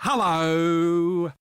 Hello.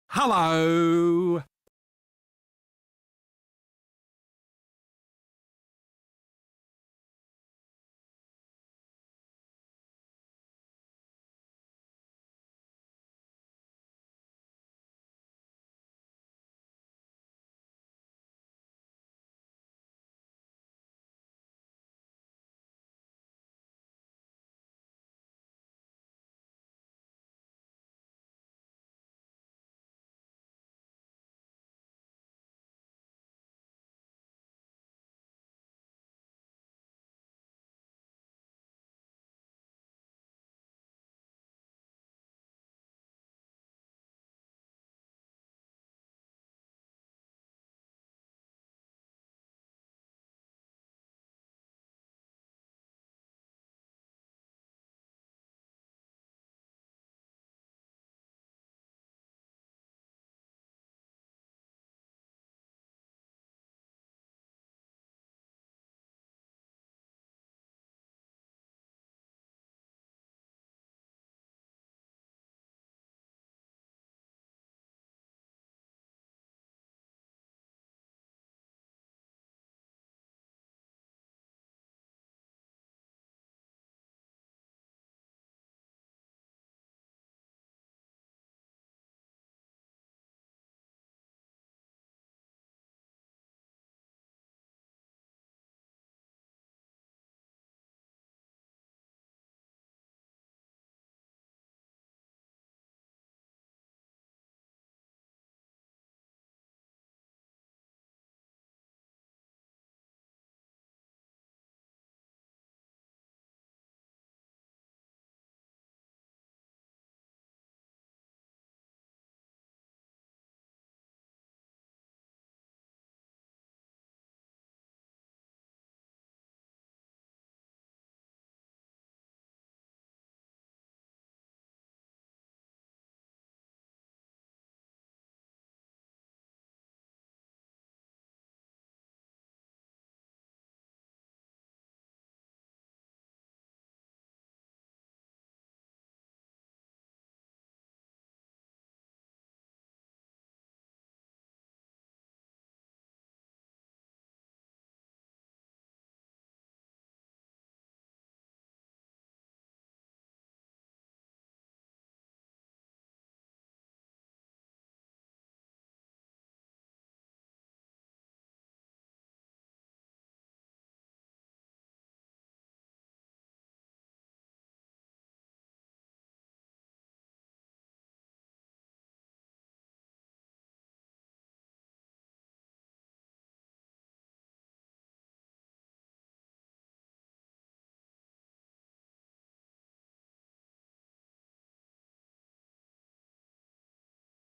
Hello.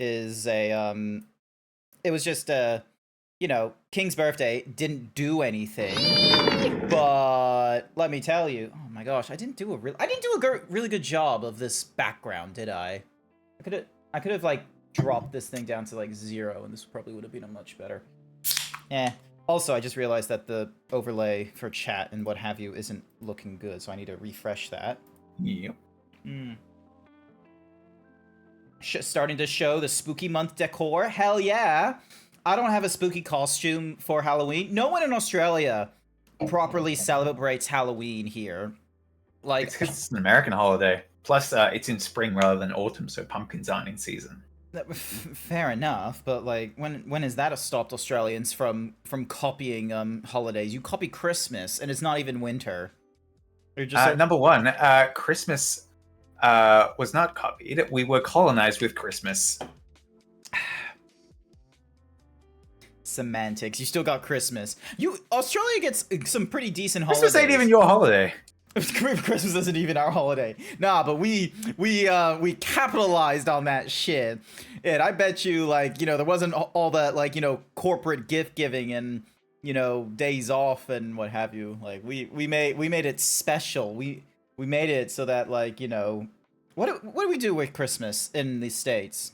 is it was just King's birthday, didn't do anything. But let me tell you, oh my gosh, I didn't do a really good job of this background, did I? I could have like dropped this thing down to like 0 and this probably would have been a much better. Also, I just realized that the overlay for chat and what have you isn't looking good, so I need to refresh that. Yep. Starting to show the spooky month decor. Hell yeah! I don't have a spooky costume for Halloween. No one in Australia properly celebrates Halloween here. Like, it's because it's an American holiday. Plus, it's in spring rather than autumn, so pumpkins aren't in season. Fair enough, but like, when has that stopped Australians from copying holidays? You copy Christmas, and it's not even winter. Number one, Christmas was not copied. We were colonized with Christmas. Semantics. You still got Christmas. Australia gets some pretty decent holidays. Christmas ain't even your holiday. Christmas isn't even our holiday. Nah, but we capitalized on that shit. And I bet you, like, there wasn't all that, like, corporate gift giving and, days off and what have you. Like, we made it special. We made it so that, like, what do we do with Christmas in the States?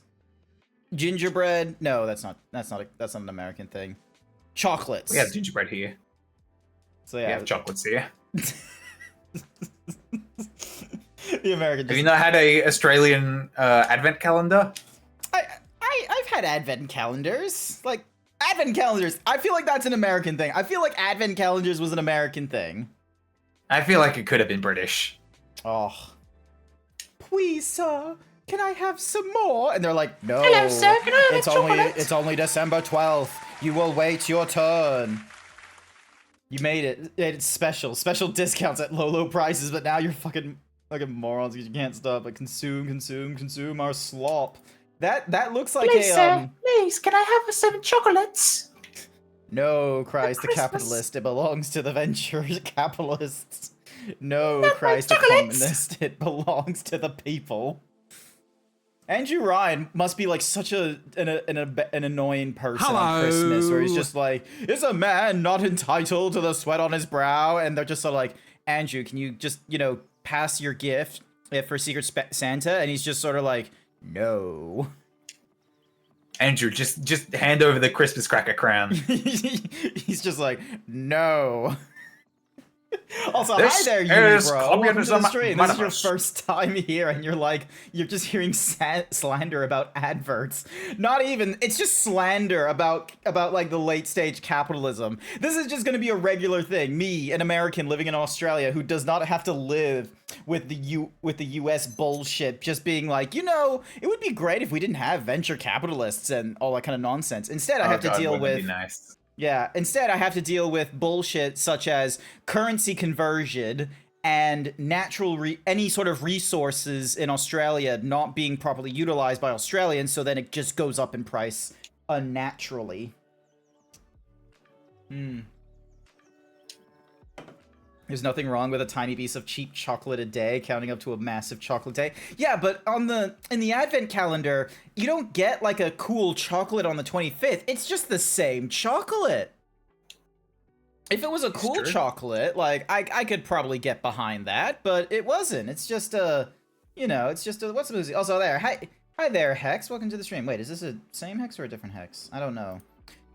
Gingerbread? No, that's not an American thing. Chocolates. We have gingerbread here. So yeah, we have chocolates here. The American. Have you not had a Australian advent calendar? I've had advent calendars. Like advent calendars. I feel like that's an American thing. I feel like advent calendars was an American thing. I feel like it could have been British. Oh. Please, sir. Can I have some more? And they're like, no. Hello, sir. Can I have It's only December 12th. You will wait your turn. You made it. It's special. Special discounts at low prices, but now you're fucking morons because you can't stop. Like, consume our slop. That looks like please, sir, please, can I have some chocolates? No, Christ, the capitalist. It belongs to the venture capitalists. No, Christ, the communist. It belongs to the people. Andrew Ryan must be like such an annoying person on Christmas, where he's just like, is a man not entitled to the sweat on his brow? And they're just sort of like, Andrew, can you just, pass your gift for Secret Santa? And he's just sort of like, no. Andrew, just hand over the Christmas cracker crown. He's just like, no. Also, hi there, bro. Welcome to the stream. This is your first time here, and you're just hearing slander about adverts. Not even, it's just slander about like the late stage capitalism. This is just going to be a regular thing. Me, an American living in Australia who does not have to live with the US bullshit, just being like, it would be great if we didn't have venture capitalists and all that kind of nonsense. Instead, I have to deal with. Nice. Yeah, instead I have to deal with bullshit such as currency conversion and any sort of resources in Australia not being properly utilized by Australians, so then it just goes up in price unnaturally. There's nothing wrong with a tiny piece of cheap chocolate a day, counting up to a massive chocolate day. Yeah, but in the advent calendar, you don't get like a cool chocolate on the 25th. It's just the same chocolate. If it was a cool chocolate, like I could probably get behind that, but it wasn't. It's just it's just a what's the music? Also there. Hi there, Hex. Welcome to the stream. Wait, is this a same Hex or a different Hex? I don't know.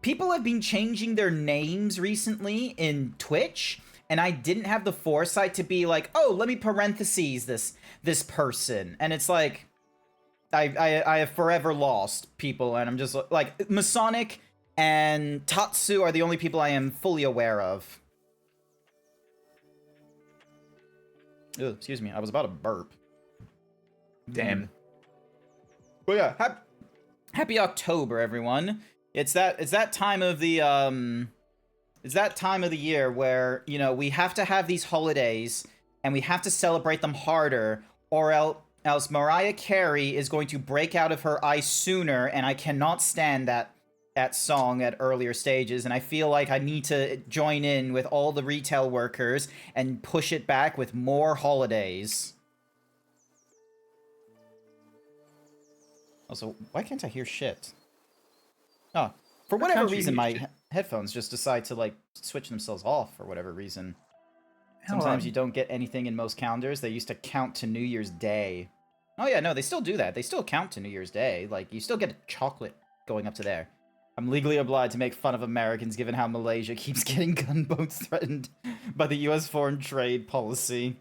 People have been changing their names recently in Twitch. And I didn't have the foresight to be like, oh, let me parentheses this person. And it's like, I have forever lost people, and I'm just like, Masonic and Tatsu are the only people I am fully aware of. Ew, excuse me, I was about to burp. Damn. But yeah, happy October, everyone. It's that time of the It's that time of the year where, we have to have these holidays and we have to celebrate them harder, or else Mariah Carey is going to break out of her eyes sooner, and I cannot stand that song at earlier stages, and I feel like I need to join in with all the retail workers and push it back with more holidays. Also, why can't I hear shit? Oh, for Why whatever can't you reason, hear my shit? headphones just decide to, like, switch themselves off for whatever reason. Hold Sometimes on. you don't get anything in most calendars. They used to count to New Year's Day. Oh yeah, no, they still do that. They still count to New Year's Day. Like, you still get a chocolate going up to there. I'm legally obliged to make fun of Americans given how Malaysia keeps getting gunboats threatened by the US foreign trade policy.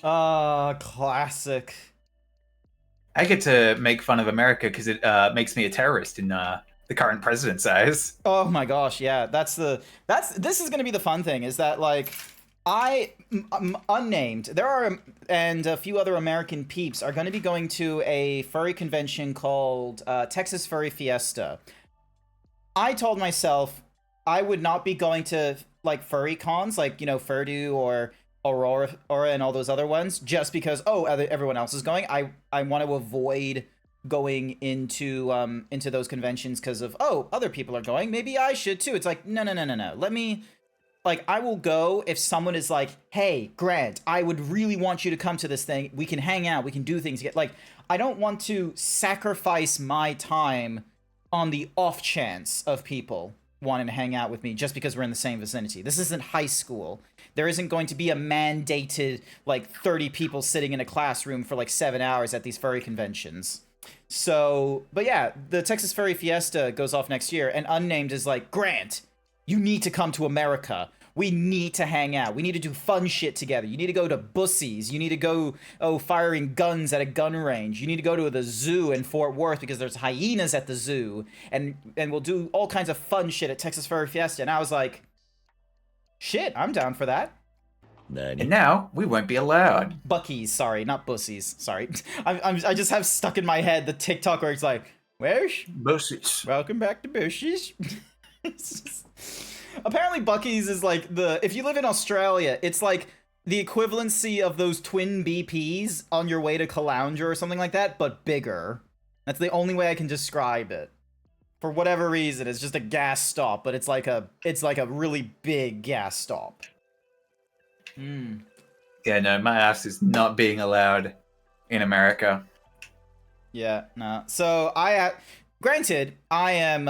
Ah, classic. I get to make fun of America because it makes me a terrorist in the current president's eyes. Oh my gosh, yeah. This is gonna be the fun thing, is that, like, unnamed, there are, and a few other American peeps are gonna be going to a furry convention called Texas Furry Fiesta. I told myself I would not be going to, like, furry cons, like, Furdu or Aurora and all those other ones, just because, everyone else is going. I want to avoid going into those conventions because of, other people are going, maybe I should too. It's like, no. Let me, like, I will go if someone is like, hey, Grant, I would really want you to come to this thing. We can hang out, we can do things. Like, I don't want to sacrifice my time on the off chance of people wanting to hang out with me just because we're in the same vicinity. This isn't high school. There isn't going to be a mandated, like, 30 people sitting in a classroom for, like, 7 hours at these furry conventions. So, but yeah, the Texas Furry Fiesta goes off next year, and Unnamed is like, Grant, you need to come to America. We need to hang out. We need to do fun shit together. You need to go to bussies. You need to go, firing guns at a gun range. You need to go to the zoo in Fort Worth because there's hyenas at the zoo. And we'll do all kinds of fun shit at Texas Furry Fiesta. And I was like, shit, I'm down for that. And now we won't be allowed. Buckies, sorry, not bussies. Sorry. I just have stuck in my head the TikTok where it's like, where's Buses. welcome back to Bushies. Apparently Bucky's is like if you live in Australia, it's like the equivalency of those twin BPs on your way to Caloundra or something like that, but bigger. That's the only way I can describe it. For whatever reason, it's just a gas stop, but it's like a really big gas stop. Yeah, no, my ass is not being allowed in America. Yeah, no. So granted, I'm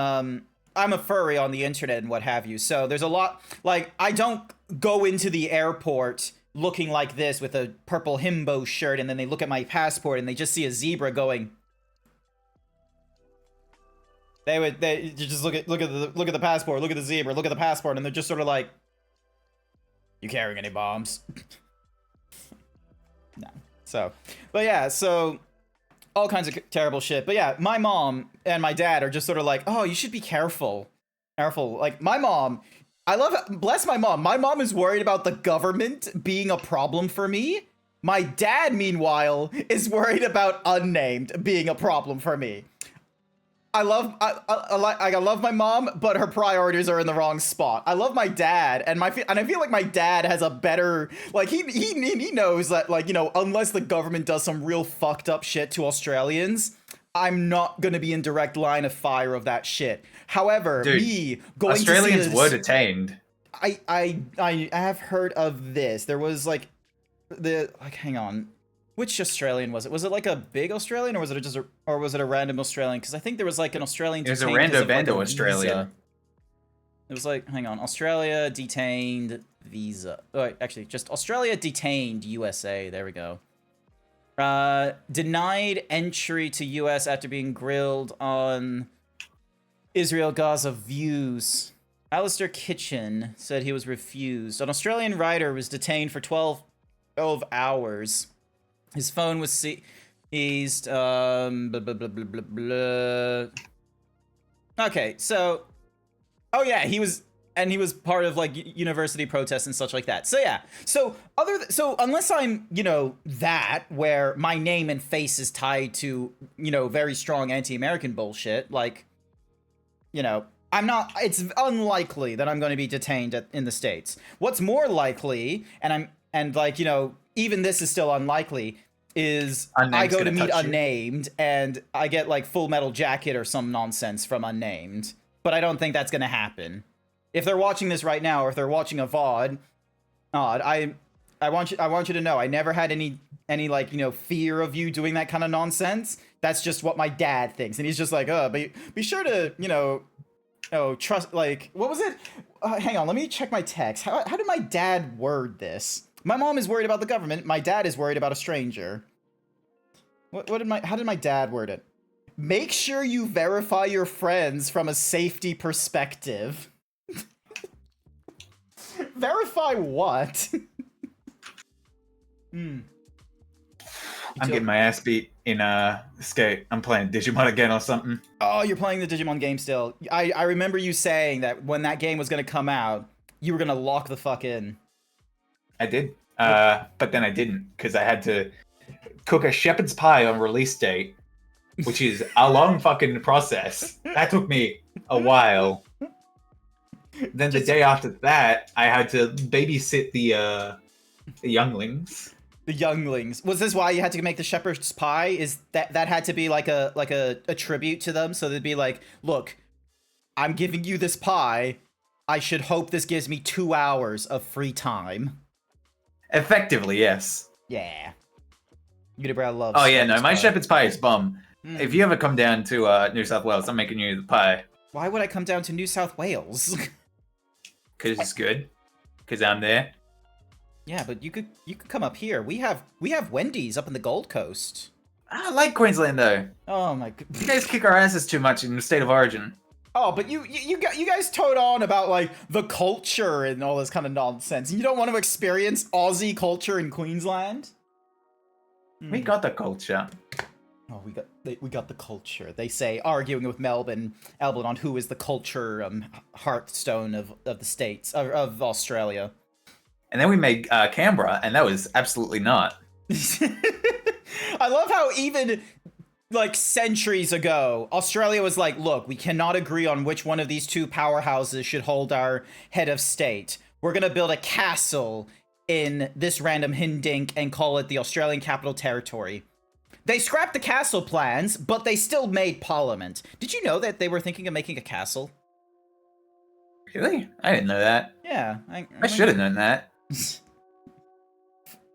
a furry on the internet and what have you. So there's a lot, like, I don't go into the airport looking like this with a purple himbo shirt, and then they look at my passport and they just see a zebra going. They just look at the passport, look at the zebra, look at the passport, and they're just sort of like, you carrying any bombs? No. So, but yeah, so all kinds of terrible shit. But yeah, my mom and my dad are just sort of like, oh, you should be careful. Like, my mom, bless my mom. My mom is worried about the government being a problem for me. My dad, meanwhile, is worried about Unnamed being a problem for me. I love my mom, but her priorities are in the wrong spot. I love my dad, and I feel like my dad has a better, like, he knows that, like, unless the government does some real fucked up shit to Australians, I'm not gonna be in direct line of fire of that shit. However, Dude, me going Australians to see were detained. I have heard of this. There was like hang on. Which Australian was it? Was it like a big Australian, or was it a random Australian? Because I think there was like an Australian. It was a detained 'cause rando of, like, bando a Australian. visa. It was like, hang on, Australia detained visa. Oh, wait, actually, just Australia detained USA. There we go. Denied entry to US after being grilled on Israel-Gaza views. Alistair Kitchen said he was refused. An Australian writer was detained for 12 hours. His phone was seized. Blah, blah, blah, blah, blah, blah. Okay, so, oh yeah, he was part of, like, university protests and such like that. So yeah, so unless I'm, that, where my name and face is tied to, very strong anti-American bullshit, like, I'm not, it's unlikely that I'm going to be detained in the States. What's more likely, even this is still unlikely, is I go to meet Unnamed and I get, like, Full Metal Jacket or some nonsense from Unnamed. But I don't think that's going to happen. If they're watching this right now, or if they're watching a VOD, I want you to know I never had any like, fear of you doing that kind of nonsense. that's just what my dad thinks. And he's just like, be sure to, trust, like, what was it? Hang on, let me check my text. How did my dad word this? My mom is worried about the government. My dad is worried about a stranger. How did my dad word it? Make sure you verify your friends from a safety perspective. Verify what? I'm getting my ass beat in Skate. I'm playing Digimon again or something. Oh, you're playing the Digimon game still. I remember you saying that when that game was gonna come out, you were gonna lock the fuck in. I did. But then I didn't, because I had to cook a shepherd's pie on release date, which is a long fucking process. That took me a while. Then the day after that, I had to babysit the younglings. The younglings. Was this why you had to make the shepherd's pie? Is that had to be like a tribute to them? So they'd be like, look, I'm giving you this pie. I should hope this gives me 2 hours of free time. Effectively, yes. Yeah. Unibrow loves. Oh yeah, no, my pie. shepherd's pie is bomb. If you ever come down to New South Wales, I'm making you the pie. Why would I come down to New South Wales? Because it's good. Because I'm there. Yeah, but you could come up here. We have Wendy's up in the Gold Coast. I like Queensland though. Oh my god. You guys kick our asses too much in the state of origin. Oh, but you guys toad on about like the culture and all this kind of nonsense. You don't want to experience Aussie culture in Queensland? We got the culture. Oh, we got the culture. They say, arguing with Melbourne on who is the culture hearthstone of the states of Australia. And then we made Canberra, and that was absolutely not. I love how even like centuries ago, Australia was like, look, we cannot agree on which one of these two powerhouses should hold our head of state. We're gonna build a castle in this random hindink and call it the Australian Capital Territory. They scrapped the castle plans, but they still made Parliament. Did you know that they were thinking of making a castle? Really? I didn't know that. Yeah. I should have known that.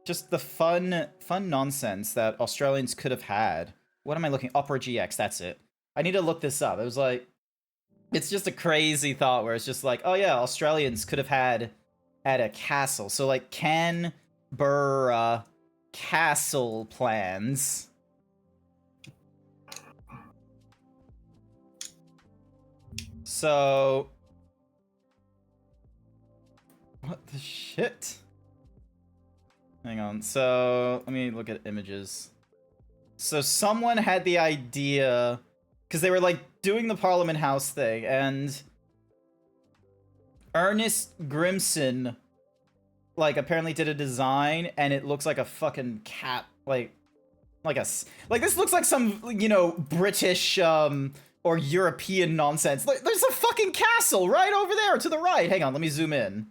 Just the fun nonsense that Australians could have had. What am I looking? Opera GX, that's it. I need to look this up. It was like, it's just a crazy thought where it's just like, oh yeah, Australians could have had a castle. So like Canberra castle plans. So, what the shit? Hang on, so let me look at images. So someone had the idea, because they were like doing the Parliament House thing, and Ernest Grimson like apparently did a design, and it looks like a fucking cat, like this looks like some, British or European nonsense. Like, there's a fucking castle right over there to the right. Hang on, let me zoom in.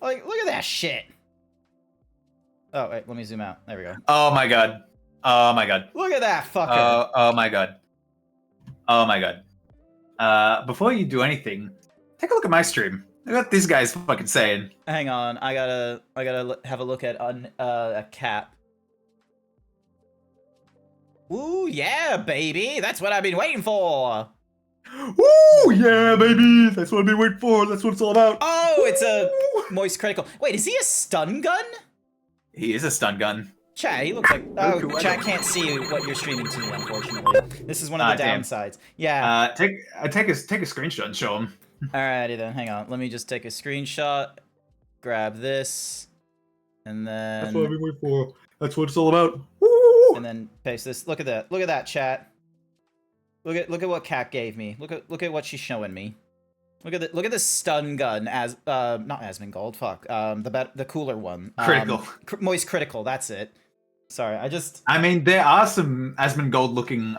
Like, look at that shit. Oh, wait, let me zoom out. There we go. Oh my god. Oh my god. Look at that fucker. Oh my god. Oh my god. Before you do anything, take a look at my stream. Look at what these guys fucking saying. Hang on, I gotta have a look at a cap. Ooh, yeah, baby. That's what I've been waiting for. Ooh, yeah, baby. That's what I've been waiting for. That's what it's all about. Oh, it's a moist critical. Wait, is he a stun gun? He is a stun gun. Chat, he looks like... Oh, chat can't see what you're streaming to me, unfortunately. This is one of the downsides. Yeah. Take a screenshot and show him. Alrighty then, hang on. Let me just take a screenshot. Grab this. And then... That's what I've been waiting for. That's what it's all about. And then paste this. Look at that. Look at that, chat. Look at what Kat gave me. Look at what she's showing me. Look at the stun gun as not Asmongold. Fuck. The cooler one. Critical. Moist critical. That's it. Sorry. I mean, there are some Asmongold looking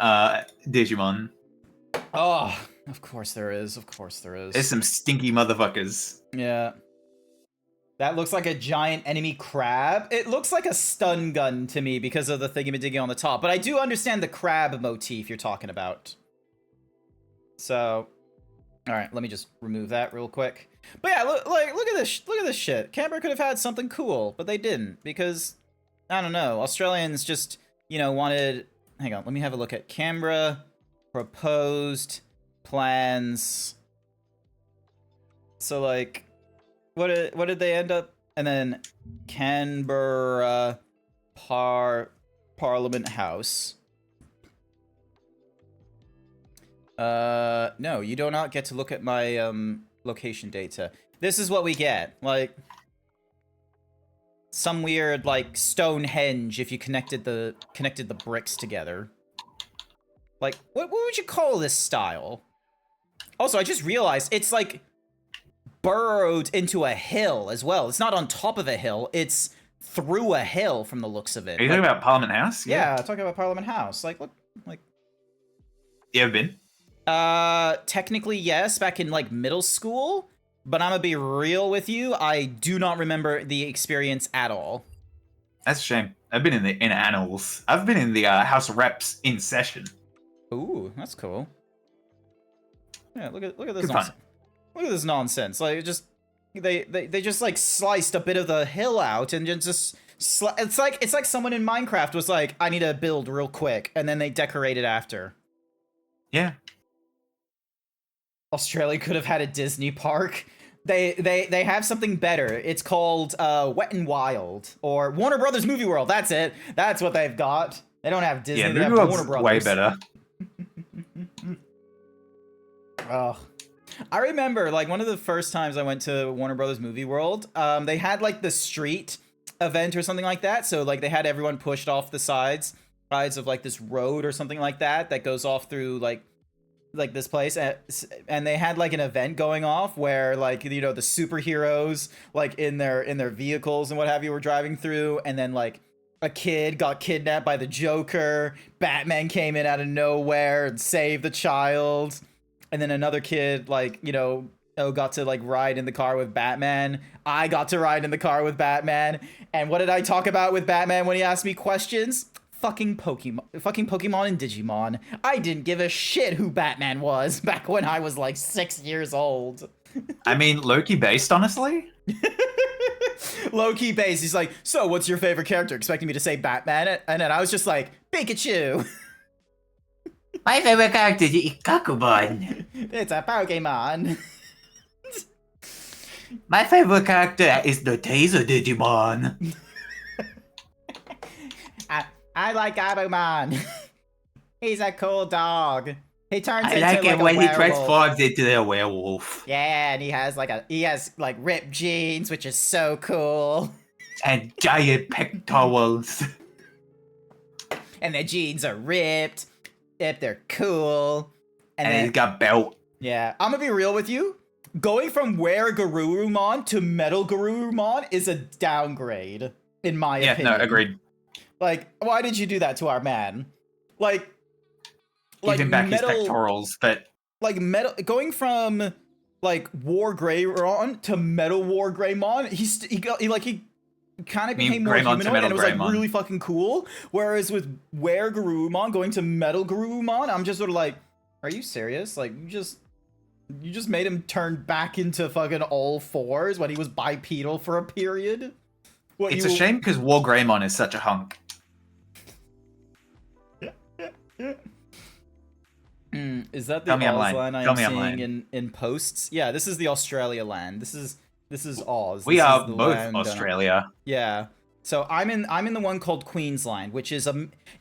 Digimon. Oh, of course there is. Of course there is. There's some stinky motherfuckers. Yeah. That looks like a giant enemy crab. It looks like a stun gun to me because of the thingy-majiggy on the top. But I do understand the crab motif you're talking about. So, all right, let me just remove that real quick. But yeah, look at this. Look at this shit. Canberra could have had something cool, but they didn't because I don't know. Australians just wanted. hang on. Let me have a look at Canberra proposed plans. So like, what did they end up? And then Canberra Parliament House. No, you do not get to look at my location data. This is what we get. Like some weird like Stonehenge if you connected the bricks together. Like what would you call this style? Also, I just realized it's like burrowed into a hill as well. It's not on top of a hill, it's through a hill from the looks of it. Are you talking about Parliament House? Yeah, talking about Parliament House. Like, look, like... You ever been? Technically, yes, back in, like, middle school. But I'm gonna be real with you, I do not remember the experience at all. That's a shame. I've been in annals. I've been in the House of Reps in session. Ooh, that's cool. Yeah, look at this Good nonsense. fun. Look at this nonsense. Like, it just... They just, like, sliced a bit of the hill out and just... It's like someone in Minecraft was like, I need to build real quick, and then they decorated after. Yeah. Australia could have had a Disney park. They have something better. It's called Wet and Wild, or Warner Brothers Movie World. That's it. That's what they've got. They don't have Disney. Yeah, they have Movie Warner World's Brothers. way better. Oh, I remember like one of the first times I went to Warner Brothers Movie World. They had like the street event or something like that. So like they had everyone pushed off the sides of like this road or something like that goes off through like this place, and they had like an event going off where like, you know, the superheroes like in their vehicles and what have you were driving through, and then like a kid got kidnapped by the Joker. Batman came in out of nowhere and saved the child, and then another kid like, you know, got to like ride in the car with Batman. I got to ride in the car with Batman, and what did I talk about with Batman when he asked me questions? Fucking Pokemon and Digimon. I didn't give a shit who Batman was back when I was like 6 years old. I mean, Loki based, honestly. Low-key based. He's like, so what's your favorite character? Expecting me to say Batman, and then I was just like, Pikachu. My favorite character is Kakubon. It's a Pokemon. My favorite character is the Taser Digimon. I like Abumon. He's a cool dog. He turns I into like it a when he werewolf. transforms into a werewolf. Yeah, and he has like ripped jeans, which is so cool. And giant pectorals. And the jeans are ripped. If they're cool. And then, he's got belt. yeah, I'm gonna be real with you. Going from Were Garurumon to Metal Garurumon is a downgrade, in my opinion. Yeah, no, agreed. Like, why did you do that to our man? Like Even back metal, his pectorals, but like metal, going from like War Greymon to Metal War Greymon, he kind of became more Greymon to humanoid, Metal and it was like Greymon. really fucking cool. Whereas with Were Garurumon going to Metal Garurumon, I'm just sort of like, are you serious? Like you just made him turn back into fucking all fours when he was bipedal for a period. What, it's a shame because War Greymon is such a hunk. Is that the Tell me I'm lying. Oz line Tell I'm me I'm seeing lying. in posts? Yeah, this is the Australia land. This is Oz. We This are is the both land, Australia. yeah. So I'm in the one called Queensland, which is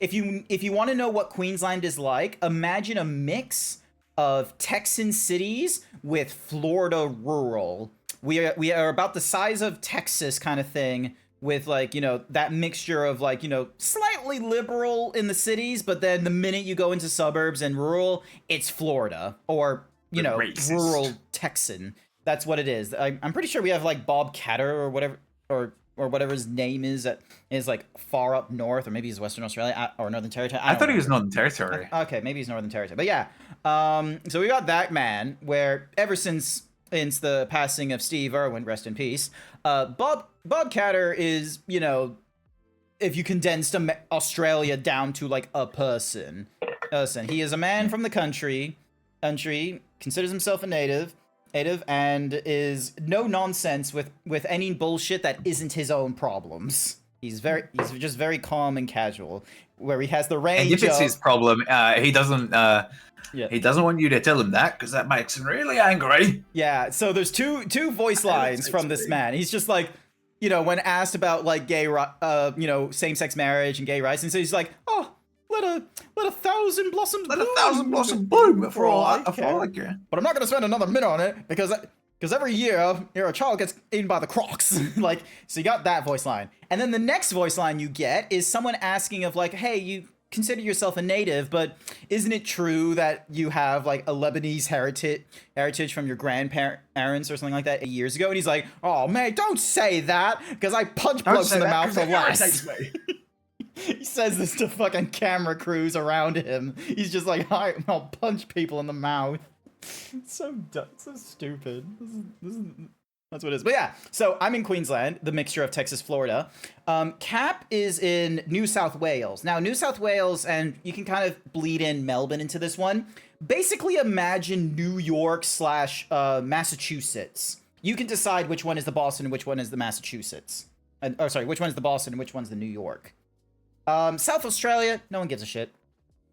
if you want to know what Queensland is like, imagine a mix of Texan cities with Florida rural. We are about the size of Texas kind of thing, with like, you know, that mixture of like, you know, slightly liberal in the cities, but then the minute you go into suburbs and rural, it's Florida, or, you know, Racist. rural Texan. That's what it is. I'm pretty sure we have like Bob Catter or whatever, or whatever his name is, that is like far up north, or maybe he's Western Australia or Northern Territory. I thought he was Northern Territory. Okay, maybe he's Northern Territory. But yeah, so we got that man, where ever since the passing of Steve Irwin, rest in peace, Bob Catter is, you know, if you condensed Australia down to like a person, he is a man from the country, considers himself a native, and is no nonsense with any bullshit that isn't his own problems. He's just very calm and casual. where he has the And range if it's of... his problem, he doesn't. Yeah. He doesn't want you to tell him that because that makes him really angry. Yeah, so there's two voice lines from this man. He's just like, you know, when asked about like you know, same-sex marriage and gay rights, and so he's like, oh, let a thousand blossoms Let bloom. a thousand blossoms bloom for all I care. care. But I'm not gonna spend another minute on it because every year, you know, a child gets eaten by the crocs. Like, so you got that voice line, and then the next voice line you get is someone asking of like, hey, you consider yourself a native, but isn't it true that you have like a Lebanese heritage from your grandparents or something like that years ago? And he's like, oh man, don't say that, because I punch blokes in the mouth for less. He says this to fucking camera crews around him. He's just like, I'll punch people in the mouth. It's so dumb, so stupid. That's what it is. But yeah, so I'm in Queensland, the mixture of Texas, Florida. Cap is in New South Wales. Now, New South Wales, and you can kind of bleed in Melbourne into this one. Basically, imagine New York / Massachusetts. You can decide which one is the Boston and which one is the Massachusetts. Which one is the Boston and which one's the New York. South Australia, no one gives a shit.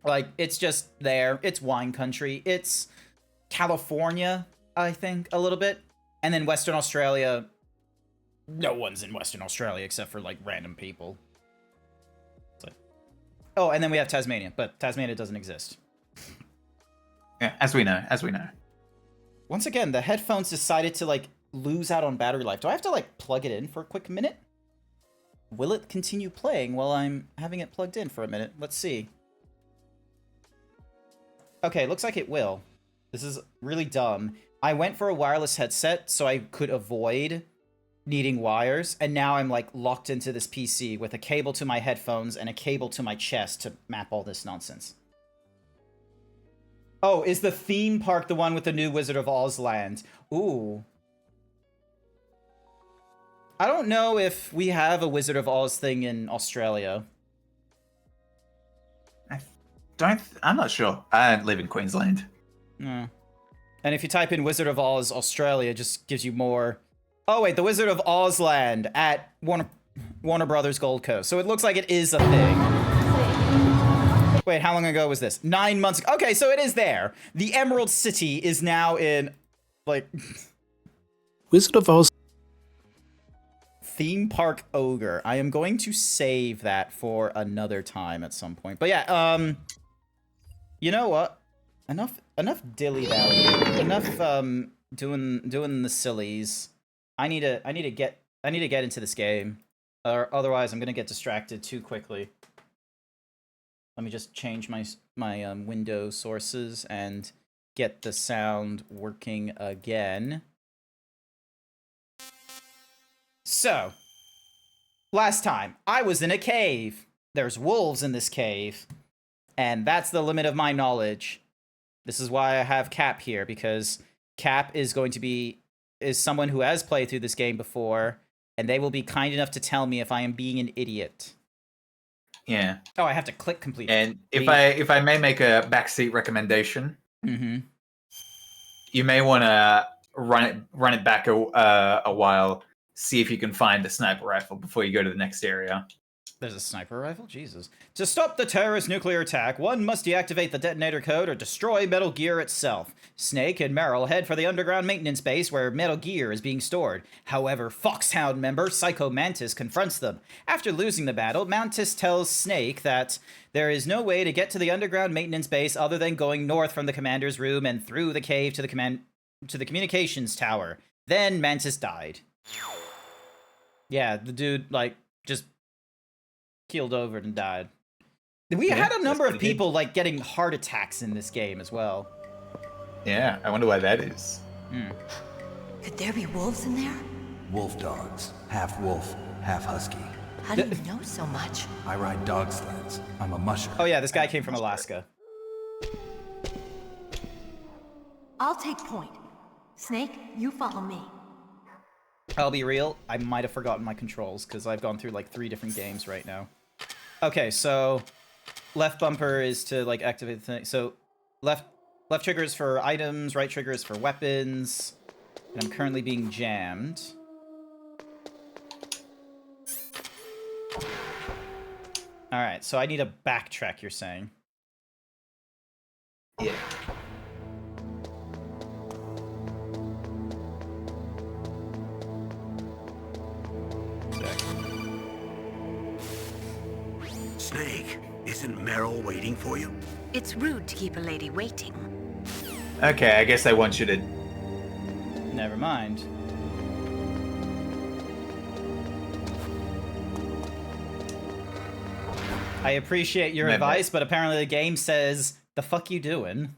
Like, it's just there. It's wine country. It's California, I think, a little bit. And then Western Australia, no one's in Western Australia except for, like, random people. So. Oh, and then we have Tasmania, but Tasmania doesn't exist. Yeah, as we know. Once again, the headphones decided to, like, lose out on battery life. Do I have to, like, plug it in for a quick minute? Will it continue playing while I'm having it plugged in for a minute? Let's see. Okay, looks like it will. This is really dumb. I went for a wireless headset so I could avoid needing wires, and now I'm like locked into this PC with a cable to my headphones and a cable to my chest to map all this nonsense. Oh, is the theme park the one with the new Wizard of Oz land? Ooh. I don't know if we have a Wizard of Oz thing in Australia. I'm not sure. I don't live in Queensland. No. And if you type in Wizard of Oz Australia, it just gives you more. Oh wait, the Wizard of Oz land at Warner Brothers Gold Coast. So it looks like it is a thing. Wait, how long ago was this? 9 months ago. Okay, so it is there. The Emerald City is now in, like... Wizard of Oz. Theme Park Ogre. I am going to save that for another time at some point. But yeah, you know what? Enough dilly-dally. Enough doing the sillies. I need to get into this game. Or otherwise I'm gonna get distracted too quickly. Let me just change my window sources and get the sound working again. So, last time, I was in a cave. There's wolves in this cave. And that's the limit of my knowledge. This is why I have Cap here, because Cap is someone who has played through this game before, and they will be kind enough to tell me if I am being an idiot. Yeah. Oh, I have to click complete. And if I may make a backseat recommendation, you may want to run it back a while. See if you can find a sniper rifle before you go to the next area. There's a sniper rifle? Jesus. To stop the terrorist nuclear attack, one must deactivate the detonator code or destroy Metal Gear itself. Snake and Meryl head for the underground maintenance base where Metal Gear is being stored. However, Foxhound member Psycho Mantis confronts them. After losing the battle, Mantis tells Snake that there is no way to get to the underground maintenance base other than going north from the commander's room and through the cave to the communications tower. Then Mantis died. Yeah, the dude, like, just keeled over and died. We had a number of people, like, getting heart attacks in this game as well. Yeah, I wonder why that is. Could there be wolves in there? Wolf dogs. Half wolf, half husky. How do you know so much? I ride dog sleds. I'm a musher. Oh yeah, this guy came from Alaska. I'll take point. Snake, you follow me. I'll be real, I might have forgotten my controls, because I've gone through, like, 3 different games right now. Okay, so left bumper is to, like, activate the thing. So left trigger is for items, right trigger is for weapons, and I'm currently being jammed. All right, so I need a backtrack, you're saying? Yeah. Snake, isn't Meryl waiting for you? It's rude to keep a lady waiting. Okay, I guess I want you to. Never mind. I appreciate your Remember. advice, but apparently the game says, the fuck you doing?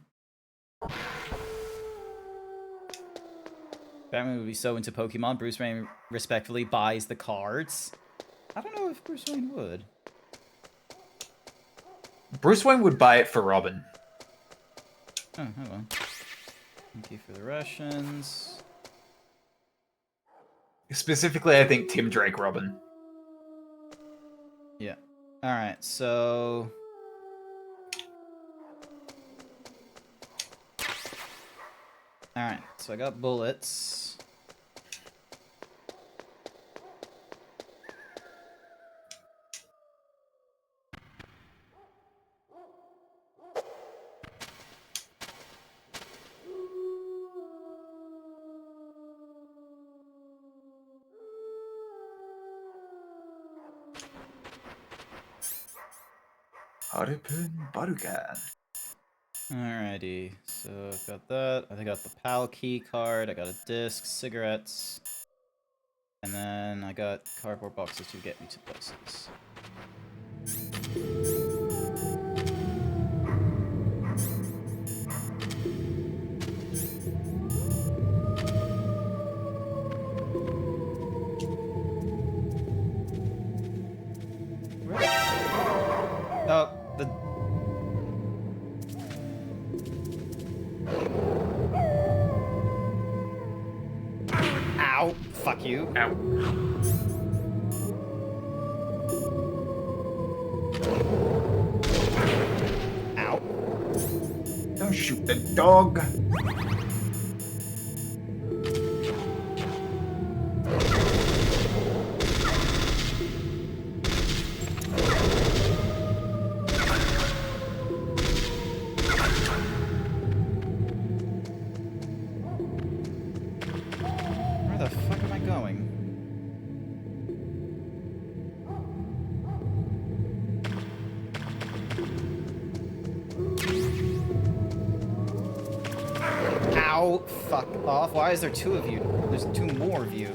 Batman would be so into Pokemon, Bruce Wayne respectfully buys the cards. I don't know if Bruce Wayne would. Bruce Wayne would buy it for Robin. Oh, well. Thank you for the Russians. Specifically, I think Tim Drake Robin. Yeah. Alright, so... Alright, so I got bullets. Harpoon Barugan. Alrighty, so I've got that. I got the PAL key card, I got a disc, cigarettes, and then I got cardboard boxes to get me to places. Oh, the... Ow! Fuck you. Ow. Ow. Don't shoot the dog. Where the fuck am I going? Ow! Fuck off. Why is there two of you? There's two more of you.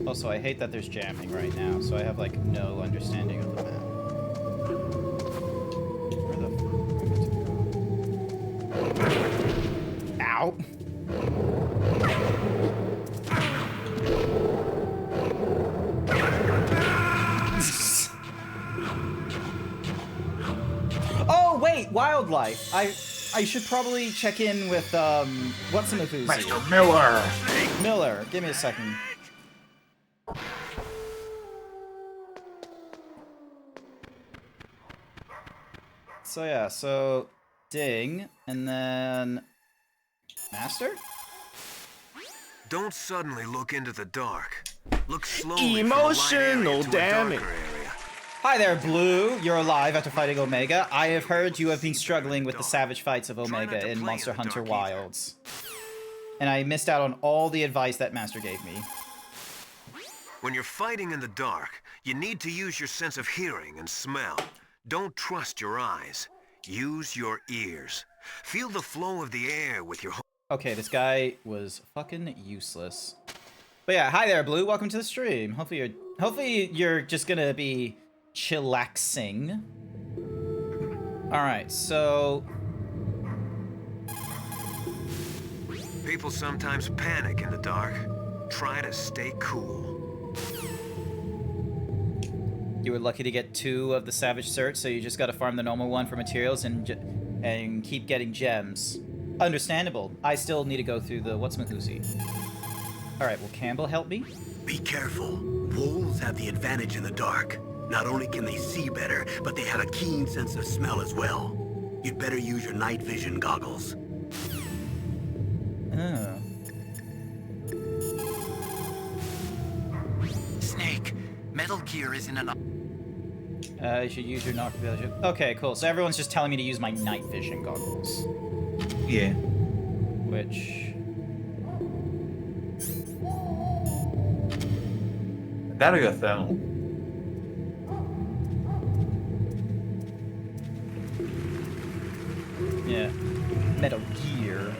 Also, I hate that there's jamming right now, so I have, like, no understanding of the map. Where the fuck am I to go? Ow! Oh, wait! Wildlife! I should probably check in with, what's in the food? Mr. Miller. Miller, give me a second. So yeah, so ding, and then master? Don't suddenly look into the dark. Look slowly Emotional damage. Hi there, Blue. You're alive after fighting Omega. I have heard you have been struggling with the savage fights of Omega in Monster Hunter Wilds. And I missed out on all the advice that Master gave me. When you're fighting in the dark, you need to use your sense of hearing and smell. Don't trust your eyes. Use your ears. Feel the flow of the air with your... Okay, this guy was fucking useless. But yeah, hi there, Blue. Welcome to the stream. Hopefully you're just gonna be chillaxing. Alright, so... People sometimes panic in the dark. Try to stay cool. You were lucky to get 2 of the Savage Cert, so you just gotta farm the normal one for materials and keep getting gems. Understandable. I still need to go through the Whatsmithusi. Alright, will Campbell help me? Be careful. Wolves have the advantage in the dark. Not only can they see better, but they have a keen sense of smell as well. You'd better use your night vision goggles. Oh. Snake, Metal Gear isn't an... You should use your knock vision. Okay, cool. So everyone's just telling me to use my night vision goggles. Yeah. Which... That'll go thermal. Yeah. Metal Gear.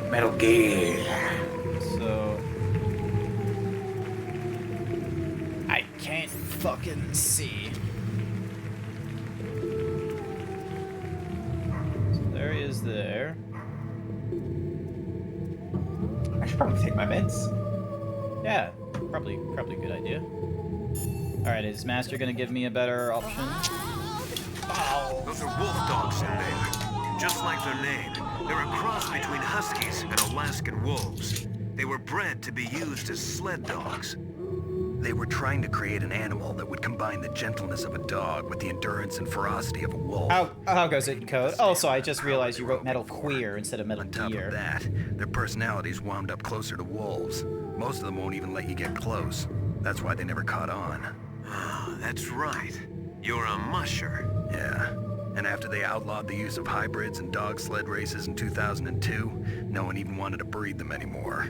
Metal Gear. So... I can't fucking see. So there he is there. I should probably take my meds. Yeah, probably a good idea. Alright, is Master gonna give me a better option? Those are wolf dogs in there. Just like their name, they're a cross between huskies and Alaskan wolves. They were bred to be used as sled dogs. They were trying to create an animal that would combine the gentleness of a dog with the endurance and ferocity of a wolf. How goes it in code? Also, I just realized you wrote Metal Queer instead of Metal On top Gear. of that, their personalities wound up closer to wolves. Most of them won't even let you get close. That's why they never caught on. Oh, that's right. You're a musher. Yeah. And after they outlawed the use of hybrids and dog sled races in 2002, no one even wanted to breed them anymore.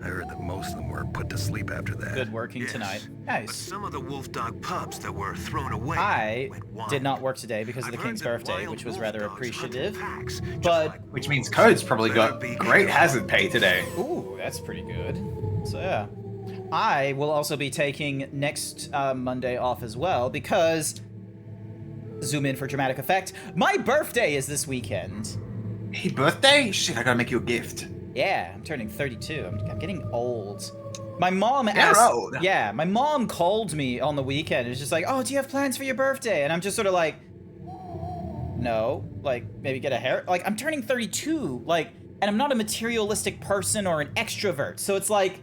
I heard that most of them were put to sleep after that. Good working Yes. tonight. But Nice. some of the wolf dog pups that were thrown away I went wild. did not work today because of I've the heard King's that birthday, wild which was wolf rather dogs hunt in appreciative. packs, just But like Which means wolves. Code's probably Better got be great careful. hazard pay today. ooh, that's pretty good. So yeah. I will also be taking next Monday off as well because, zoom in for dramatic effect, my birthday is this weekend. Hey, birthday? Shit, I gotta make you a gift. Yeah, I'm turning 32. I'm getting old. My mom You're asked. old. Yeah, my mom called me on the weekend. It's just like, oh, do you have plans for your birthday? And I'm just sort of like, no. Like, maybe get a hair. Like, I'm turning 32. Like, and I'm not a materialistic person or an extrovert. So it's like,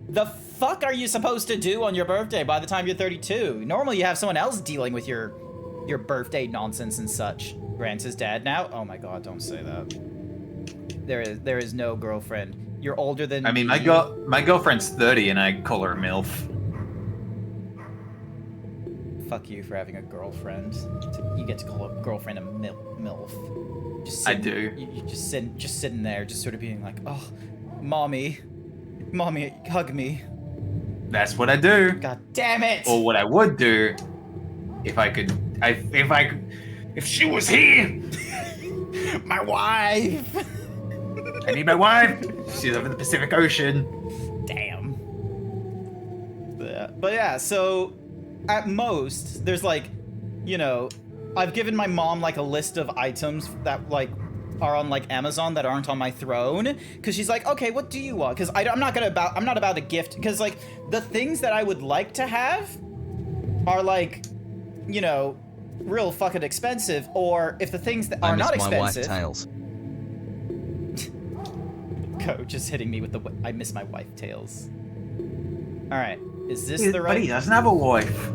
the fuck are you supposed to do on your birthday by the time you're 32? Normally you have someone else dealing with your birthday nonsense and such. Grant's his dad now? Oh my god, don't say that. There is no girlfriend. You're older than I mean, me. my girlfriend's 30 and I call her a MILF. Fuck you for having a girlfriend. You get to call a girlfriend a MILF. Just I sitting, do. You just sitting there, just sort of being like, oh, mommy, hug me. That's what I do. God damn it! Or what I would do if she was here. My wife. I need my wife. She's over the Pacific Ocean. Damn. But yeah, so at most, there's like, you know, I've given my mom like a list of items that like are on like Amazon that aren't on my throne, because she's like, okay, what do you want? Because I'm not about a gift, because like the things that I would like to have are like, you know, real fucking expensive, or if the things that are not expensive. My wife tails. Coach just hitting me with the I miss my wife tails. All right, is this the But right? he doesn't have a wife.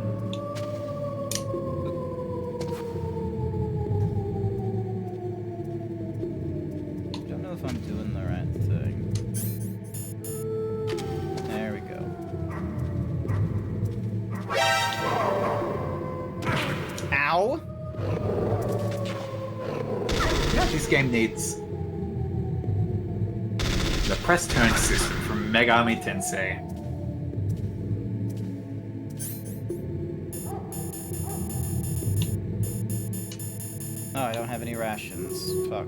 Don't know if I'm doing the right thing. There we go. Ow! You know what this game needs? The press turn system from Megami Tensei. Oh, I don't have any rations. Fuck.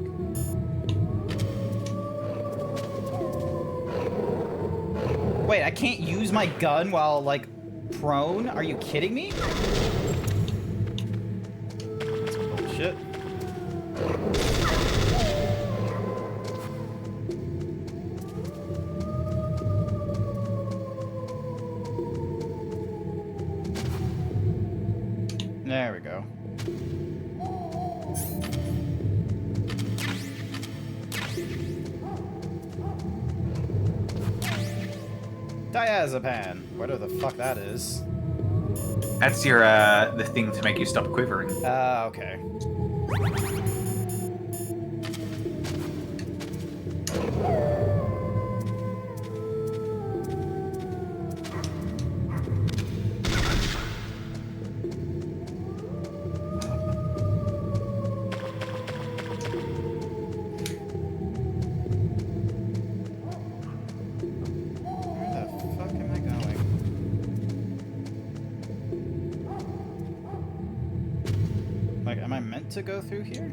Wait, I can't use my gun while, like, prone? Are you kidding me? That's bullshit. Diazepam. Whatever the fuck that is. That's your the thing to make you stop quivering. Okay. To go through here?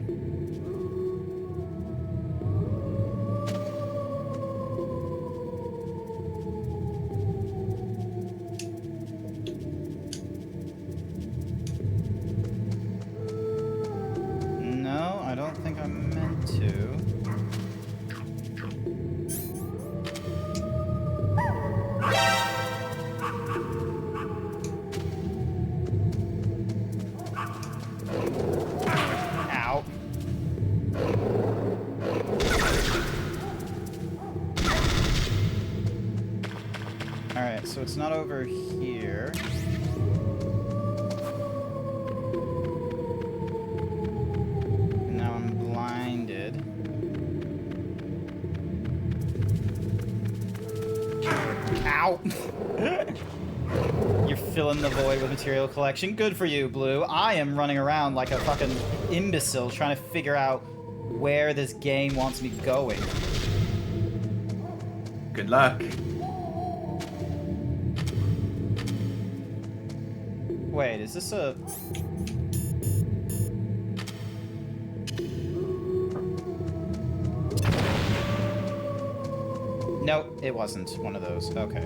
No, I don't think I'm meant to. Alright, so it's not over here. And now I'm blinded. Ow! You're filling the void with material collection. Good for you, Blue. I am running around like a fucking imbecile trying to figure out where this game wants me going. Good luck. Wait, is this a... Nope, it wasn't one of those. Okay.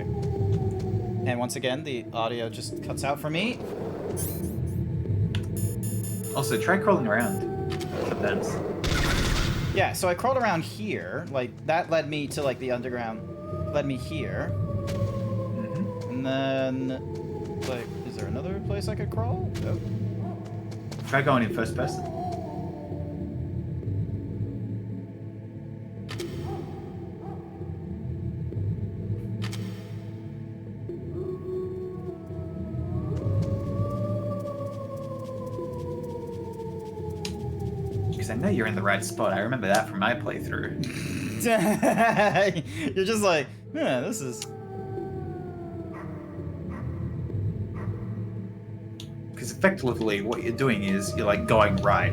And once again, the audio just cuts out for me. Also, try crawling around sometimes. Yeah, so I crawled around here. Like, that led me to, like, the underground. Led me here. Mm-hmm. And then... Like, is there another place I could crawl? Nope. Try going in first person. Because I know you're in the right spot. I remember that from my playthrough. You're just like, yeah, this is... Because effectively what you're doing is you're like going right.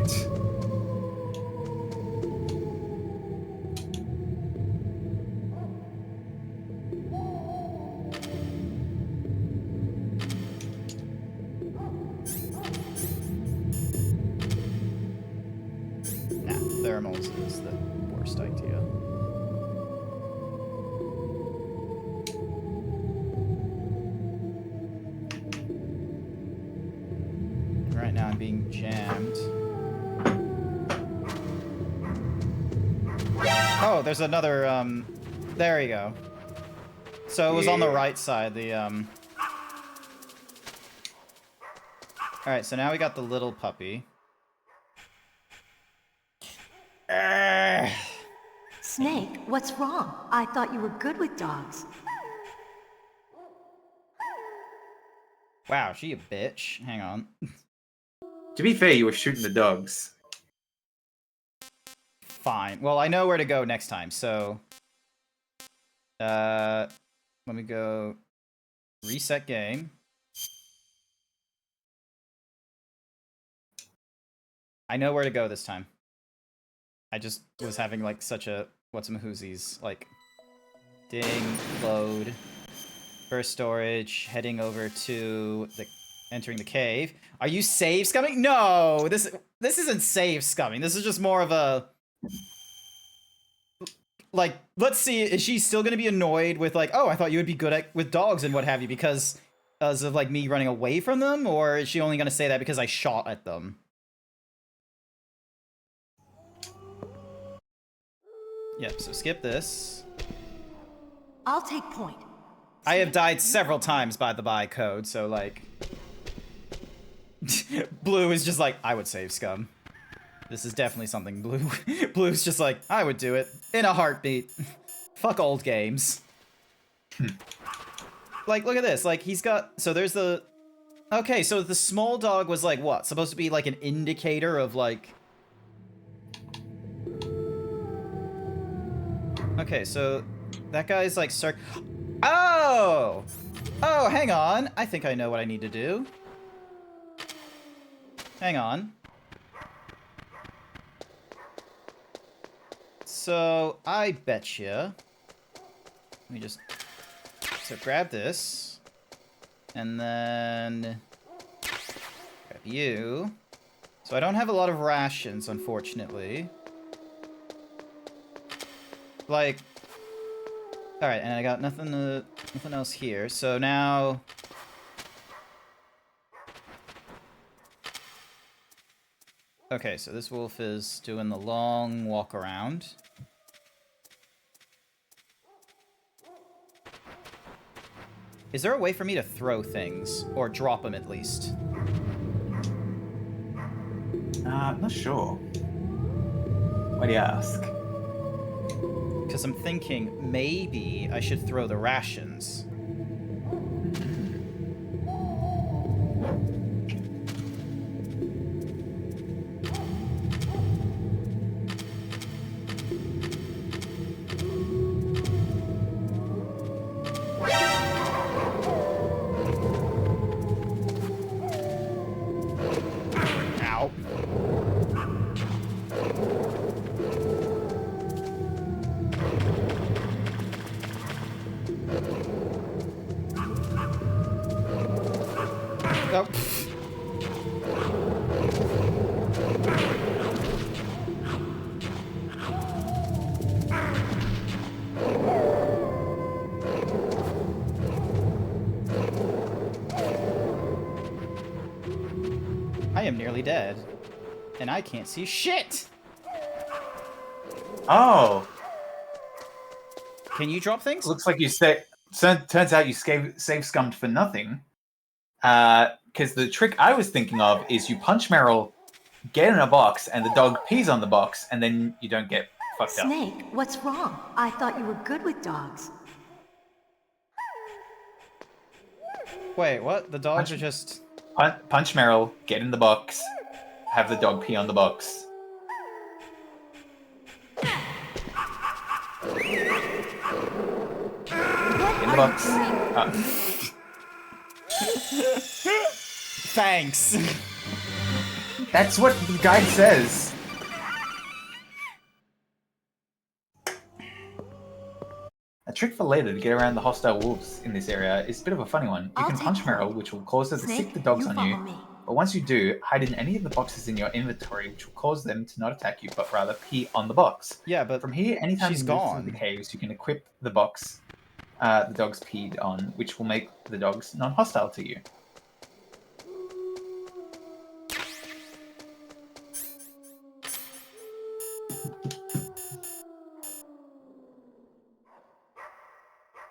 Nah, thermals is the worst idea. Right now I'm being jammed. Oh, there's another, there you go. So it was on the right side, the, Alright, so now we got the little puppy. Snake, what's wrong? I thought you were good with dogs. Wow, she a bitch. Hang on. To be fair, you were shooting the dogs. Fine. Well, I know where to go next time, so... let me go... Reset game. I know where to go this time. I just was having, like, such a... what's-a-mahoozies, like... Ding, load... First storage, heading over to the... entering the cave. Are you save scumming? No! This isn't save scumming. This is just more of a... Like, let's see, is she still gonna be annoyed with, like, oh, I thought you would be good with dogs and what have you because of, like, me running away from them? Or is she only gonna say that because I shot at them? Yep, so skip this. I'll take point. I have died several times by the by code, so, like... Blue is just like, I would save scum. This is definitely something Blue... Blue's just like, I would do it. In a heartbeat. Fuck old games. Like, look at this. Like, he's got... So there's the... Okay, so the small dog was, like, what? Supposed to be, like, an indicator of, like... Okay, so that guy's, like, Oh! Oh, hang on. I think I know what I need to do. Hang on. So, I betcha... Let me just... So, grab this. And then... Grab you. So, I don't have a lot of rations, unfortunately. Like... Alright, and I got nothing else here. So, now... Okay, so this wolf is doing the long walk around. Is there a way for me to throw things? Or drop them, at least? I'm not sure. Why do you ask? Because I'm thinking maybe I should throw the rations. Ow. Oh. I am nearly dead. And I can't see shit! Oh! Can you drop things? Looks like you say. Turns out you save scummed for nothing. Because the trick I was thinking of is you punch Meryl, get in a box, and the dog pees on the box, and then you don't get fucked up. Snake, what's wrong? I thought you were good with dogs. Wait, what? The dogs are just... Punch Meryl, get in the box, have the dog pee on the box. In the box. Thanks. That's what the guide says. A trick for later to get around the hostile wolves in this area is a bit of a funny one. You I'll can take punch point. Meryl, which will cause her to Snake, stick the dogs you on you. follow me. But once you do, hide in any of the boxes in your inventory, which will cause them to not attack you, but rather pee on the box. Yeah, but From here, anytime she's you move gone. through the caves, you can equip the box the dogs peed on, which will make the dogs non-hostile to you.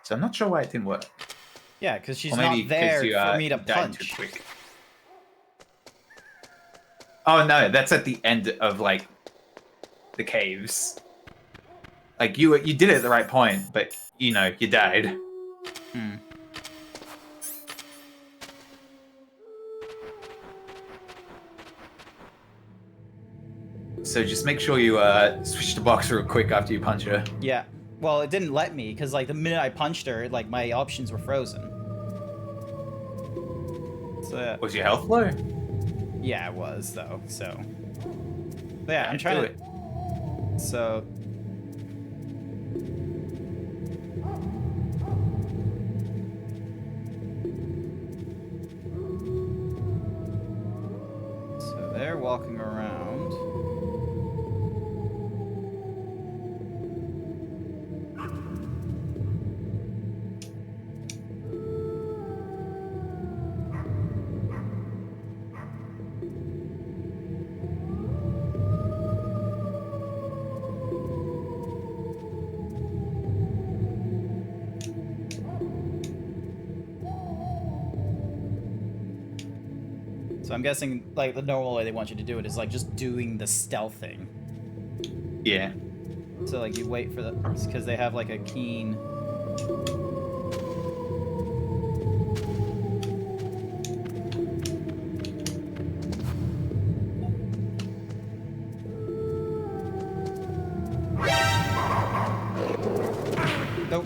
So I'm not sure why it didn't work. Yeah, because she's Or maybe not there 'cause you, for me to died punch. too quick. Oh no, that's at the end of like the caves. Like you did it at the right point, but you know you died. Hmm. So just make sure you switch to box real quick after you punch her. Yeah. Well, it didn't let me, because, like, the minute I punched her, like, my options were frozen. So, yeah. Was your health low? Yeah, it was, though, so... But yeah, I'm trying do to... So... So they're walking around. So I'm guessing, like, the normal way they want you to do it is, like, just doing the stealth thing. Yeah. So, like, you wait for the... Because they have, like, a keen... Nope.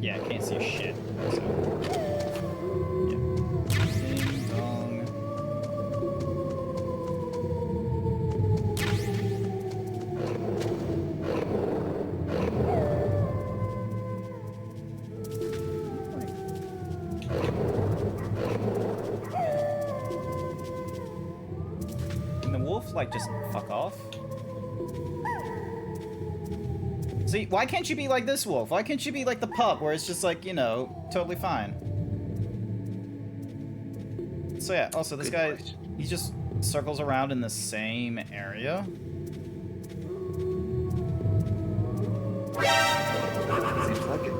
Yeah, I can't see shit. So. Yeah. Ding dong. Can the wolf, like, just fuck off? See, why can't you be like this wolf? Why can't you be like the pup, where it's just like, you know, totally fine? So yeah, also this guy, he just circles around in the same area. Seems like it.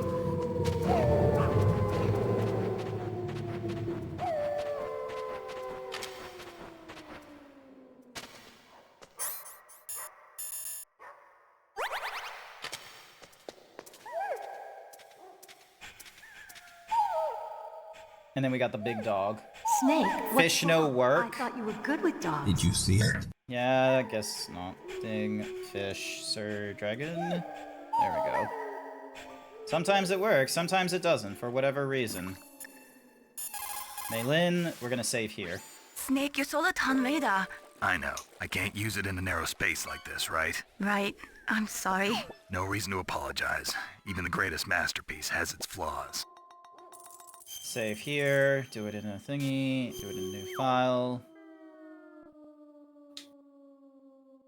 And then we got the big dog. Snake, what's Fish no wrong? work. I thought you were good with dogs. Did you see it? Yeah, I guess not. Ding, fish, sir, dragon. There we go. Sometimes it works, sometimes it doesn't, for whatever reason. Maylin, we're gonna save here. Snake, your solar ton radar. I know. I can't use it in a narrow space like this, right? Right. I'm sorry. No reason to apologize. Even the greatest masterpiece has its flaws. Save here, do it in a thingy, do it in a new file.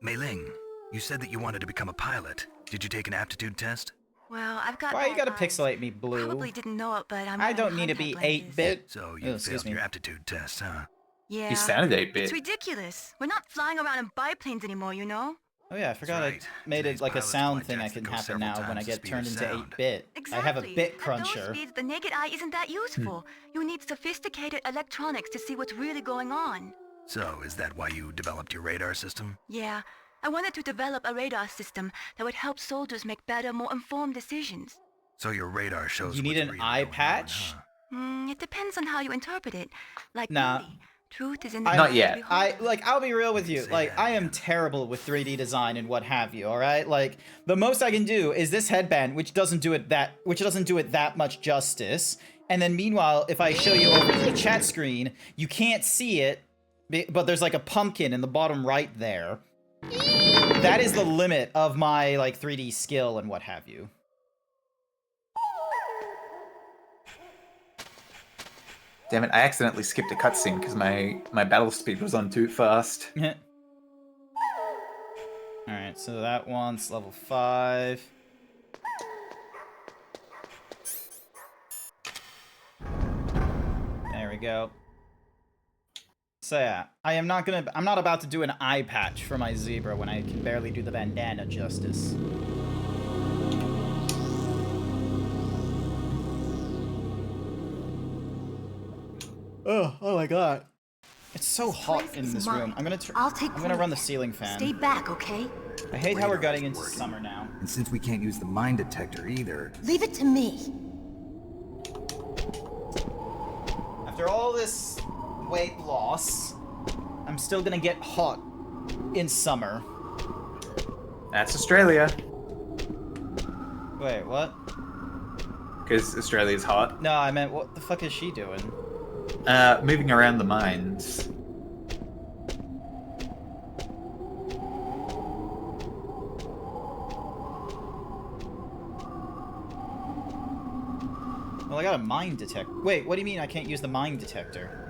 Mei Ling, you said that you wanted to become a pilot. Did you take an aptitude test? Well, I've got. Why you gotta bad eyes. pixelate me blue? Probably didn't know it, but I'm. I wearing don't need to be contact lenses. 8-bit. So you excuse failed me. your aptitude test, huh? Yeah. You sounded 8-bit. It's ridiculous. We're not flying around in biplanes anymore, you know. Oh yeah, I forgot right. I made it Today's like a pilots sound fly thing I jets that can go happen several now when I times the get speed turned of into sound. 8-bit. Exactly. I have a bit At cruncher. those speeds, the naked eye isn't that useful. You need sophisticated electronics to see what's really going on. So, is that why you developed your radar system? Yeah. I wanted to develop a radar system that would help soldiers make better, more informed decisions. So your radar shows You need what's an really eye going on, patch? huh? It depends on how you interpret it. Like Nah. beauty. Truth is in the Not eye yet. to behold. I'll be real with you. Say Like, that I am again. terrible with 3D design and what have you. All right, like the most I can do is this headband, which doesn't do it that much justice. And then meanwhile, if I show you over the chat screen, you can't see it, but there's like a pumpkin in the bottom right there. That is the limit of my like 3D skill and what have you. Damn it, I accidentally skipped a cutscene because my battle speed was on too fast. Alright, so that one's level 5. There we go. So yeah, I'm not about to do an eye patch for my zebra when I can barely do the bandana justice. Oh my god. It's so hot place in is this mine. room. I'm gonna point. run the ceiling fan. Stay back, okay? I hate how we're Radar getting is into working. summer now. And since we can't use the mine detector either, Leave it to me. After all this weight loss, I'm still gonna get hot in summer. That's Australia, Wait, what? because Australia's hot. No, I meant what the fuck is she doing? Moving around the mines. Well, I got a mine detector. Wait, what do you mean I can't use the mine detector?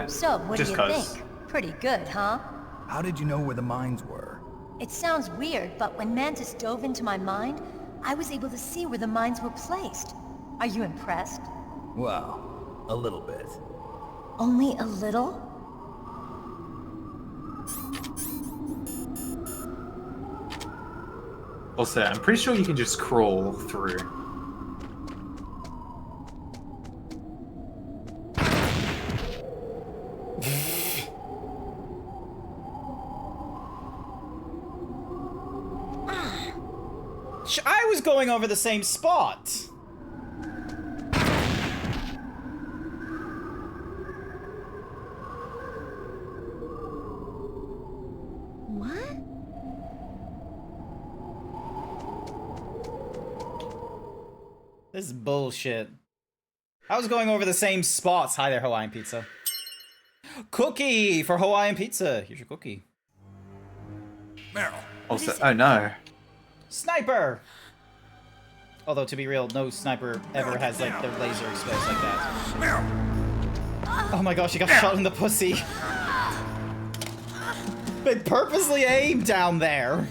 So, what do Just you 'cause. think? Pretty good, huh? how did you know where the mines were? It sounds weird, but when Mantis dove into my mind, I was able to see where the mines were placed. Are you impressed? Well, a little bit. Only a little? Also, I'm pretty sure you can just crawl through. I was going over the same spot. What? This is bullshit. I was going over the same spots. Hi there, Hawaiian Pizza. Cookie for Hawaiian Pizza. Here's your cookie. Meryl. Also, oh no. Sniper! Although, to be real, no sniper ever has, like, their laser exposed like that. Oh my gosh, he got shot in the pussy. They purposely aimed down there.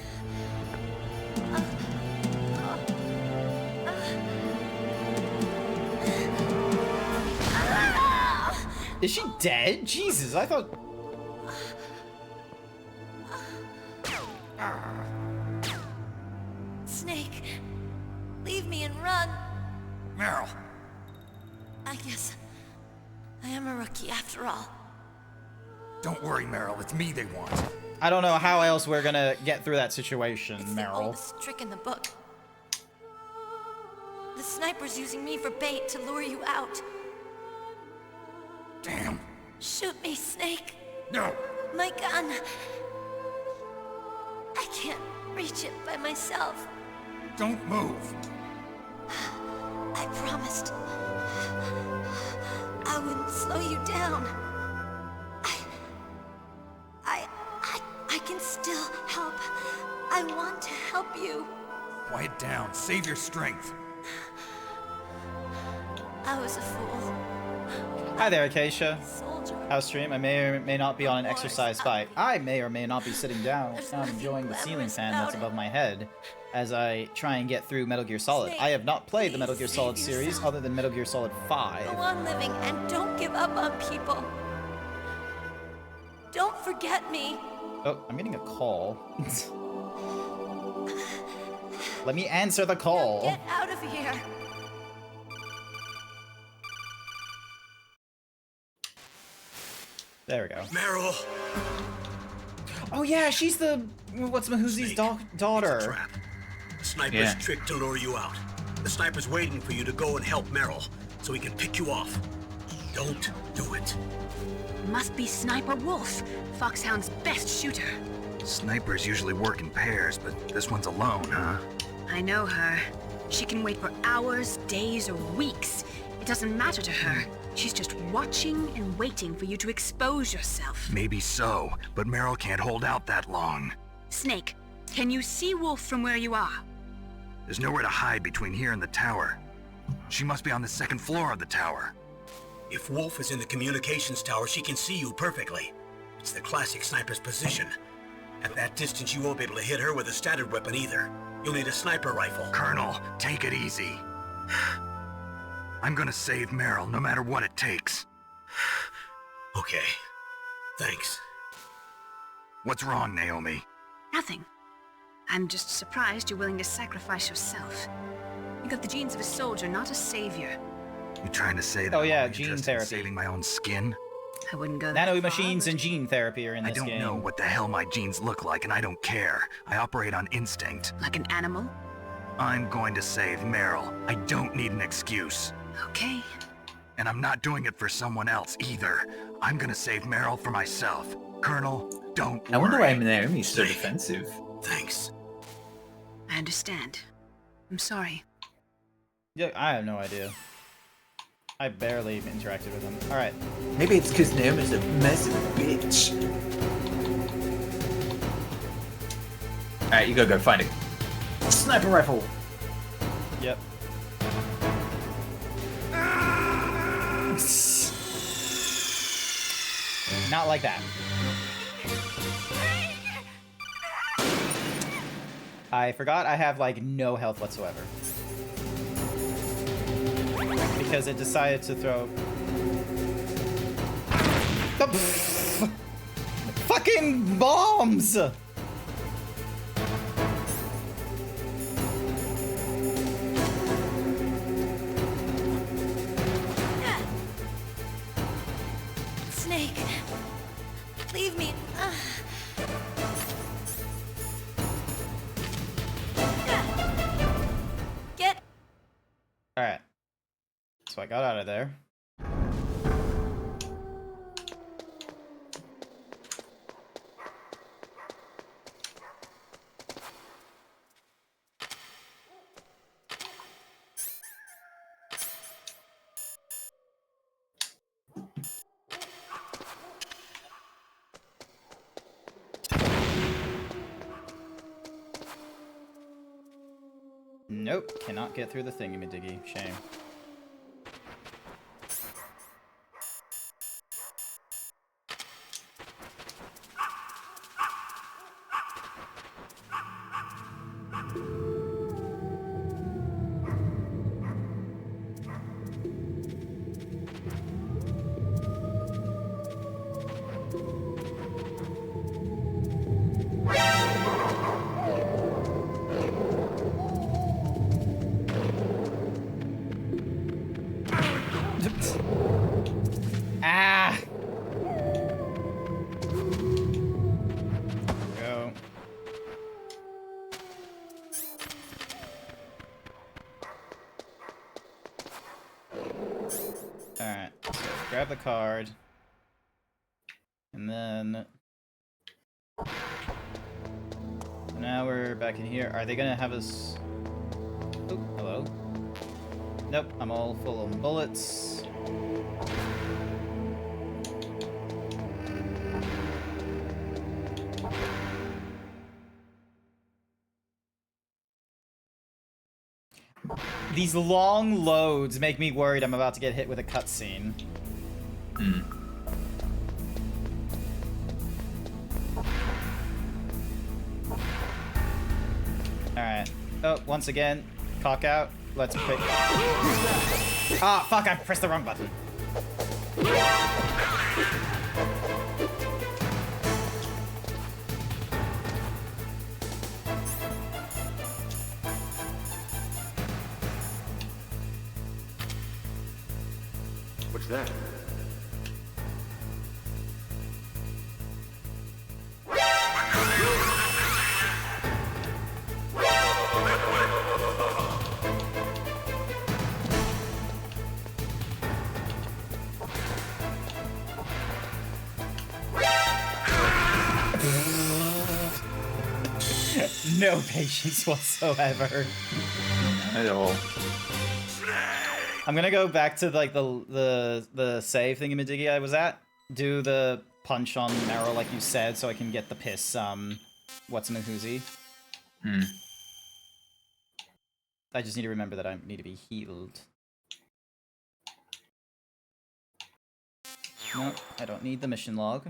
Is she dead? Jesus, I thought... Snake, leave me and run. Meryl. I guess I am a rookie after all. Don't worry, Meryl. It's me they want. I don't know how else we're gonna get through that situation, It's the Meryl. oldest trick in the book. The sniper's using me for bait to lure you out. Damn. Shoot me, Snake. No. My gun. I can't reach it by myself. Don't move. I promised I wouldn't slow you down. I can still help. I want to help you. Quiet down. Save your strength. I was a fool. Hi there, Acacia. Soldier. House stream. I may or may not be on an exercise bike. I may or may not be sitting down, enjoying the ceiling fan that's above my head as I try and get through Metal Gear Solid. I have not played the Metal Gear Solid series other than Metal Gear Solid 5. Go on living and don't give up on people. Don't forget me. Oh, I'm getting a call. Let me answer the call. Get out of here. There we go. Meryl! Oh yeah, she's the what's Mahuzi's daughter. Trap. The sniper's Yeah. trick to lure you out. The sniper's waiting for you to go and help Meryl, so he can pick you off. Don't do it. Must be Sniper Wolf, Foxhound's best shooter. Snipers usually work in pairs, but this one's alone, huh? I know her. She can wait for hours, days, or weeks. It doesn't matter to her. She's just watching and waiting for you to expose yourself. Maybe so, but Meryl can't hold out that long. Snake, can you see Wolf from where you are? There's nowhere to hide between here and the tower. She must be on the second floor of the tower. If Wolf is in the communications tower, she can see you perfectly. It's the classic sniper's position. At that distance, you won't be able to hit her with a standard weapon either. You'll need a sniper rifle. Colonel, take it easy. I'm gonna save Meryl, no matter what it takes. Okay. Thanks. What's wrong, Naomi? Nothing. I'm just surprised you're willing to sacrifice yourself. You got the genes of a soldier, not a savior. You trying to say that Oh I'm yeah, only gene interested in therapy. saving my own skin? I wouldn't go that Nano far, machines but- and gene therapy are in I this don't game. know what the hell my genes look like, and I don't care. I operate on instinct. Like an animal? I'm going to save Meryl. I don't need an excuse. Okay. And I'm not doing it for someone else either. I'm gonna save Meryl for myself. Colonel, don't I wonder why worry. Naomi's so defensive. Thanks. I understand. I'm sorry. Yeah, I have no idea. I barely interacted with him. All right. Maybe it's because Naomi's a massive bitch. Alright, you gotta go find it. Sniper rifle. Yep. Not like that. I forgot I have like no health whatsoever. Because it decided to throw... The fucking bombs! Snake, leave me. Alright. So I got out of there. Nope, cannot get through the thingy-majiggy. Shame. Ah! Go. Alright, so grab the card. And then... Now we're back in here. Are they gonna have us... Oh, hello. Nope, I'm all full of bullets. These long loads make me worried I'm about to get hit with a cutscene. Alright. Oh, once again, cock out. Let's pick... Ah, fuck, I pressed the wrong button. What's that? No patience whatsoever. At all. I'm gonna go back to like the save thingy-majiggy I was at. Do the punch on Meryl like you said, so I can get the piss. What's-a-mahoozy. I just need to remember that I need to be healed. Nope, I don't need the mission log.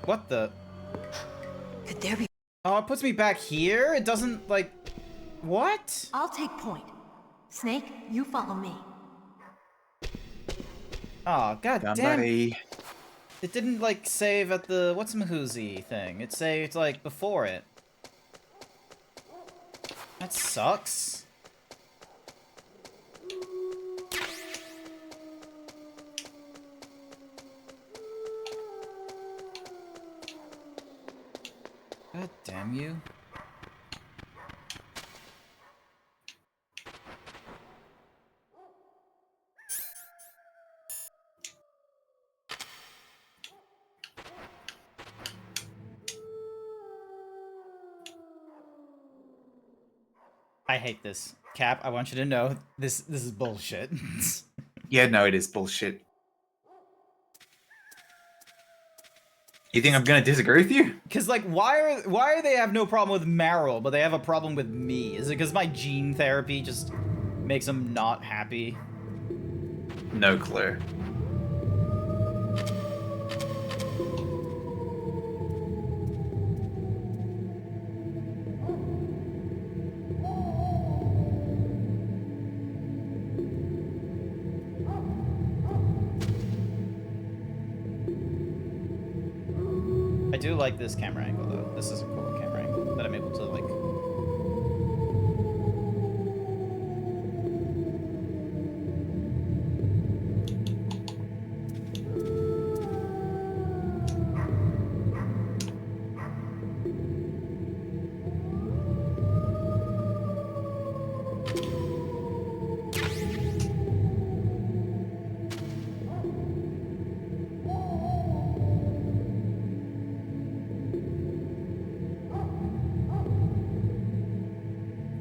What the? Could there be... Oh, it puts me back here? It doesn't, like... What? I'll take point. Snake, you follow me. Oh, god damn. Somebody. It didn't, like, save at the what's-a-mahoozy thing. It saved, like, before it. That sucks. God damn you. I hate this. Cap, I want you to know this is bullshit. Yeah, no, it is bullshit. You think I'm gonna disagree with you? Cause like, why are they have no problem with Meryl, but they have a problem with me? Is it because my gene therapy just makes them not happy? No clue. I do like this camera angle though. This is a cool camera angle that I'm able to like...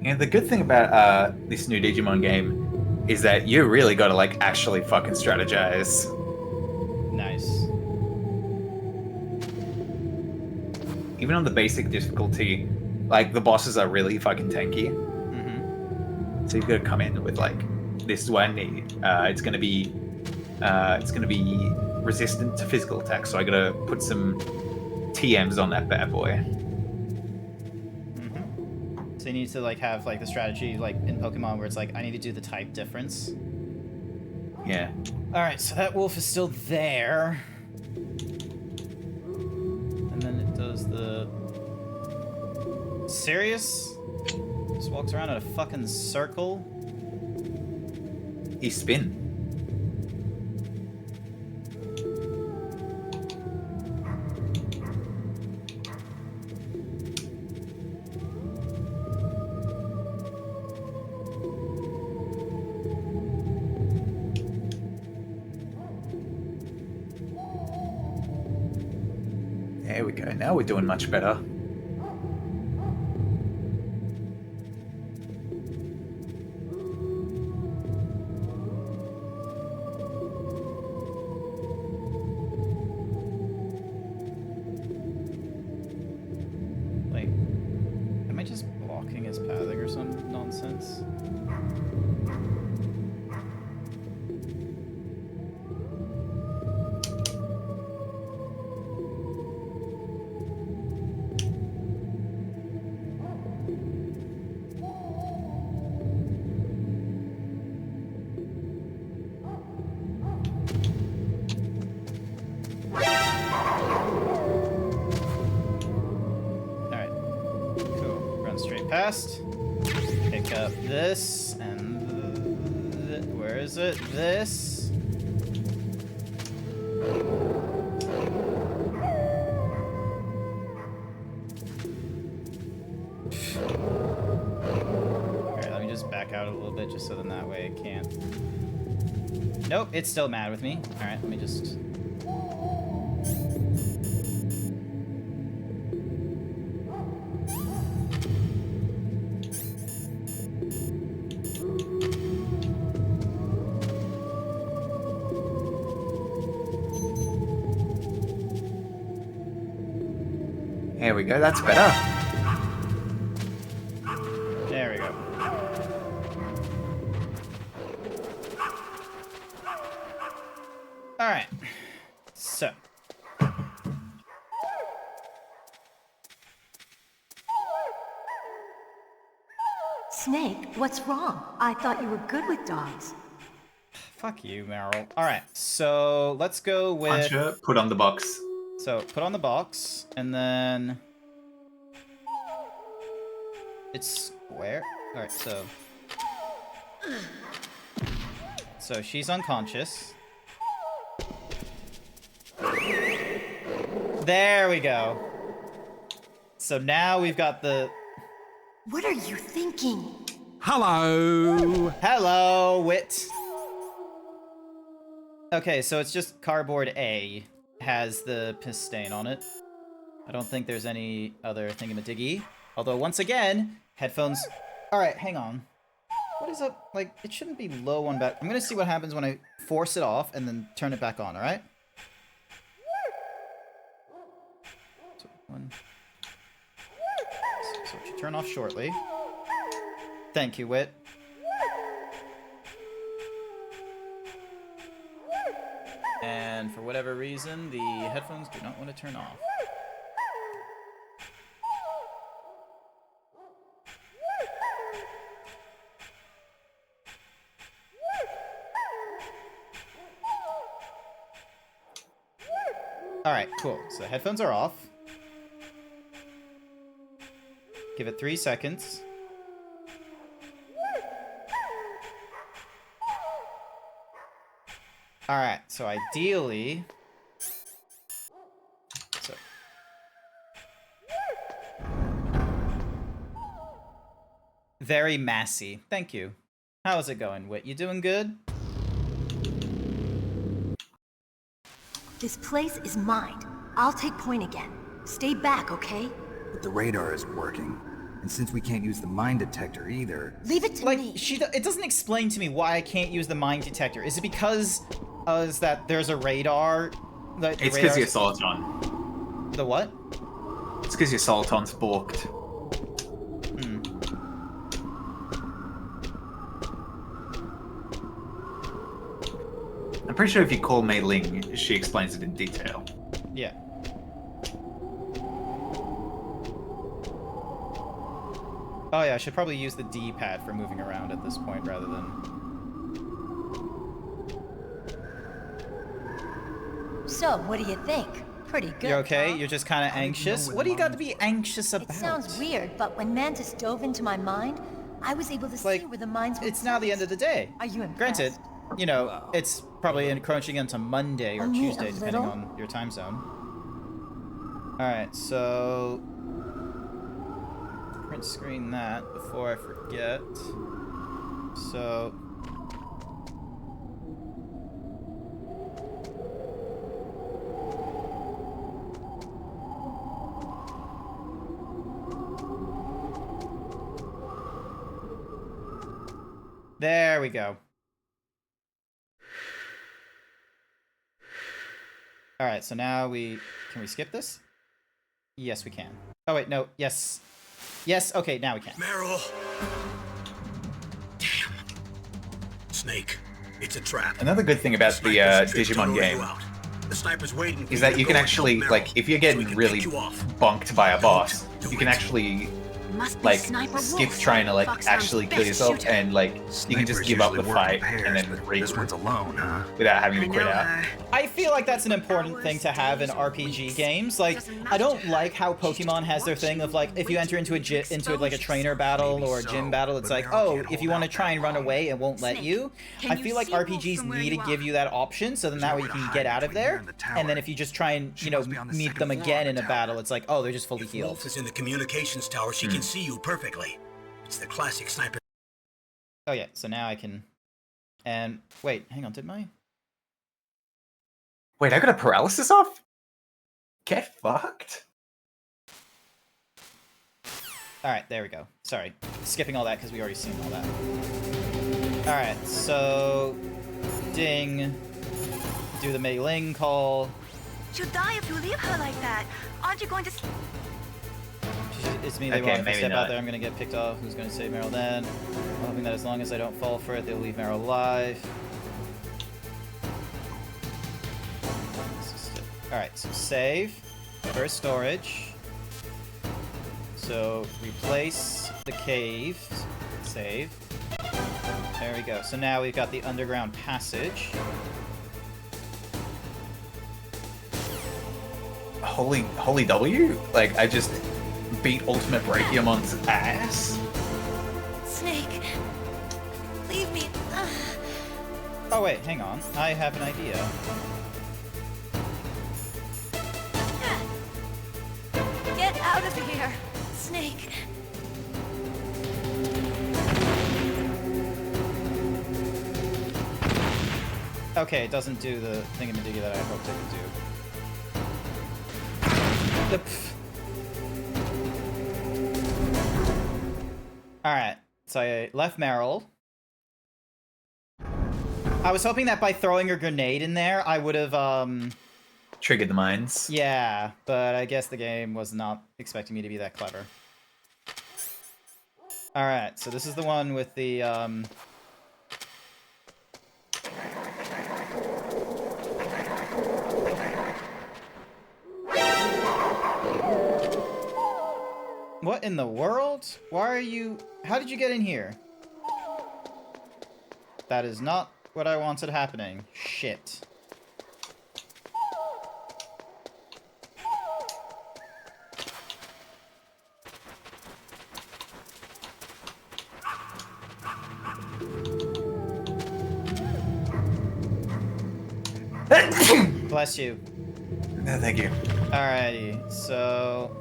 And the good thing about this new Digimon game is that you really got to like actually fucking strategize. Nice. Even on the basic difficulty, like the bosses are really fucking tanky. Mm-hmm. So you've got to come in with like, this is what I need. It's gonna be resistant to physical attacks. So I gotta put some TMs on that bad boy. So you need to like have like the strategy like in Pokemon where it's like I need to do the type difference. Yeah. All right, so that wolf is still there, and then it does the serious. Just walks around in a fucking circle. He spin. There we go. Now we're doing much better. Like, am I just blocking his pathing or some nonsense? Past. Pick up this and where is it? This. Alright, let me just back out a little bit just so then that way it can't. Nope, it's still mad with me. Alright, let me just. There we go, that's better. There we go. Alright. So. Snake, what's wrong? I thought you were good with dogs. Fuck you, Meryl. Alright, so let's go with... Puncher, put on the box. So, put on the box, and then... It's square? Alright, so... So, she's unconscious. There we go. So now we've got the... What are you thinking? Hello! Hello, Wit! Okay, so it's just cardboard A. Has the piss stain on it. I don't think there's any other thingamadiggy. Although, once again, headphones... Alright, hang on. What is up? Like, it shouldn't be low on back. I'm gonna see what happens when I force it off and then turn it back on, alright? So, one... So it should turn off shortly. Thank you, Wit. And for whatever reason, the headphones do not want to turn off. Alright, cool. So the headphones are off. Give it 3 seconds. Alright, so ideally... So... Very massy. Thank you. How's it going, Wit? You doing good? This place is mine. I'll take point again. Stay back, okay? But the radar isn't working. And since we can't use the mine detector either... Leave it to me. It doesn't explain to me why I can't use the mine detector. Is it because is that there's a radar? It's because your soliton. The what? It's because your soliton's balked. I'm pretty sure if you call Mei Ling, she explains it in detail. Yeah. Oh yeah, I should probably use the D-pad for moving around at this point rather than... So, what do you think? Pretty good, You're okay? huh? You're just kind of anxious? What do you got to be anxious about? It sounds weird, but when Mantis dove into my mind, I was able to see where the mines were It's now the end of the day. Are you impressed? Granted, you know, it's probably encroaching into Monday or Only Tuesday, a depending little? on your time zone. Alright, so... print screen that before I forget. So... there we go. Alright, so now can we skip this? Yes, we can. Oh wait, no, yes. Yes, okay, now we can. Meryl! Damn. Snake, it's a trap. Another good thing about the Digimon game The sniper's waiting is that you can actually, like, if you're getting really bonked by a boss, you can actually, like, skip trying to, like, actually kill yourself, and, like, you can just give up the fight and then regroup alone, huh? without having to quit out. I feel like that's an important thing to have in RPG games. Like, I don't like how Pokemon has their thing of, like, if you enter into like a trainer battle or a gym battle, it's like, oh, if you want to try and run away, it won't let you. I feel like RPGs need to give you that option, so then that way you can get out of there. And then if you just try and, you know, meet them again in a battle, it's like, oh, they're just fully healed. Wolf is in the communications tower. She can see you perfectly. It's the classic sniper. Oh yeah, so now I can... and... wait, hang on, did my... Wait, I got a paralysis off? Get fucked. Alright, there we go. Sorry. Skipping all that because we already seen all that. Alright, so... ding. Do the Mei Ling call. She'll die if you leave her like that. Aren't you going to... It's me, they Okay, won't. If I maybe step not. out there, I'm gonna get picked off. Who's gonna save Meryl then? I'm hoping that as long as I don't fall for it, they'll leave Meryl alive. Alright, so save. First storage. So replace the cave. Save. There we go. So now we've got the underground passage. Holy W? Like, I just beat Ultimate Brachiomon's ass? Snake, leave me. Oh wait, hang on. I have an idea. Get out of here, Snake. Okay, it doesn't do the thingamadiggy that I hoped it would do. Alright, so I left Meryl. I was hoping that by throwing a grenade in there, I would have, Triggered the mines. yeah, but I guess the game was not expecting me to be that clever. Alright, so this is the one with the, what in the world? Why are you... how did you get in here? That is not what I wanted happening. Shit. Bless you. No, thank you. Alrighty, so...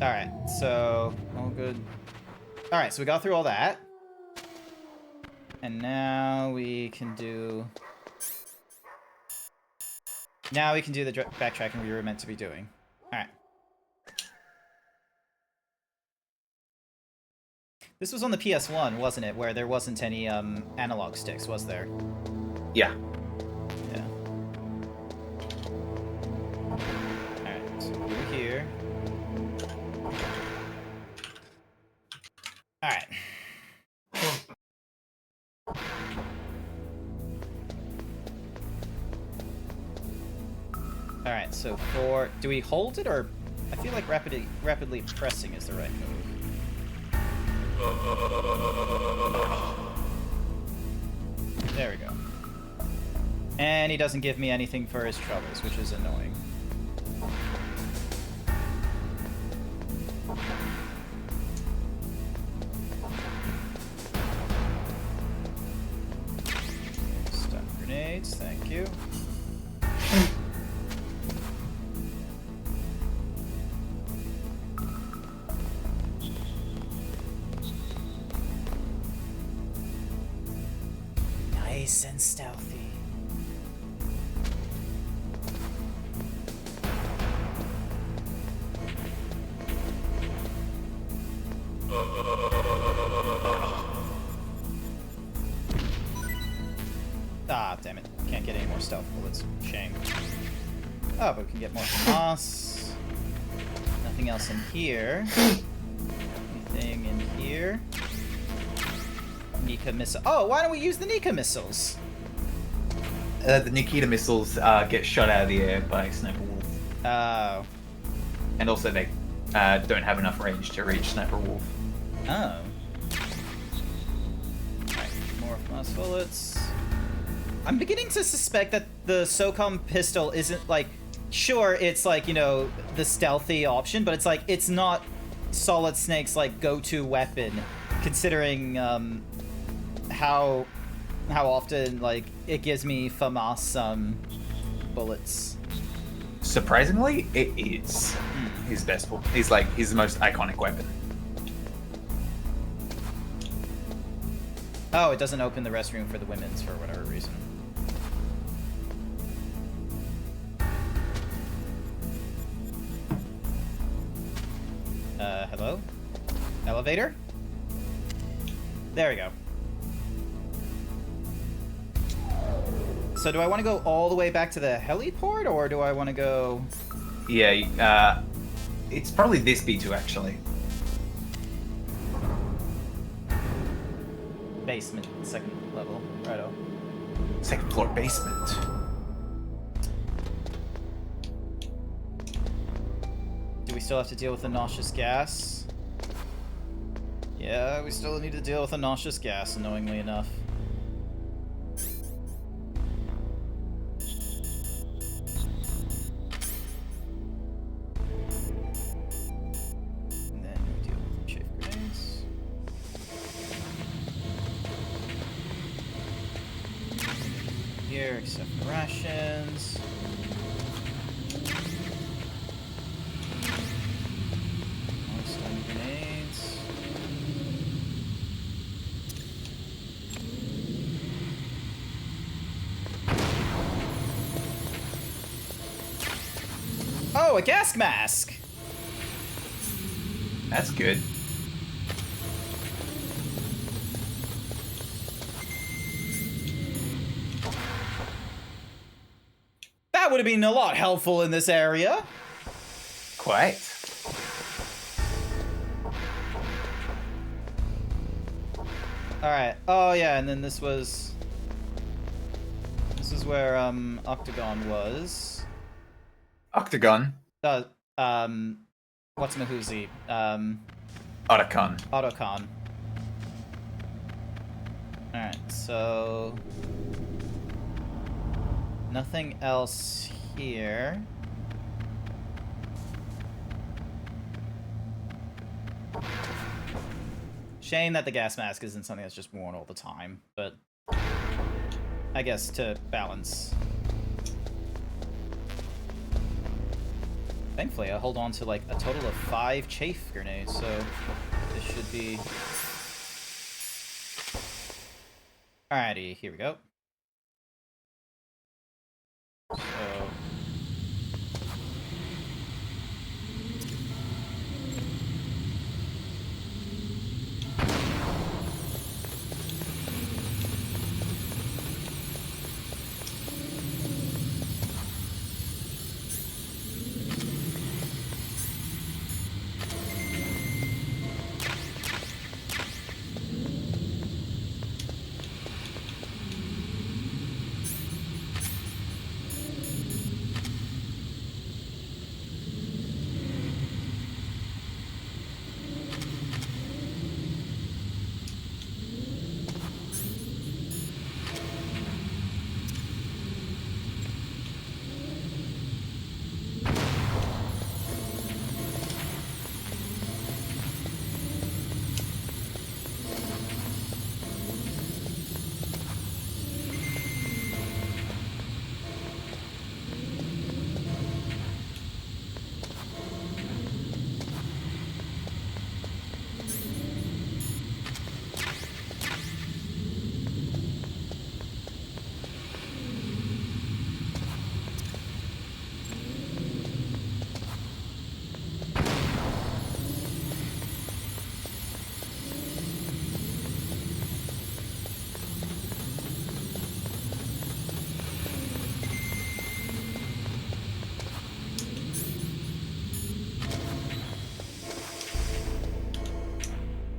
alright, so... all good. Alright, so we got through all that. And now we can do... Now we can do the backtracking we were meant to be doing. Alright. This was on the PS1, wasn't it? Where there wasn't any analog sticks, was there? Yeah. Yeah. Alright, so over here. Alright. Alright, so for... Do we hold it, or... I feel like rapidly pressing is the right move. There we go. And he doesn't give me anything for his troubles, which is annoying. Stun grenades, thank you. Nice and stealthy. Ah, damn it. Can't get any more stealth bullets. Shame. Oh, but we can get more from Moss. Nothing else in here. Anything in here? Nika missile. Oh, why don't we use the Nika missiles? The Nikita missiles get shot out of the air by Sniper Wolf. Oh. And also they don't have enough range to reach Sniper Wolf. Oh. Alright, more Moss bullets. I'm beginning to suspect that the SOCOM pistol isn't like... Sure, it's like, you know, the stealthy option, but it's like, it's not Solid Snake's like go-to weapon, considering how often like it gives me FAMAS bullets. Surprisingly, it is his best weapon. He's like his most iconic weapon. Oh, it doesn't open the restroom for the women's for whatever reason. Hello? Elevator? There we go. So do I want to go all the way back to the heliport, or do I want to go... Yeah, it's probably this B2 actually. Basement, second level. Righto. Second floor basement. Do we still have to deal with the nauseous gas? Yeah, we still need to deal with the nauseous gas, annoyingly enough. And then we deal with the chafe grenades. Here, except for rations. Stun grenades. Oh, a gas mask! That's good. That would have been a lot helpful in this area. Quite. Alright. Oh, yeah, and then this was... This is where, Octagon was. Octagon. What's-a-mahoozy? Otacon. Otacon. Alright, so... Nothing else here. Shame that the gas mask isn't something that's just worn all the time, but I guess to balance. Thankfully, I hold on to like a total of 5 chafe grenades, so this should be... Alrighty, here we go. So,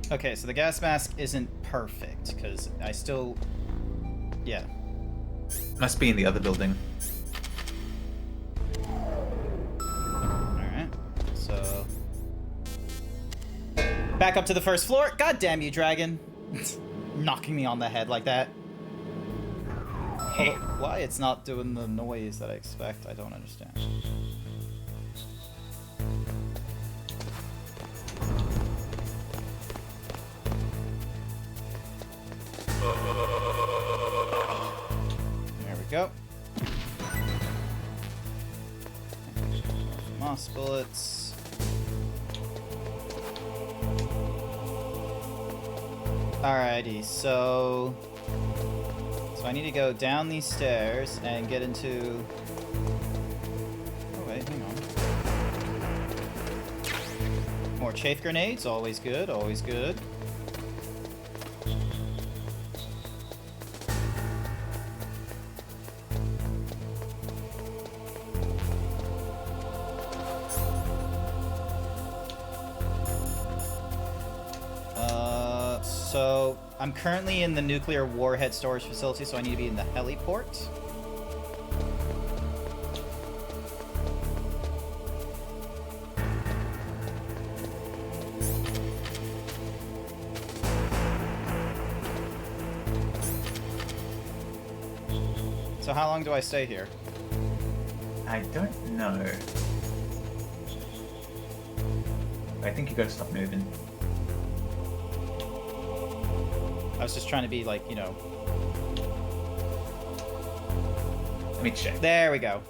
Okay, so the gas mask isn't perfect, because I still... Yeah. Must be in the other building. Alright, so... Back up to the first floor. God damn you, dragon. Knocking me on the head like that. Although, why it's not doing the noise that I expect, I don't understand. There we go. Moss bullets. Alrighty, so I need to go down these stairs and get into... Oh wait, hang on. More chafe grenades, always good, always good. So I'm currently in the nuclear warhead storage facility, so I need to be in the heliport. So how long do I stay here? I don't know. I think you gotta stop moving. I was just trying to be like, you know... Let me check. There we go.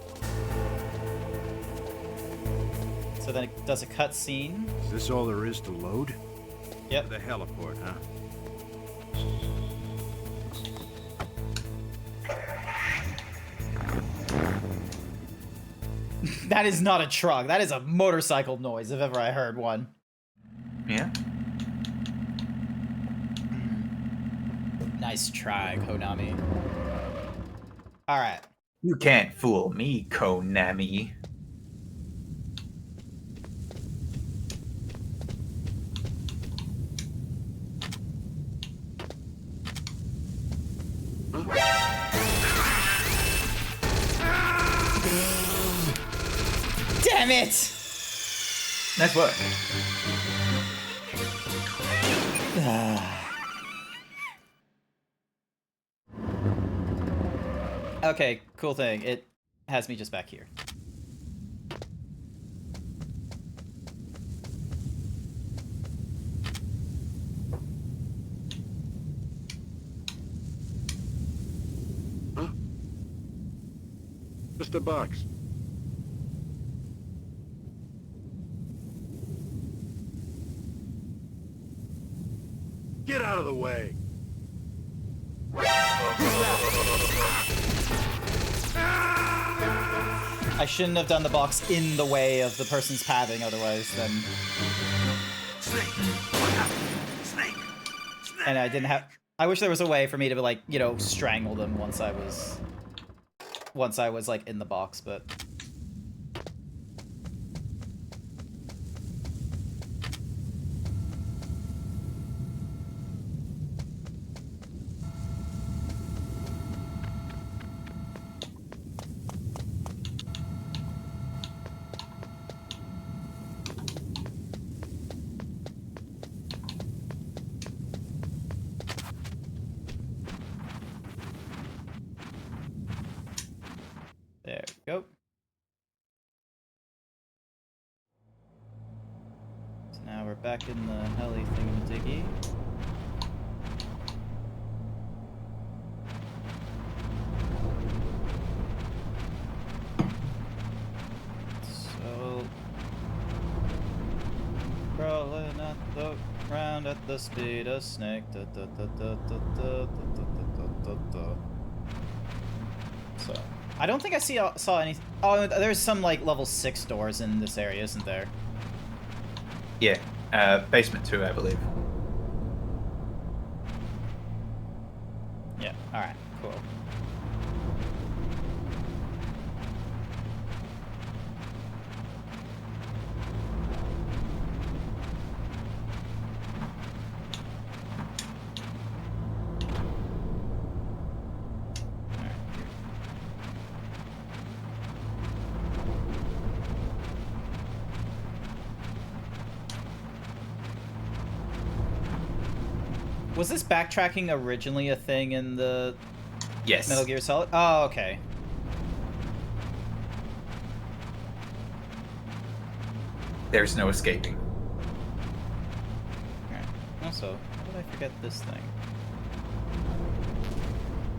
So then it does a cut scene. Is this all there is to load? Yep. The heliport, huh? That is not a truck. That is a motorcycle noise, if ever I heard one. Yeah? Nice try, Konami. Alright. You can't fool me, Konami. Damn it! Nice work. Okay, cool thing. It has me just back here. Huh? Just a box. Get out of the way. I shouldn't have done the box in the way of the person's pathing, otherwise then... Snake! What happened? Snake! Snake! And I didn't have... I wish there was a way for me to, like, you know, strangle them once I was, like, in the box, but... There we go. So now we're back in the heli thingamajiggy. So... crawling at the ground at the speed of snake. Da, da, da, da, da, da, da, da, da, da. So... I don't think I saw any... Oh, there's some, like, level 6 doors in this area, isn't there? Yeah, basement 2, I believe. Yeah, alright, cool. Was this backtracking originally a thing in the Yes. Metal Gear Solid? Oh, okay. There's no escaping. Alright. Also, how did I forget this thing?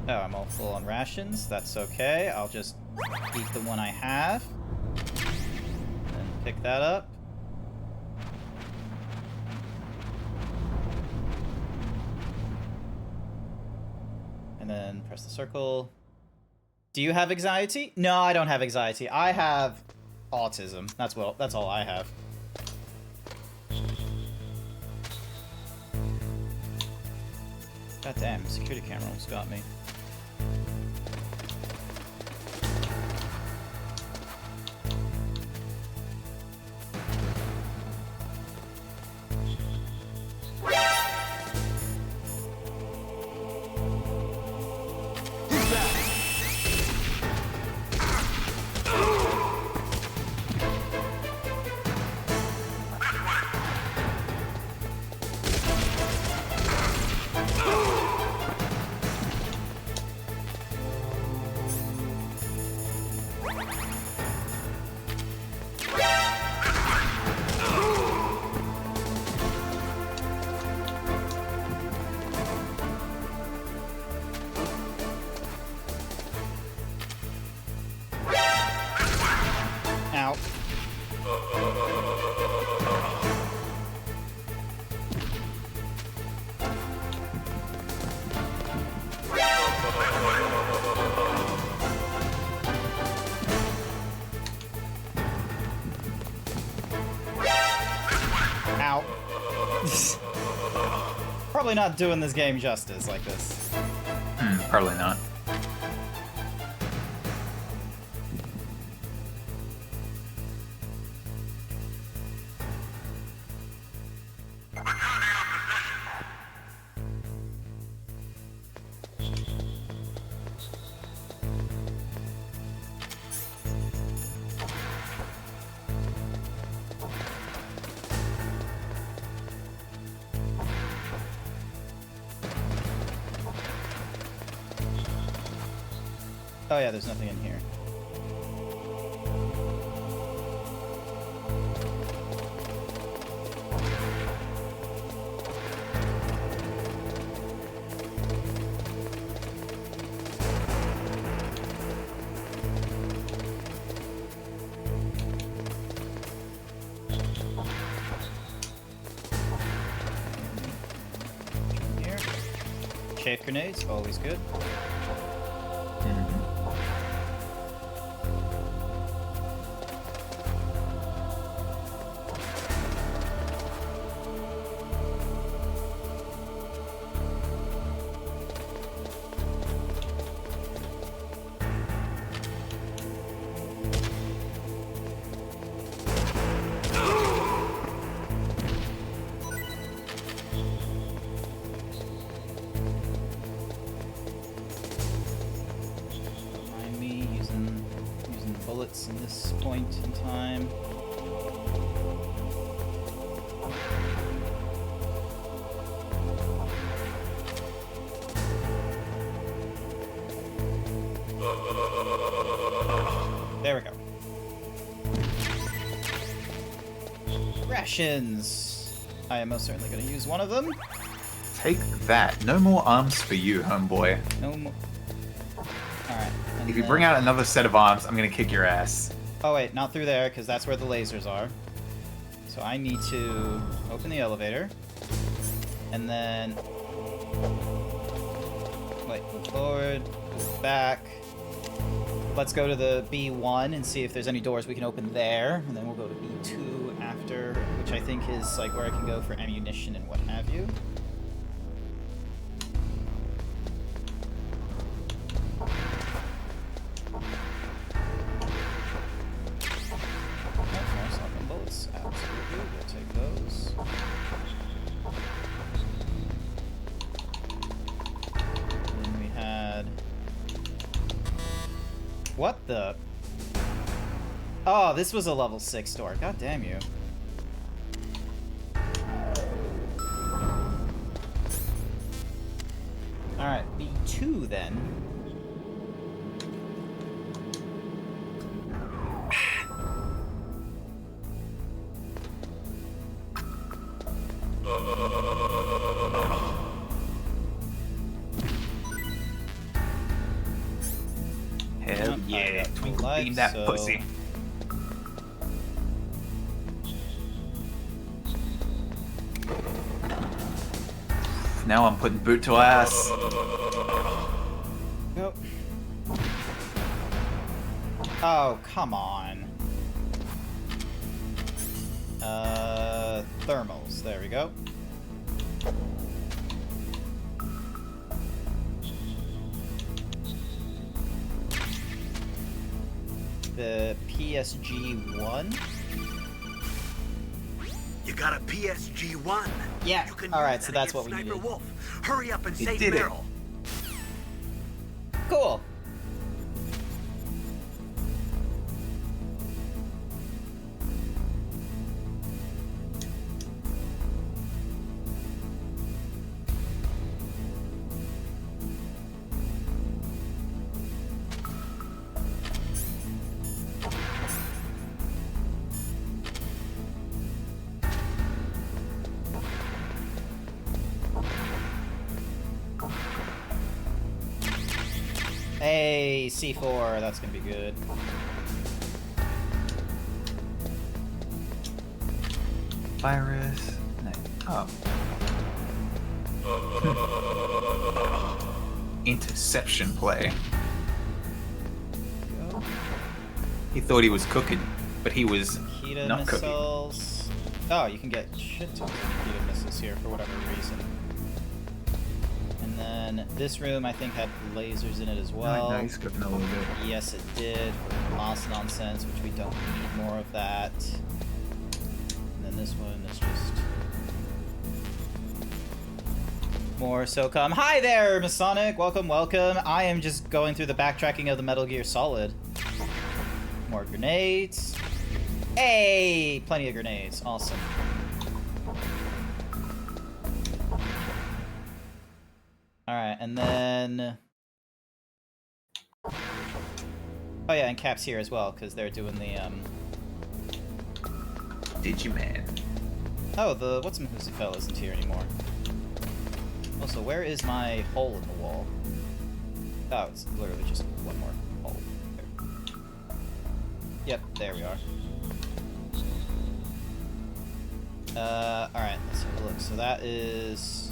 Oh, I'm all full on rations. That's okay. I'll just eat the one I have. And pick that up. And then press the circle. Do you have anxiety? No, I don't have anxiety. I have autism. That's all I have. God damn, security camera almost got me. Probably not doing this game justice like this. Probably not. Oh yeah, there's nothing in here. Here. Chafe grenades, always good. Bullets in this point in time. There we go. Rations. I am most certainly going to use one of them. Take that. No more arms for you, homeboy. No more. Alright. If you bring out another set of arms, I'm gonna kick your ass. Oh wait, not through there, because that's where the lasers are. So I need to open the elevator. And then... Wait, move forward, move back. Let's go to the B1 and see if there's any doors we can open there. And then we'll go to B2 after, which I think is like where I can go for ammunition and what have you. What the? Oh, this was a level 6 door. God damn you. Alright, B2 then. Hell yeah, twin beam lights, that so... pussy. Now I'm putting boot to ass. Go. Oh, come on. Thermals. There we go. The PSG-1? You got a PSG-1? Yeah. You can Alright, use so that that's against what we Sniper needed. Wolf. Hurry up and You save did it. Meryl. Cool. Hey, C4, that's gonna be good. Virus. No. Oh. Interception play. Go. He thought he was cooking, but he was Kita not cooking. missiles. Oh, you can get shit tons of Kita missiles here for whatever reason. And then this room, I think, had lasers in it as well. No, he's cooking a little bit. Yes, it did. For Moss nonsense, which we don't need more of that. And then this one is just more SOCOM. Hi there, Masonic. Welcome, welcome. I am just going through the backtracking of the Metal Gear Solid. More grenades. Hey, plenty of grenades. Awesome. Alright, and then... Oh yeah, and Cap's here as well, because they're doing the, Digiman. Oh, the what's-him-who's-a-fell isn't here anymore. Also, where is my hole in the wall? Oh, it's literally just one more hole. There. Yep, there we are. Alright, let's have a look. So that is...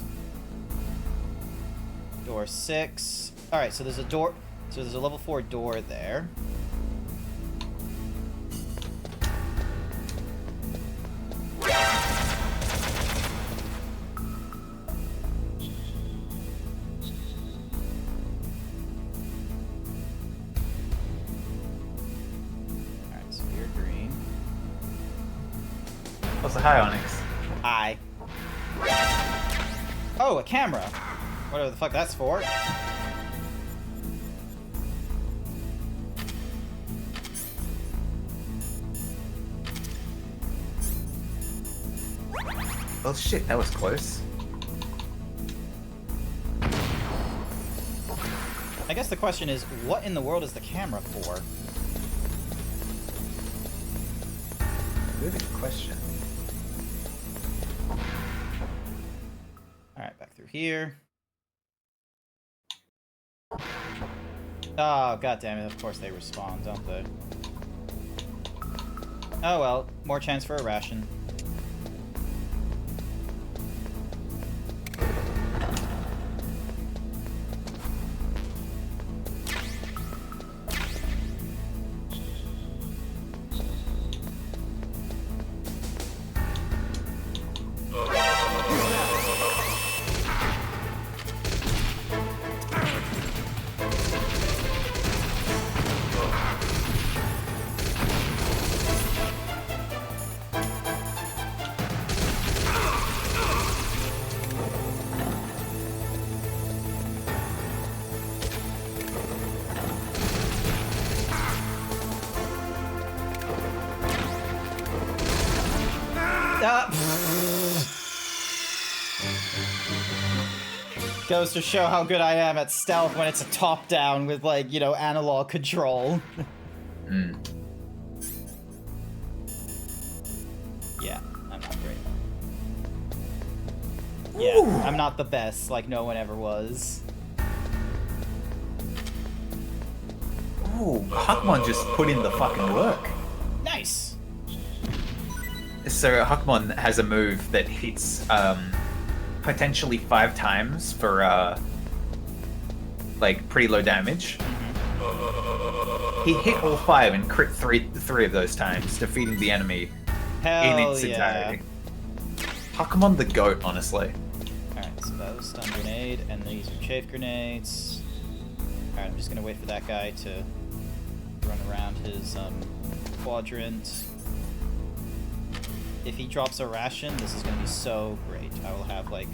door 6. Alright, so there's a door... So there's a level 4 door there. Alright, so you're green. Also, hi, Onyx. Hi. Oh, a camera! Whatever the fuck that's for. Oh shit, that was close. I guess the question is, what in the world is the camera for? Good question. Alright, back through here. Oh, god damn it, of course they respawn, don't they? Oh well, more chance for a ration. Goes to show how good I am at stealth when it's a top-down with, like, you know, analog control. Yeah, I'm not great. Yeah, I'm not the best, like no one ever was. Ooh, Huckmon just put in the fucking work. Nice! So Huckmon has a move that hits potentially 5 times for like pretty low damage. He hit all 5 and crit three of those times, defeating the enemy in its entirety. Huckmon the goat, honestly. Alright, so that was stun grenade, and these are chafe grenades. Alright, I'm just gonna wait for that guy to run around his quadrant. If he drops a ration, this is gonna be so great. I will have like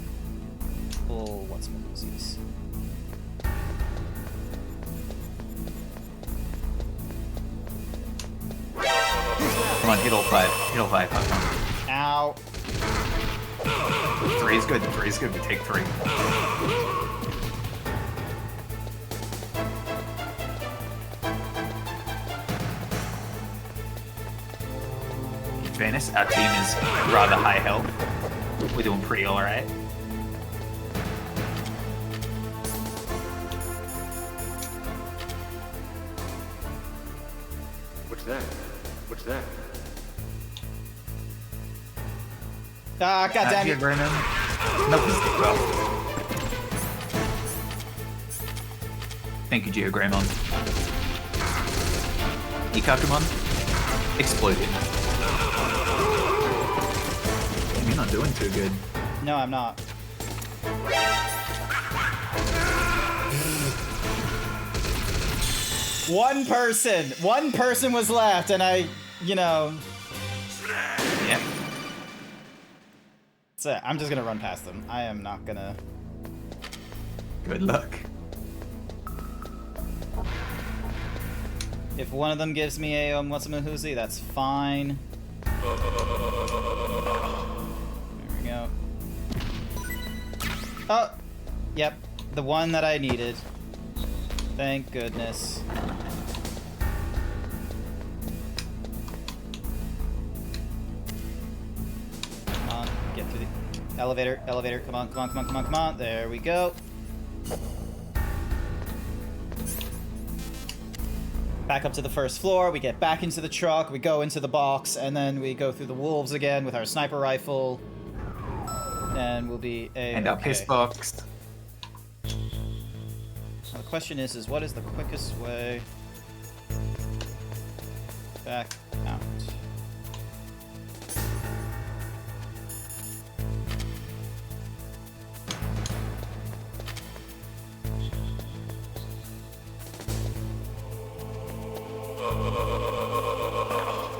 full what's-my-disease. Come on, hit all 5. Hit all 5, Huckmon. Ow. 3 is good. 3 is good. We take 3. In fairness, our team is rather high health. We're doing pretty alright. What's that? What's that? Ah, goddammit. Nope. Thank you, Geogramon. Ikakumon, exploded. You're not doing too good. No, I'm not. One person was left, and I, you know. Yeah. So I'm just gonna run past them. I am not gonna. Good luck. If one of them gives me a what's-a-mahuzi, that's fine. There we go. Oh, yep, the one that I needed. Thank goodness. Come on, get through the elevator, elevator, come on, come on, come on, come on, come on. There we go. Back up to the first floor, we get back into the truck, we go into the box, and then we go through the wolves again with our sniper rifle. And we'll be And our piss box. Now the question is what is the quickest way back out?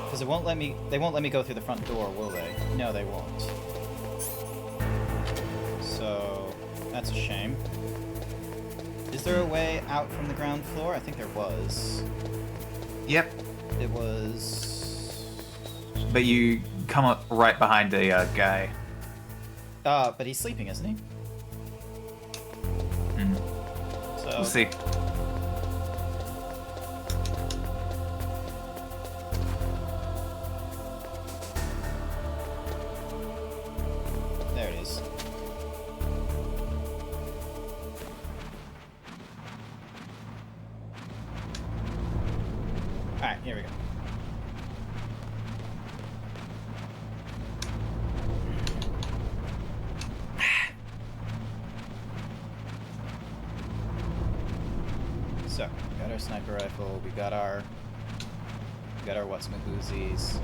Because it won't let me, they won't let me go through the front door, will they? No, they won't. So, that's a shame. Is there a way out from the ground floor? I think there was. Yep. It was... But you come up right behind a guy. But he's sleeping, isn't he? So... We'll see. There it is. Alright, here we go. So, we got our sniper rifle, we got our what's-my-hoosies.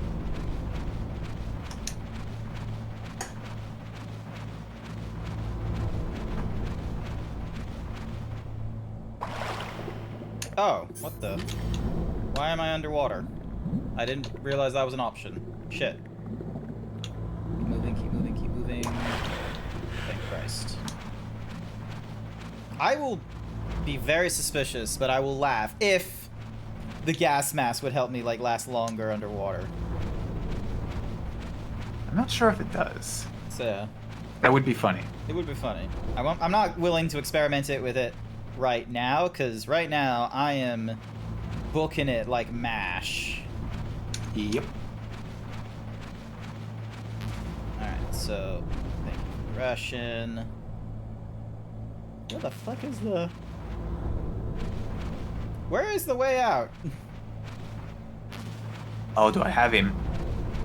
Oh, what the? Why am I underwater? I didn't realize that was an option. Shit. Keep moving, keep moving, keep moving. Thank Christ. I will be very suspicious, but I will laugh if the gas mask would help me, like, last longer underwater. I'm not sure if it does. So, That would be funny. It would be funny. I'm not willing to experiment it with it right now, because right now I am booking it like MASH. Yep. Alright, so thank you for the ration. Where the fuck is the... Where is the way out? Oh, do I have him?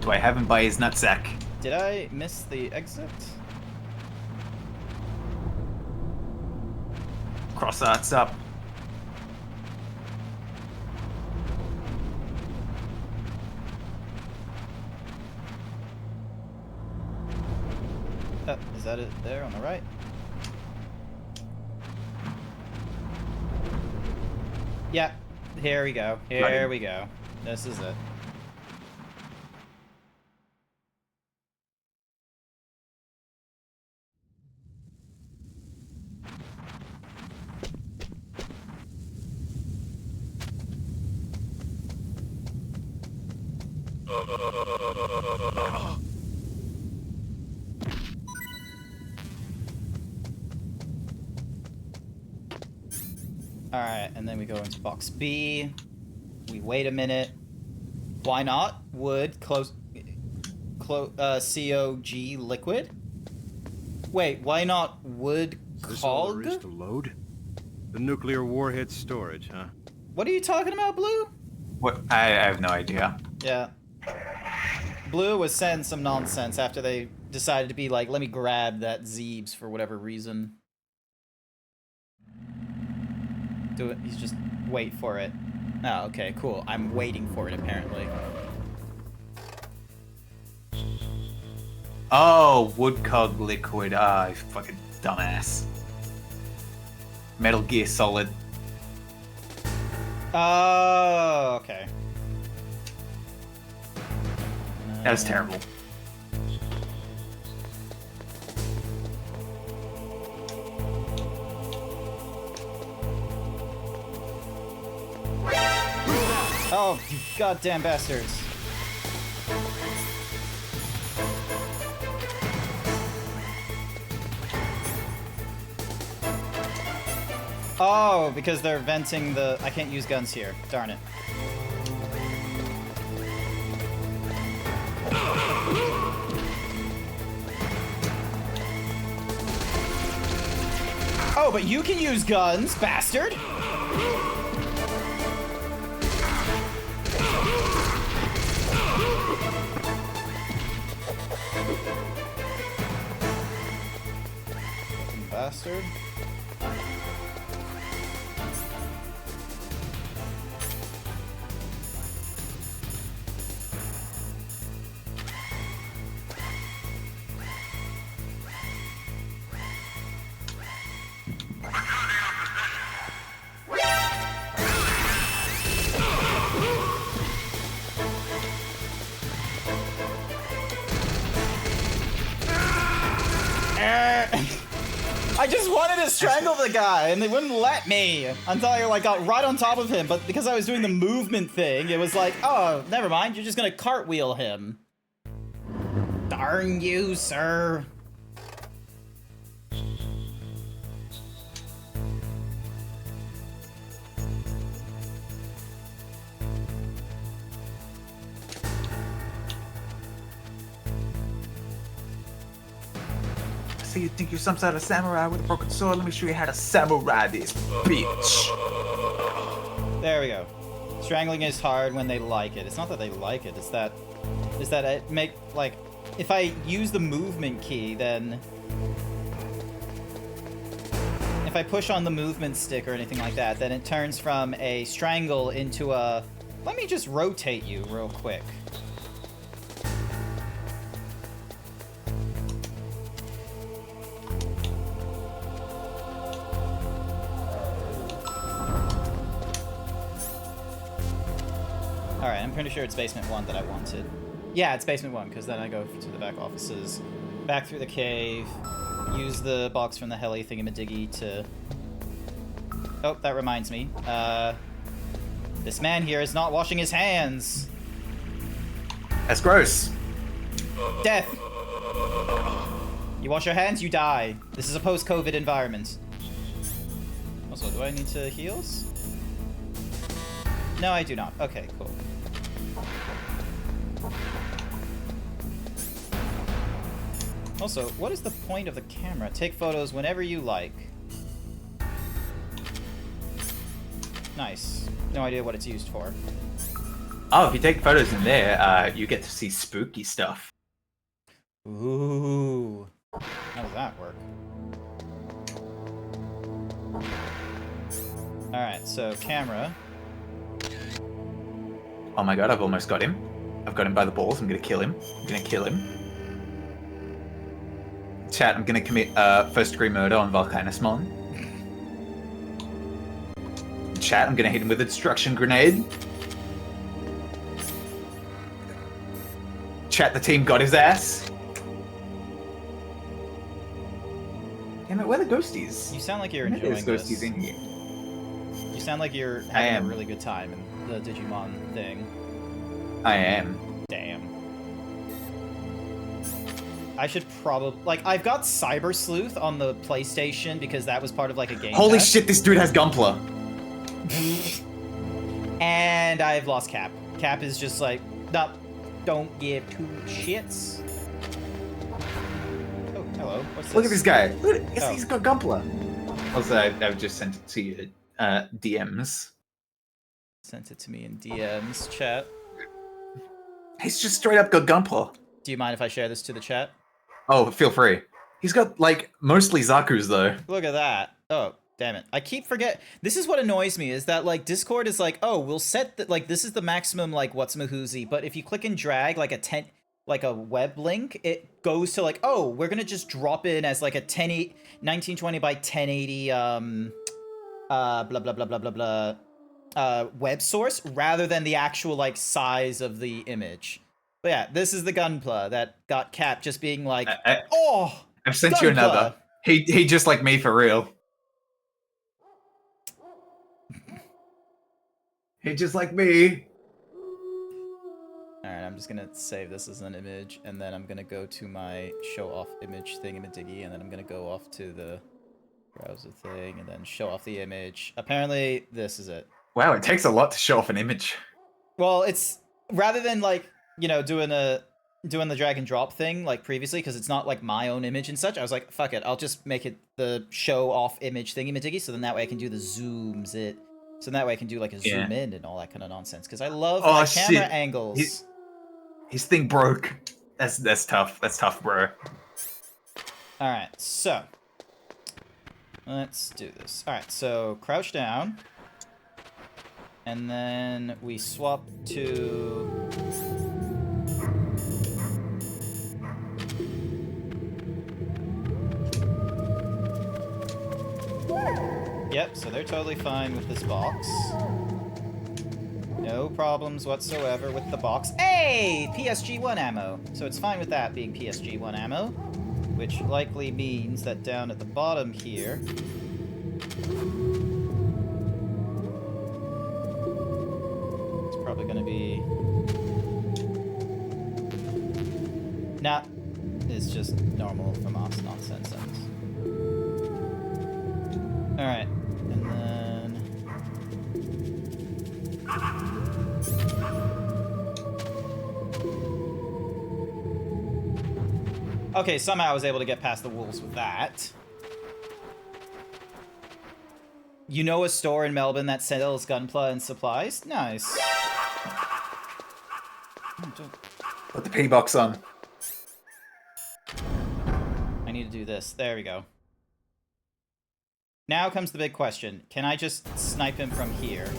Do I have him by his nutsack? Did I miss the exit? Cross arts up. Is that it there on the right? Yeah, here we go. Here we go. This is it. Alright, and then we go into box B. We wait a minute. Why not? Wood, COG liquid? Wait, why not wood Is this all COG? there is to load? The nuclear warhead storage, huh? What are you talking about, Blue? What? I have no idea. Yeah. Blue was saying some nonsense after they decided to be like, let me grab that Zeebs for whatever reason. Do it. He's just wait for it. Oh, okay, cool. I'm waiting for it, apparently. Oh, woodcog liquid. Ah, you fucking dumbass. Metal Gear Solid. Oh, okay. That was terrible. Oh, you goddamn bastards. Oh, because they're venting the... I can't use guns here. Darn it. Oh, but you can use guns, bastard! Fucking bastard. I just wanted to strangle the guy, and they wouldn't let me until I like got right on top of him. But because I was doing the movement thing, it was like, oh, never mind. You're just gonna cartwheel him. Darn you, sir. So you think you're some sort of samurai with a broken sword? Let me show you how to samurai this bitch. There we go. Strangling is hard when they like it. It's not that they like it. It's that it make like if I use the movement key, then if I push on the movement stick or anything like that, then it turns from a strangle into a let me just rotate you real quick. Alright, I'm pretty sure it's basement 1 that I wanted. Yeah, it's basement 1, because then I go to the back offices, back through the cave, use the box from the heli thingamadiggy to... Oh, that reminds me. This man here is not washing his hands! That's gross. Death! You wash your hands, you die. This is a post-COVID environment. Also, do I need to heals? No, I do not. Okay, cool. Also, what is the point of the camera? Take photos whenever you like. Nice. No idea what it's used for. Oh, if you take photos in there, you get to see spooky stuff. Ooh. How does that work? Alright, so camera. Oh my god, I've almost got him. I've got him by the balls. I'm gonna kill him. I'm gonna kill him. Chat, I'm gonna commit first-degree murder on Volcanismon. Chat, I'm gonna hit him with a destruction grenade. Chat, the team got his ass. Damn it, where are the ghosties? You sound like you're enjoying There's this. ghosties in here. You sound like you're having a really good time in the Digimon thing. I am. Damn. I should probably... Like, I've got Cyber Sleuth on the PlayStation because that was part of, like, a game Holy test. shit, this dude has Gunpla. And I've lost Cap. Cap is just like, no, don't give two shits. Oh, hello. What's this? Look at this guy. Look at, Oh. he's got Gunpla. Also, I've just sent it to you. DMs. Sent it to me in DMs, chat. He's just straight up got Gunpla. Do you mind if I share this to the chat? Oh, feel free. He's got, like, mostly Zaku's, though. Look at that. Oh, damn it. I keep forget. This is what annoys me, is that, like, Discord is like, oh, we'll set, like, this is the maximum, like, what's Mahoozy, but if you click and drag, like, a web link, it goes to, like, oh, we're gonna just drop in as, like, a 1920 by 1080, blah, blah, blah, blah, blah, blah, web source, rather than the actual, like, size of the image. But yeah, this is the Gunpla that got Cap just being like, oh, I've sent you another. He just like me for real. He just like me. Alright, I'm just gonna save this as an image, and then I'm gonna go to my show off image thingamadiggy, and then I'm gonna go off to the browser thing, and then show off the image. Apparently, this is it. Wow, it takes a lot to show off an image. Well, it's rather than like, you know, doing the drag and drop thing like previously, because it's not like my own image and such. I was like, fuck it, I'll just make it the show off image thingamadiggy, so then that way I can do the zooms it. So that way I can do like a zoom in and all that kind of nonsense. Because I love my camera angles. His thing broke. That's tough. That's tough, bro. Alright, so let's do this. Alright, so crouch down. And then we swap to... Yep, so they're totally fine with this box. No problems whatsoever with the box. Hey! PSG-1 ammo! So it's fine with that being PSG-1 ammo, which likely means that down at the bottom here... it's probably gonna be... Nah, it's just normal FAMAS nonsense. Alright, and then... Okay, somehow I was able to get past the wolves with that. You know a store in Melbourne that sells Gunpla and supplies? Nice. Put the P-box on. I need to do this. There we go. Now comes the big question. Can I just snipe him from here?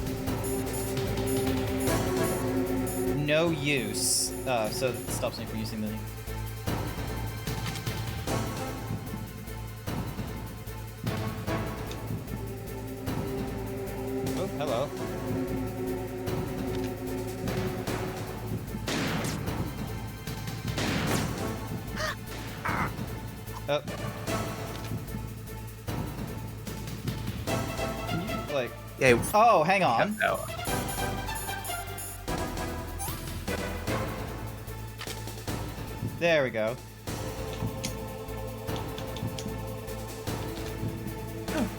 No use. So it stops me from using the... Oh, hello. Oh. Can you, like... Yeah. Oh, hang on. There we go.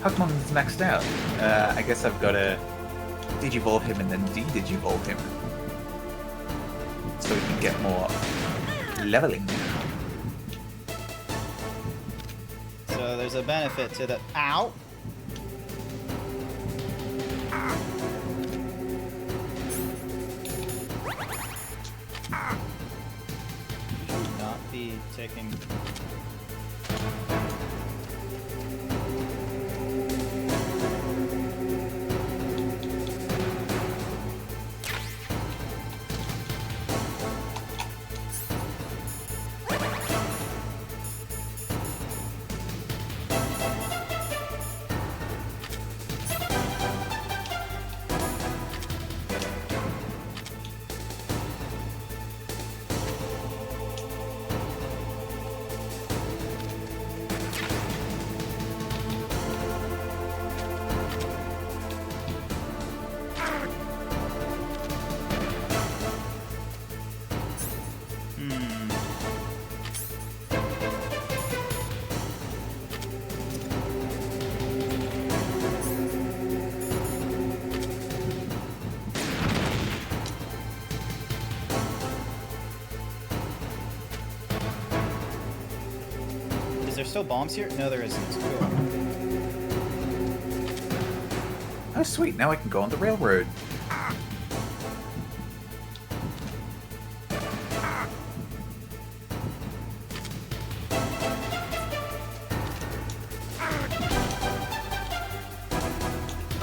Pokemon's maxed out. I guess I've got to Digivolve him and then de-Digivolve him. So we can get more leveling. So there's a benefit to the... Ow! Should not be taking... Is there still bombs here? No, there isn't. Cool. Oh, sweet. Now I can go on the railroad.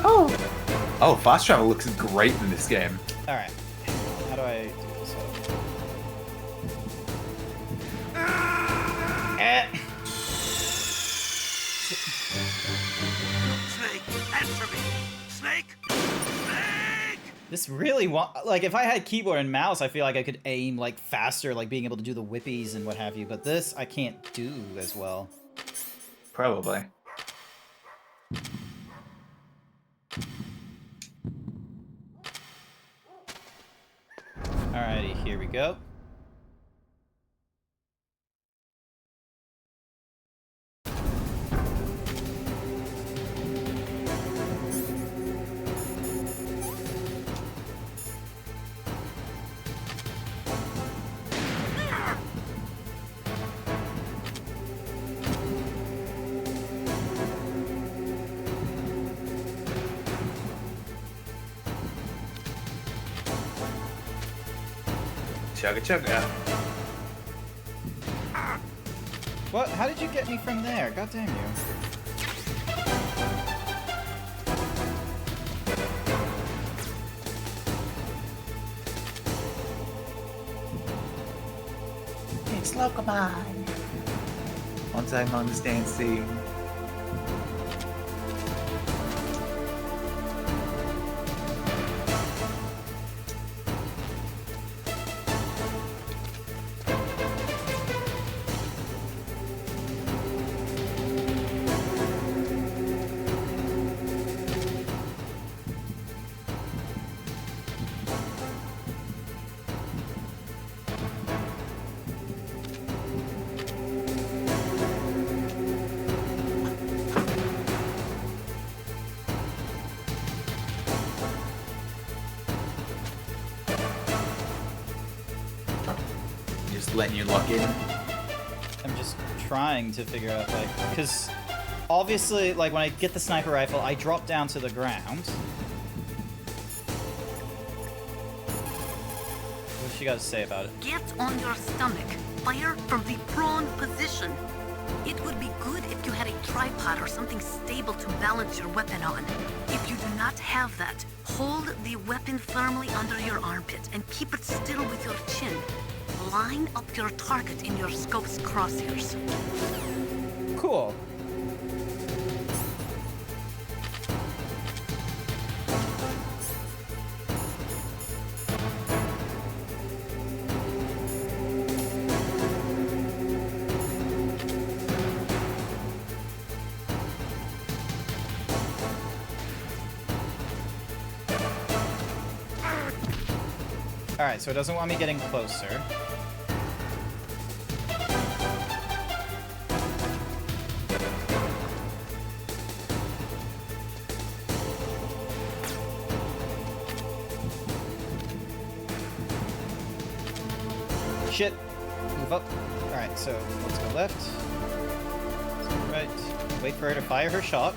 Oh! Oh, fast travel looks great in this game. Alright. How do I do this? Snake, answer me! Snake! Snake! This really like if I had keyboard and mouse, I feel like I could aim like faster, like being able to do the whippies and what have you, but this I can't do as well. Probably. Alrighty, here we go. Chugga chugga. What? How did you get me from there? God damn you. It's Locomon. Once I'm on this dancing. Letting you lock in. I'm just trying to figure out, like, because obviously, like, when I get the sniper rifle, I drop down to the ground. What's she got to say about it? Get on your stomach. Fire from the prone position. It would be good if you had a tripod or something stable to balance your weapon on. If you do not have that, hold the weapon firmly under your armpit and keep it still with your chin. Line up your target in your scope's crosshairs. Cool. Alright, so it doesn't want me getting closer. Shit. Move up. Alright, so let's go left. Let's go right. Wait for her to fire her shot.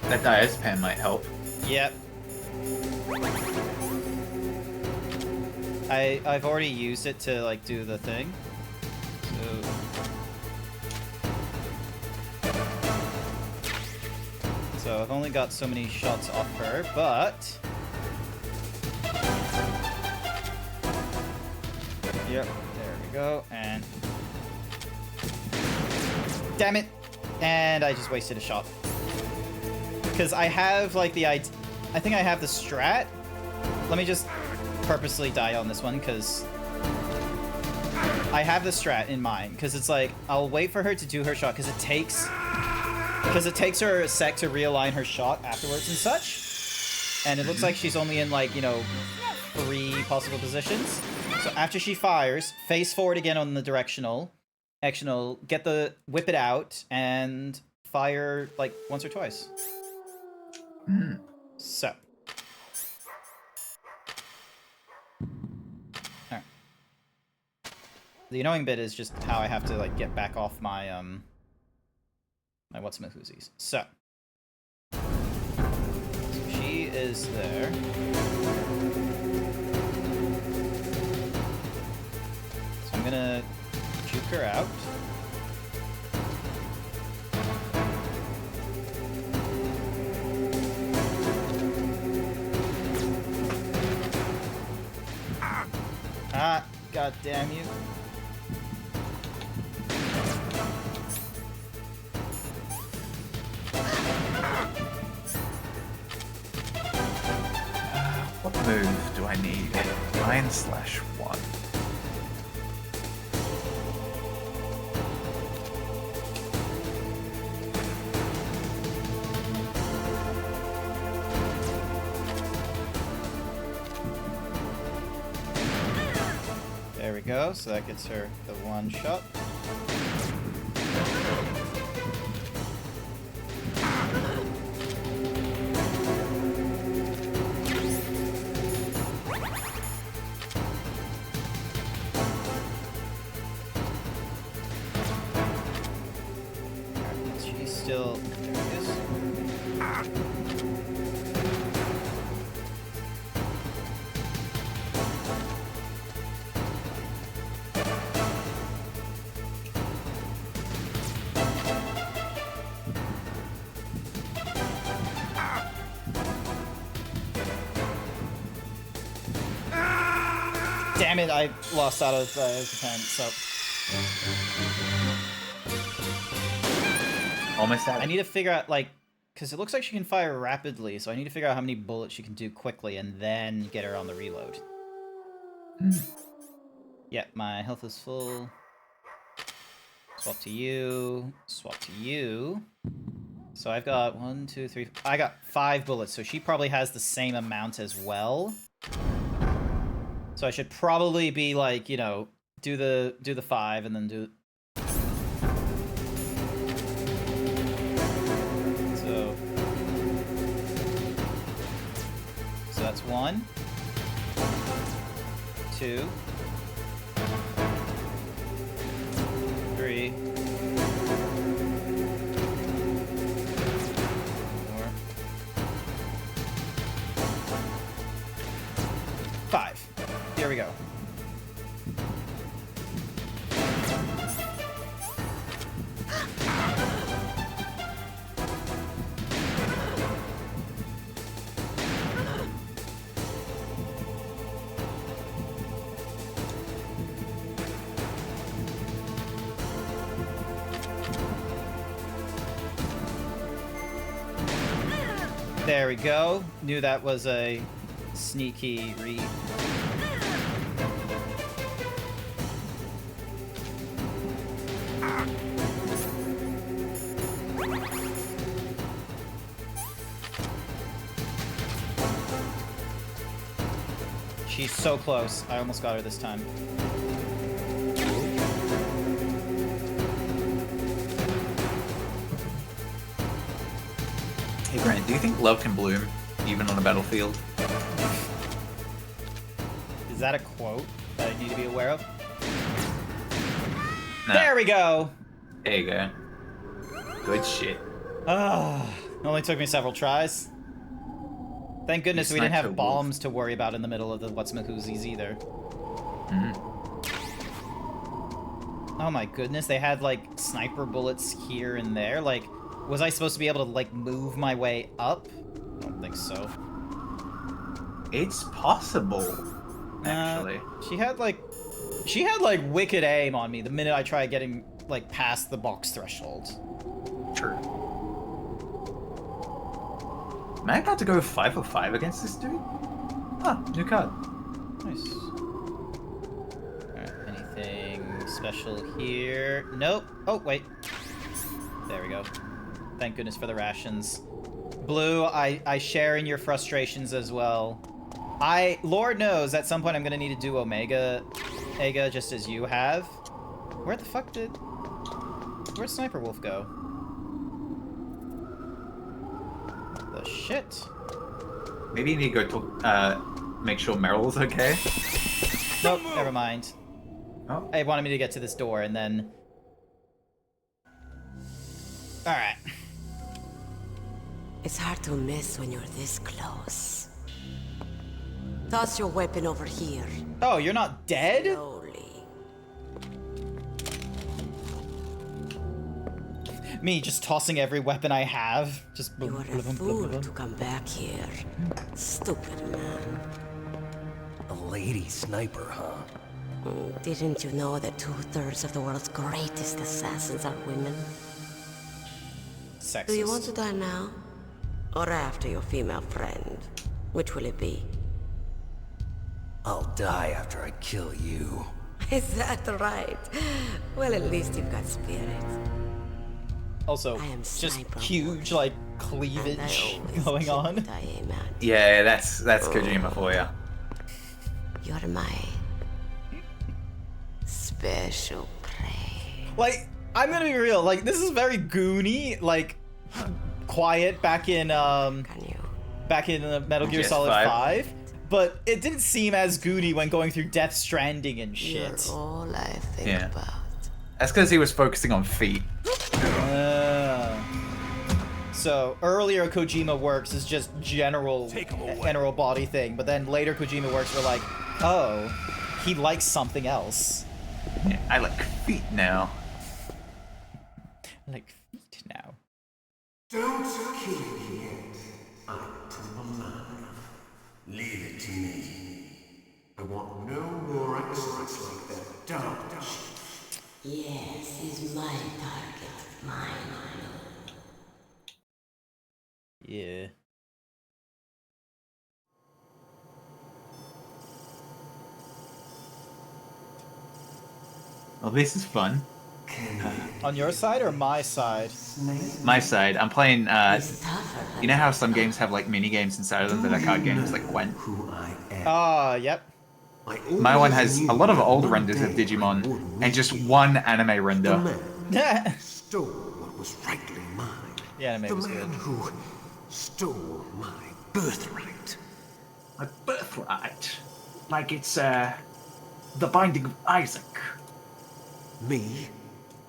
That diazepam might help. Yep. I've already used it to like do the thing. So I've only got so many shots off her, but yep, there we go, and damn it, and I just wasted a shot. Because I have, like, I think I have the strat. Let me just purposely die on this one, because I have the strat in mind. Because it's like, I'll wait for her to do her shot, because it takes her a sec to realign her shot afterwards and such. And it looks like she's only in, like, you know, 3 possible positions. So after she fires, face forward again on the directional, whip it out, and fire, like, once or twice. So. Alright. The annoying bit is just how I have to, like, get back off my, my what's-my-whoosies. So. She is there. So I'm gonna juke her out. Ah, god damn you. What move do I need? 9/1. There we go, so that gets her the 1 shot. Alright, she's still... There it is. Damn it, I lost out of the pen, so... Almost out. I need to figure out, like... Because it looks like she can fire rapidly, so I need to figure out how many bullets she can do quickly and then get her on the reload. Yeah, my health is full. Swap to you. Swap to you. So I've got 1, 2, 3... I got 5 bullets, so she probably has the same amount as well. So I should probably be like, you know, do the 5 and then do... So that's 1, 2, 3, 4, 5. Here we go. There we go. Knew that was a sneaky read. She's so close. I almost got her this time. Hey Grant, do you think love can bloom even on a battlefield? Is that a quote that I need to be aware of? Nah. There we go! There you go. Good shit. Only took me several tries. Thank goodness we didn't have bombs to worry about in the middle of the what's-mahoozies either. Oh my goodness, they had like sniper bullets here and there. Like, was I supposed to be able to like move my way up? I don't think so. It's possible, actually. She had like wicked aim on me the minute I tried getting like past the box threshold. True. Am I about to go 5 for 5 against this dude? Ah, new card. Nice. Alright, anything special here? Nope. Oh, wait. There we go. Thank goodness for the rations. Blue, I share in your frustrations as well. Lord knows, at some point I'm gonna need to do Omega, just as you have. Where'd Sniper Wolf go? What the shit? Maybe you need to go talk, make sure Meryl's okay. Nope, never mind. Oh. It wanted me to get to this door and then... Alright. It's hard to miss when you're this close. Toss your weapon over here. Oh, you're not dead? Slowly. Me just tossing every weapon I have. Just You are a fool to come back here. Stupid man. A lady sniper, huh? Didn't you know that 2/3 of the world's greatest assassins are women? Sexist. Do you want to die now? Or after your female friend? Which will it be? I'll die after I kill you. Is that right? Well, at least you've got spirit. Also, just huge, like, cleavage going on. Yeah, that's Kojima for you. You're my special prey. Like, I'm gonna be real, like, this is very Goonie, like, quiet back in Metal Gear Solid 5. But it didn't seem as Goonie when going through Death Stranding and shit. You're all I think about. That's because he was focusing on feet. So earlier Kojima works is just general body thing, but then later Kojima works were like, oh, he likes something else. Yeah, I like feet now. Like feet now. Don't kill me yet. I'm alive. Leave it to me. I want no more accidents like that, don't you? Yes, he's my target. Mine. Yeah. Well, this is fun. On your side or my side? My side. I'm playing, you know how some games have, like, mini-games inside of them that are card games, like Gwent? Yep. My one has a lot of old renders of Digimon, and just one anime render. Stole what was rightly mine. The anime was good. The man who stole my birthright. My birthright? Like it's, the Binding of Isaac. Me?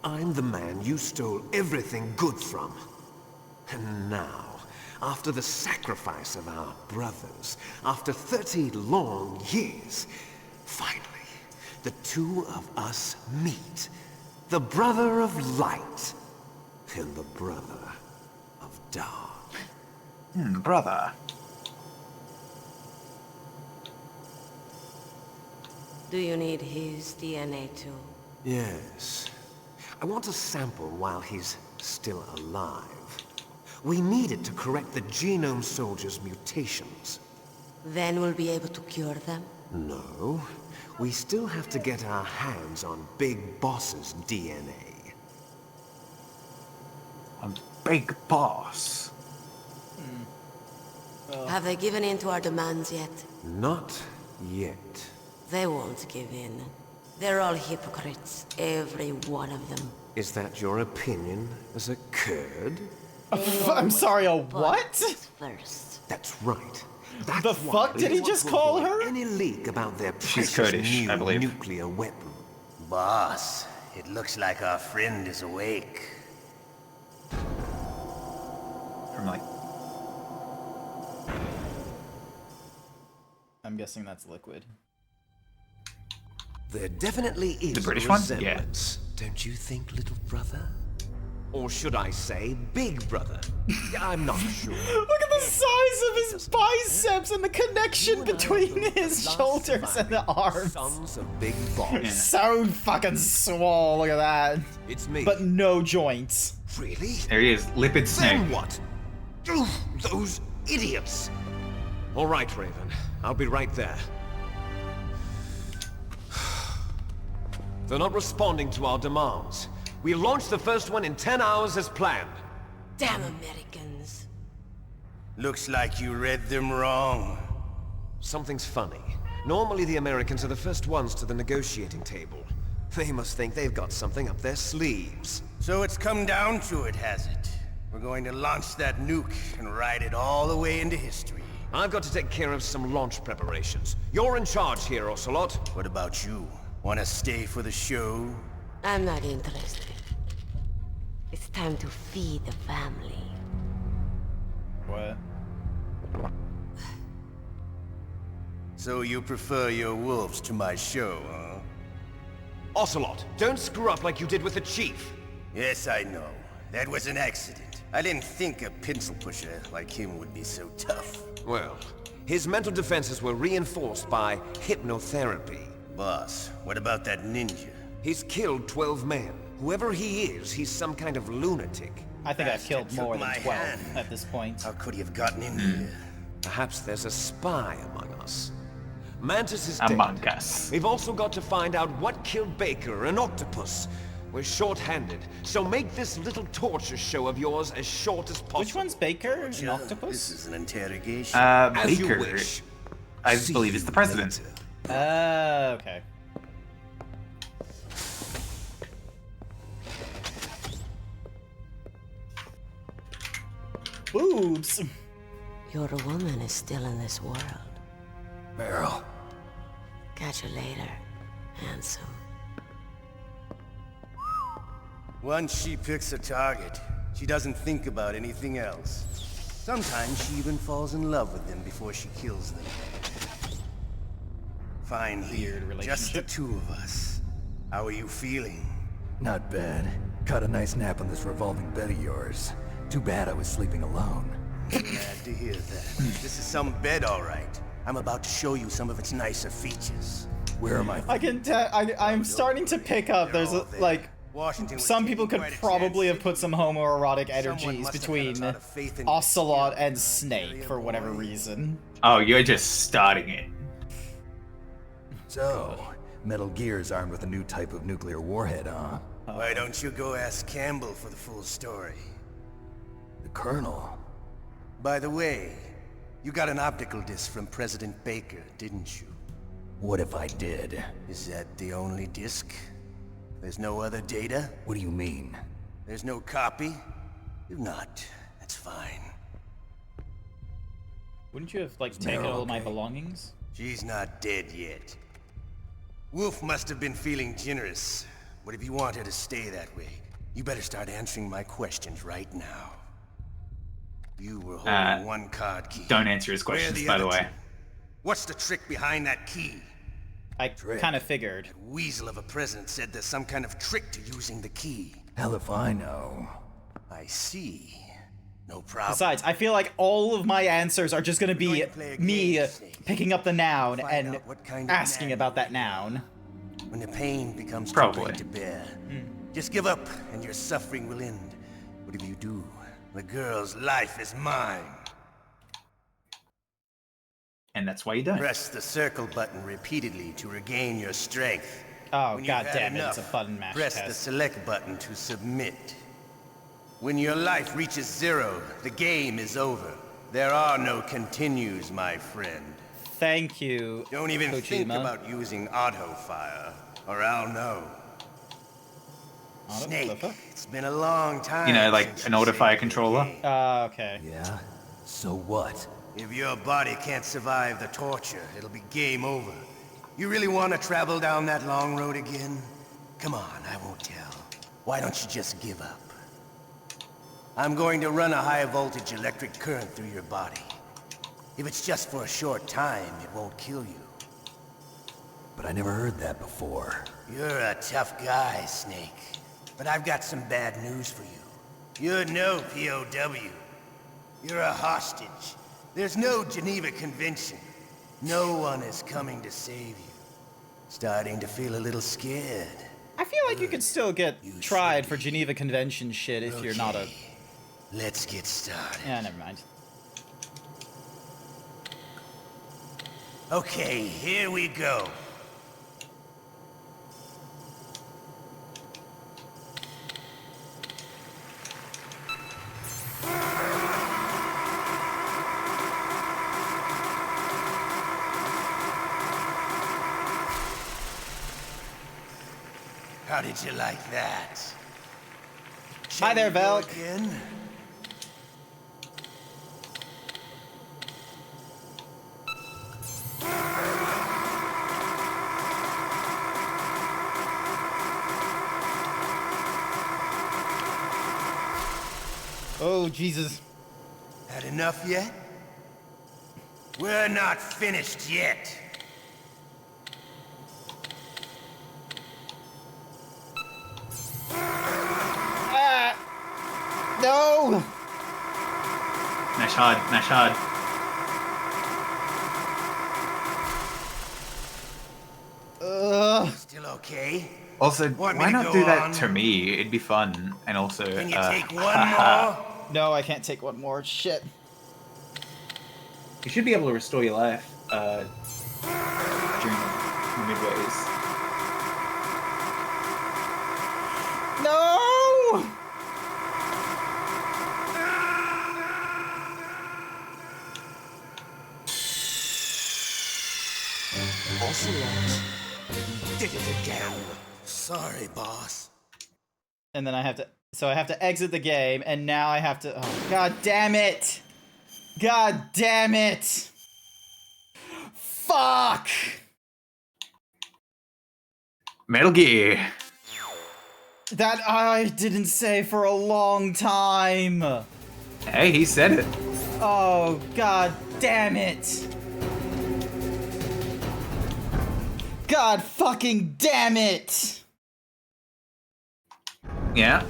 I'm the man you stole everything good from. And now, after the sacrifice of our brothers, after 30 long years, finally, the two of us meet. The brother of light and the brother of dark. Brother. Do you need his DNA too? Yes. I want a sample while he's still alive. We need it to correct the Genome Soldier's mutations. Then we'll be able to cure them? No. We still have to get our hands on Big Boss's DNA. A big boss? Have they given in to our demands yet? Not yet. They won't give in. They're all hypocrites, every one of them. Is that your opinion as a Kurd? I'm sorry, a what? First. That's right. That's The fuck did he just call her? Any leak about their She's precious Kurdish, new I believe. nuclear weapon. Boss, it looks like our friend is awake. From like, I'm guessing that's liquid. There definitely is The British a one? resemblance, don't you think, little brother? Or should I say, big brother? I'm not sure. Look at the size of his biceps and the connection between his shoulders and the arms. Sons of Big Boss. So fucking swole, look at that. It's me. But no joints. Really? there he is, lipid snake. Then what? Those idiots! All right, Raven. I'll be right there. They're not responding to our demands. We launched the first one in 10 hours as planned. Damn Americans. Looks like you read them wrong. Something's funny. Normally the Americans are the first ones to the negotiating table. They must think they've got something up their sleeves. So it's come down to it, has it? We're going to launch that nuke and ride it all the way into history. I've got to take care of some launch preparations. You're in charge here, Ocelot. What about you? Want to stay for the show? I'm not interested. It's time to feed the family. What? So you prefer your wolves to my show, huh? Ocelot, don't screw up like you did with the chief. Yes, I know. That was an accident. I didn't think a pencil pusher like him would be so tough. Well, his mental defenses were reinforced by hypnotherapy. Boss, what about that ninja? He's killed 12 men. Whoever he is, he's some kind of lunatic. I think I've killed more than my 12 hand. at this point. How could he have gotten in here? Perhaps there's a spy among us. Mantis is Among dead. us. We've also got to find out what killed Baker, an octopus. We're short-handed, so make this little torture show of yours as short as possible. Which one's Baker? An This octopus? is an interrogation. As you Baker, wish. I believe is the president. Okay. Boobs. Your woman is still in this world. Meryl. Catch you later, handsome. Once she picks a target, she doesn't think about anything else. Sometimes she even falls in love with them before she kills them. Finally, Weird just the relationship. two of us. How are you feeling? Not bad. Caught a nice nap on this revolving bed of yours. Too bad I was sleeping alone. Glad to hear that. This is some bed, all right. I'm about to show you some of its nicer features. Where am I? I can tell. I'm starting to pick up. There's a, like Washington was some taking people could quite a probably chance. have put some homoerotic Someone energies must have had a between lot of faith in Ocelot your and skill, Snake for whatever reason. Oh, you're just starting it. So, Metal Gear's armed with a new type of nuclear warhead, huh? Why don't you go ask Campbell for the full story? The Colonel. By the way, you got an optical disc from President Baker, didn't you? What if I did? Is that the only disc? There's no other data? What do you mean? There's no copy? If not, that's fine. Wouldn't you have like taken all my belongings? She's not dead yet. Wolf must have been feeling generous. But if you want her to stay that way, you better start answering my questions right now. You were holding one card key. Don't answer his Where are questions, by the other way. two? What's the trick behind that key? I kind of figured. That weasel of a president said there's some kind of trick to using the key. Hell if I know. I see. No problem. Besides, I feel like all of my answers are just gonna be me picking up the noun and asking about that noun. When the pain becomes too Probably. great to bear, just give up and your suffering will end. But if you do, the girl's life is mine. And that's why you don't. Press the circle button repeatedly to regain your strength. Oh, When you've god had damn it, enough, it's a button mash press the test. select button to submit. When your life reaches 0, the game is over. There are no continues, my friend. Thank you. Don't even Kojima. think about using auto fire, or I'll know. Snake, it's been a long time. You know, like an auto-fire controller. Okay. Yeah? So what? If your body can't survive the torture, it'll be game over. You really want to travel down that long road again? Come on, I won't tell. Why don't you just give up? I'm going to run a high-voltage electric current through your body. If it's just for a short time, it won't kill you. But I never heard that before. You're a tough guy, Snake. But I've got some bad news for you. You're no POW. You're a hostage. There's no Geneva Convention. No one is coming to save you. Starting to feel a little scared. I feel like you could still get tried for Geneva Convention shit if you're not a... Let's get started. Yeah, never mind. Okay, here we go. How did you like that? Hi there, Val. Again? Oh, Jesus. Had enough yet? We're not finished yet. No! Mash hard, mash hard. Still okay? Also, Want me why to not go do that on? to me? It'd be fun, and also. Can you take one more? No, I can't take one more. Shit. You should be able to restore your life during the midways. No! Ocelot did it again. Sorry, boss. And then I have to... So I have to exit the game, and now I have to... Oh, God damn it! God damn it! Fuck! Metal Gear. That I didn't say for a long time. Hey, he said it. Oh, God damn it! God fucking damn it! Yeah.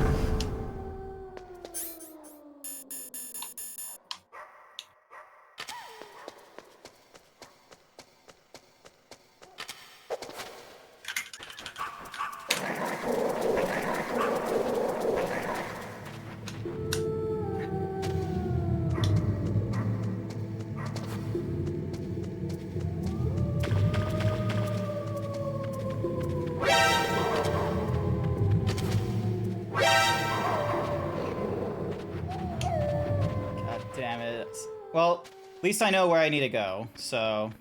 God damn it. Well, at least I know where I need to go, so...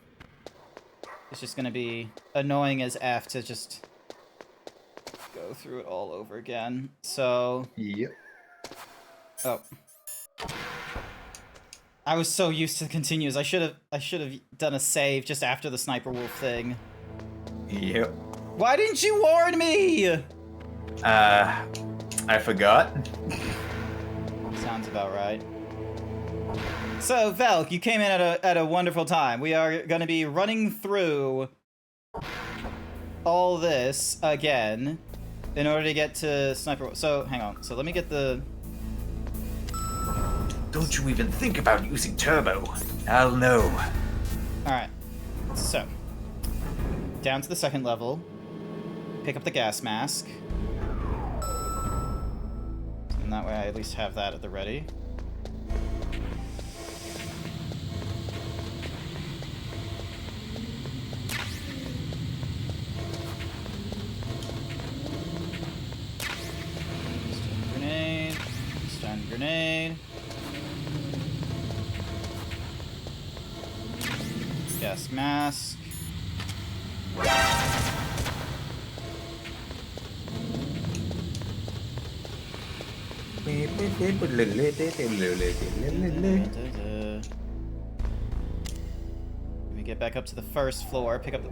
It's just gonna be annoying as F to just go through it all over again. So... Yep. Oh. I was so used to the continues. I should have done a save just after the Sniper Wolf thing. Yep. Why didn't you warn me? I forgot. Sounds about right. So, Velk, you came in at a wonderful time. We are going to be running through all this again in order to get to Sniper Wolf. So, hang on. So, let me get the... Don't you even think about using turbo. I'll know. Alright. So, down to the second level. Pick up the gas mask. And that way I at least have that at the ready. Stun grenade. Stun grenade. Gas mask. Let me get back up to the first floor, pick up the...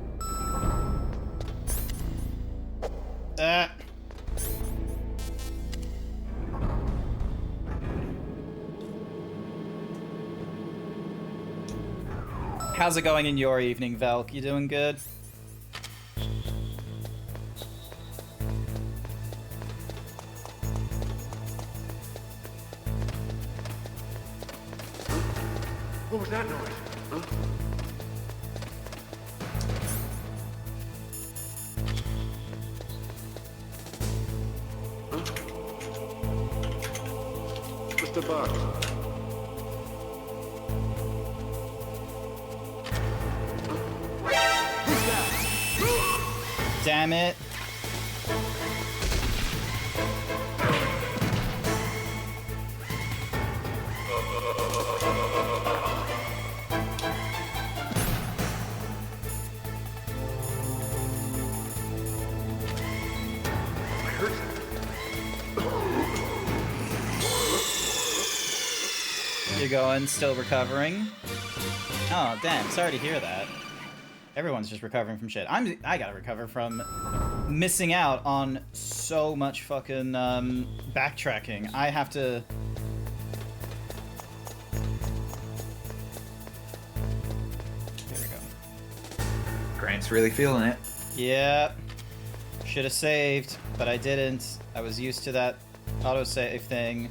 How's it going in your evening, Velk? You doing good? What was that noise? Huh? What's the box? Damn it. You're going, still recovering. Oh, damn, sorry to hear that. Everyone's just recovering from shit. I gotta recover from missing out on so much fucking backtracking. I have to... Here we go. Grant's really feeling it. Yep. Should have saved, but I didn't. I was used to that autosave thing.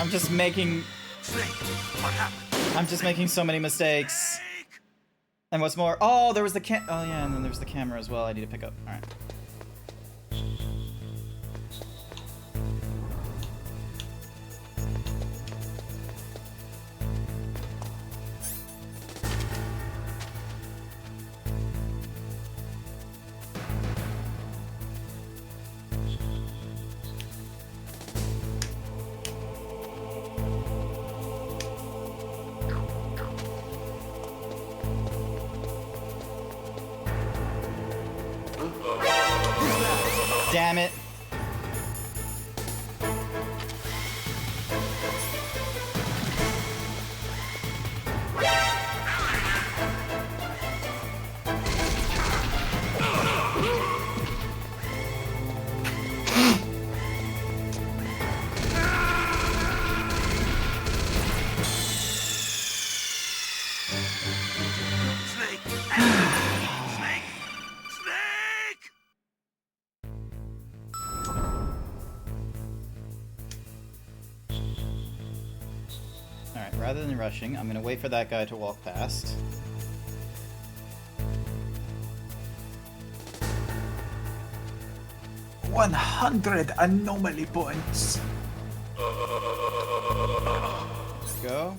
I'm just making... I'm just making so many mistakes. And what's more... Oh, there was the oh yeah, and then there's the camera as well I need to pick up. Alright. Damn it. Alright, rather than rushing, I'm gonna wait for that guy to walk past. $100 anomaly points. Let's go.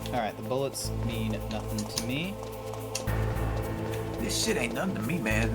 Alright, the bullets mean nothing to me. This shit ain't nothing to me, man.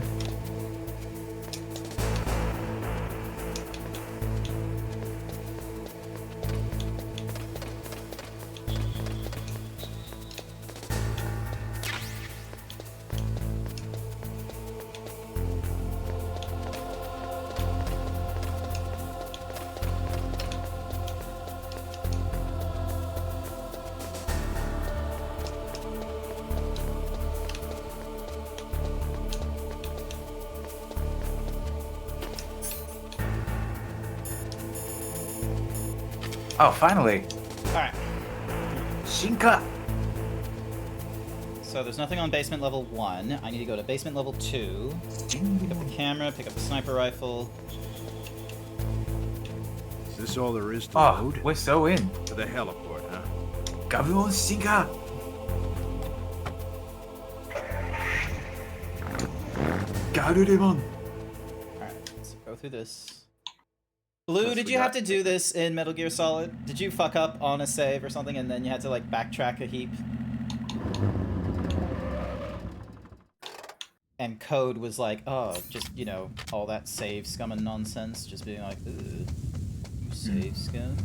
Oh, finally. Alright. Shinka. So there's nothing on basement level 1. I need to go to basement level 2. Pick up the camera, pick up the sniper rifle. Is this all there is to load? We're so in. To the heliport, huh? Come on, Shinka. Garuremon. Alright, let's go through this. Blue, did you have to do this in Metal Gear Solid? Did you fuck up on a save or something and then you had to like backtrack a heap? And Code was like, oh, just, you know, all that save scum and nonsense, just being like, ugh, you save scum?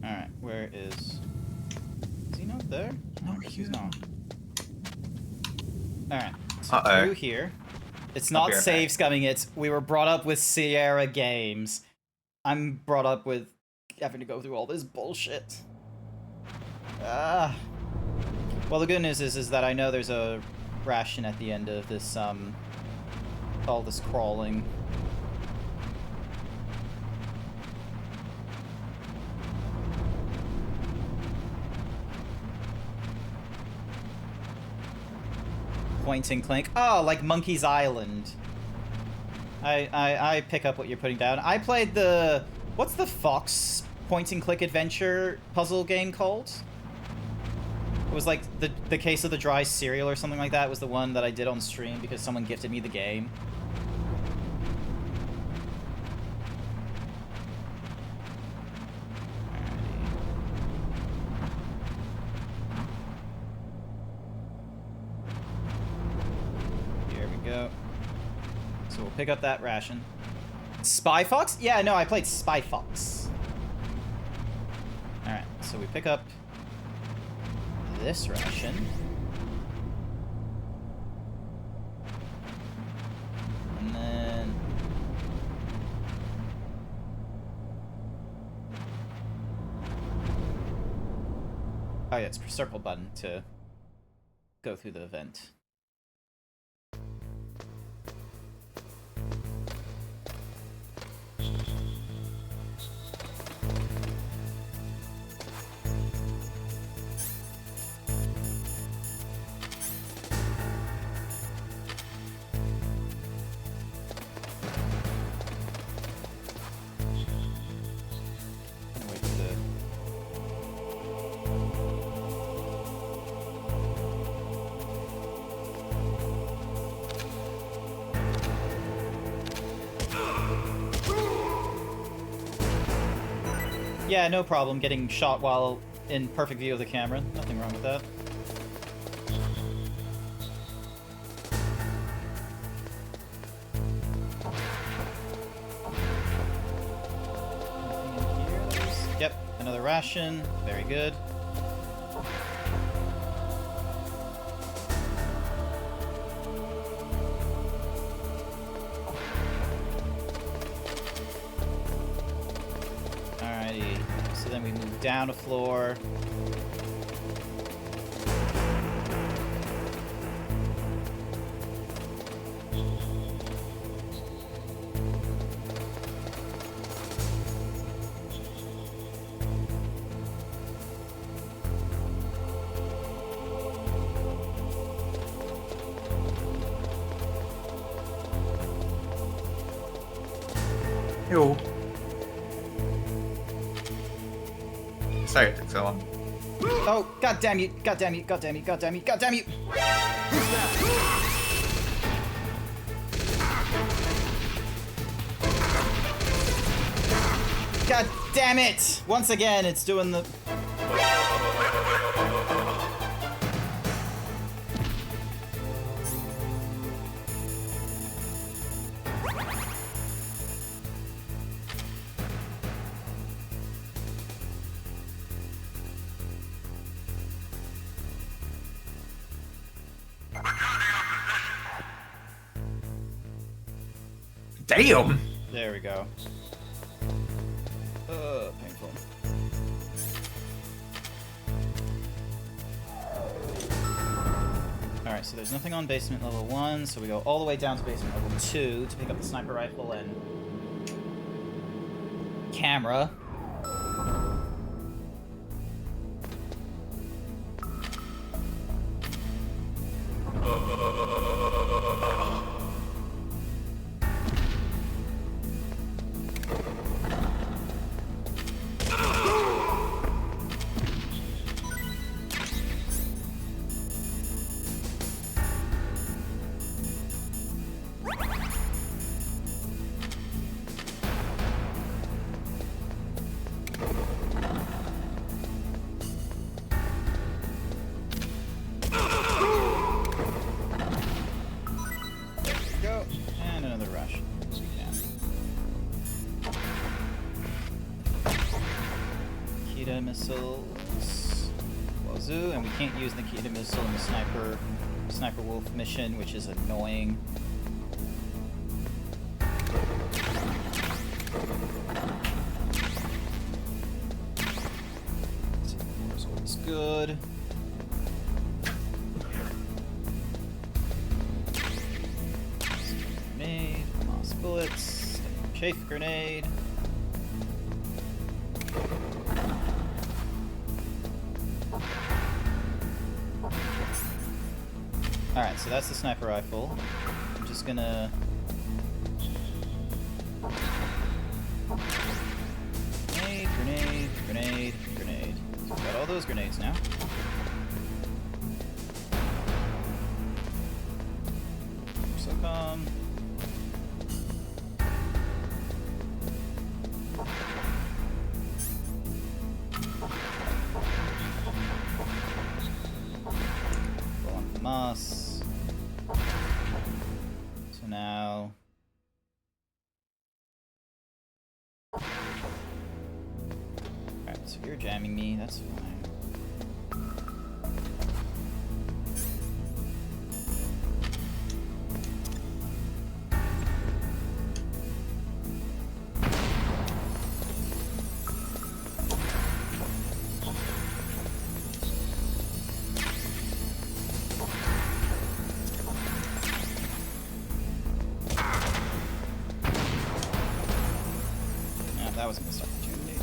Alright, where is he not there? No, he's not. Alright, so through here. It's not save scumming, it's we were brought up with Sierra Games. I'm brought up with having to go through all this bullshit. Ah. Well, the good news is that I know there's a ration at the end of this, all this crawling. Point and click. Oh, like Monkey's Island. I pick up what you're putting down. I played the... What's the Fox point and click adventure puzzle game called? It was like the Case of the Dry Cereal or something like that was the one that I did on stream because someone gifted me the game. So we'll pick up that ration. Spy Fox? Yeah, no, I played Spy Fox. Alright, so we pick up this ration. And then... Oh yeah, it's a circle button to go through the event. Yeah, no problem getting shot while in perfect view of the camera. Nothing wrong with that. Yep, another ration. Very good. Alrighty, so then we move down a floor. Yo. Sorry it took so long. Oh, god damn you, god damn you, god damn you, god damn you, god damn you! God damn it! Once again, it's doing the... Damn! There we go. Painful. Alright, so there's nothing on basement level 1, so we go all the way down to basement level 2 to pick up the sniper rifle and camera. missiles. Wazoo, and we can't use the Nikita missile in the Sniper Wolf mission, which is annoying. It's good. Grenade, moss bullets, chafe grenade. Alright, so that's the sniper rifle. I'm just gonna... Grenade, grenade, grenade, grenade. So we've got all those grenades now. SOCOM. Go on for moss. So now... Alright, so you're jamming me, that's fine. That was a missed opportunity.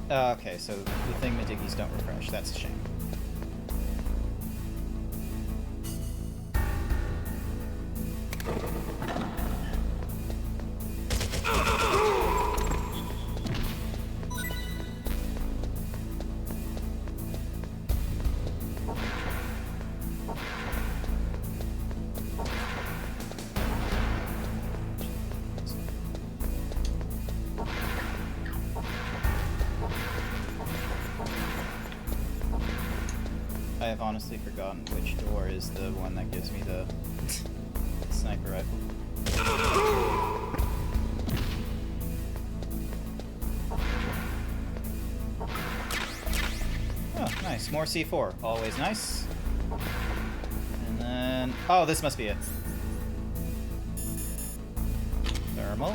Okay, so the thingamajiggies don't refresh. That's a shame. I have honestly forgotten which door is the one that gives me the sniper rifle. Oh, nice. More C4. Always nice. And then... Oh, this must be it. Thermal.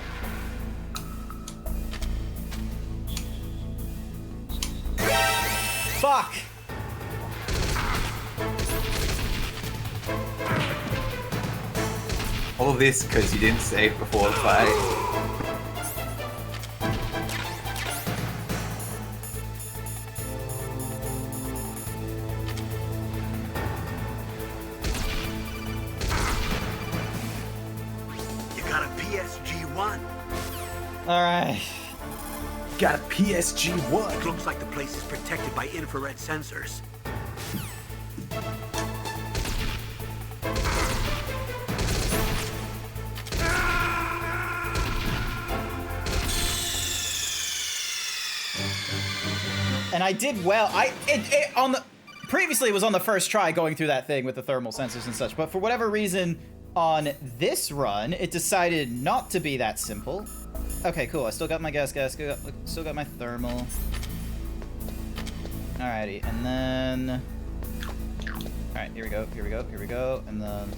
Fuck! All this because you didn't save before the fight. You got a PSG-1? Alright. Got a PSG-1? It looks like the place is protected by infrared sensors. And I did well. Previously it was on the first try going through that thing with the thermal sensors and such, but for whatever reason on this run it decided not to be that simple. Okay, cool. I still got my gas, still got my thermal. Alrighty, and then... Alright, here we go, and then...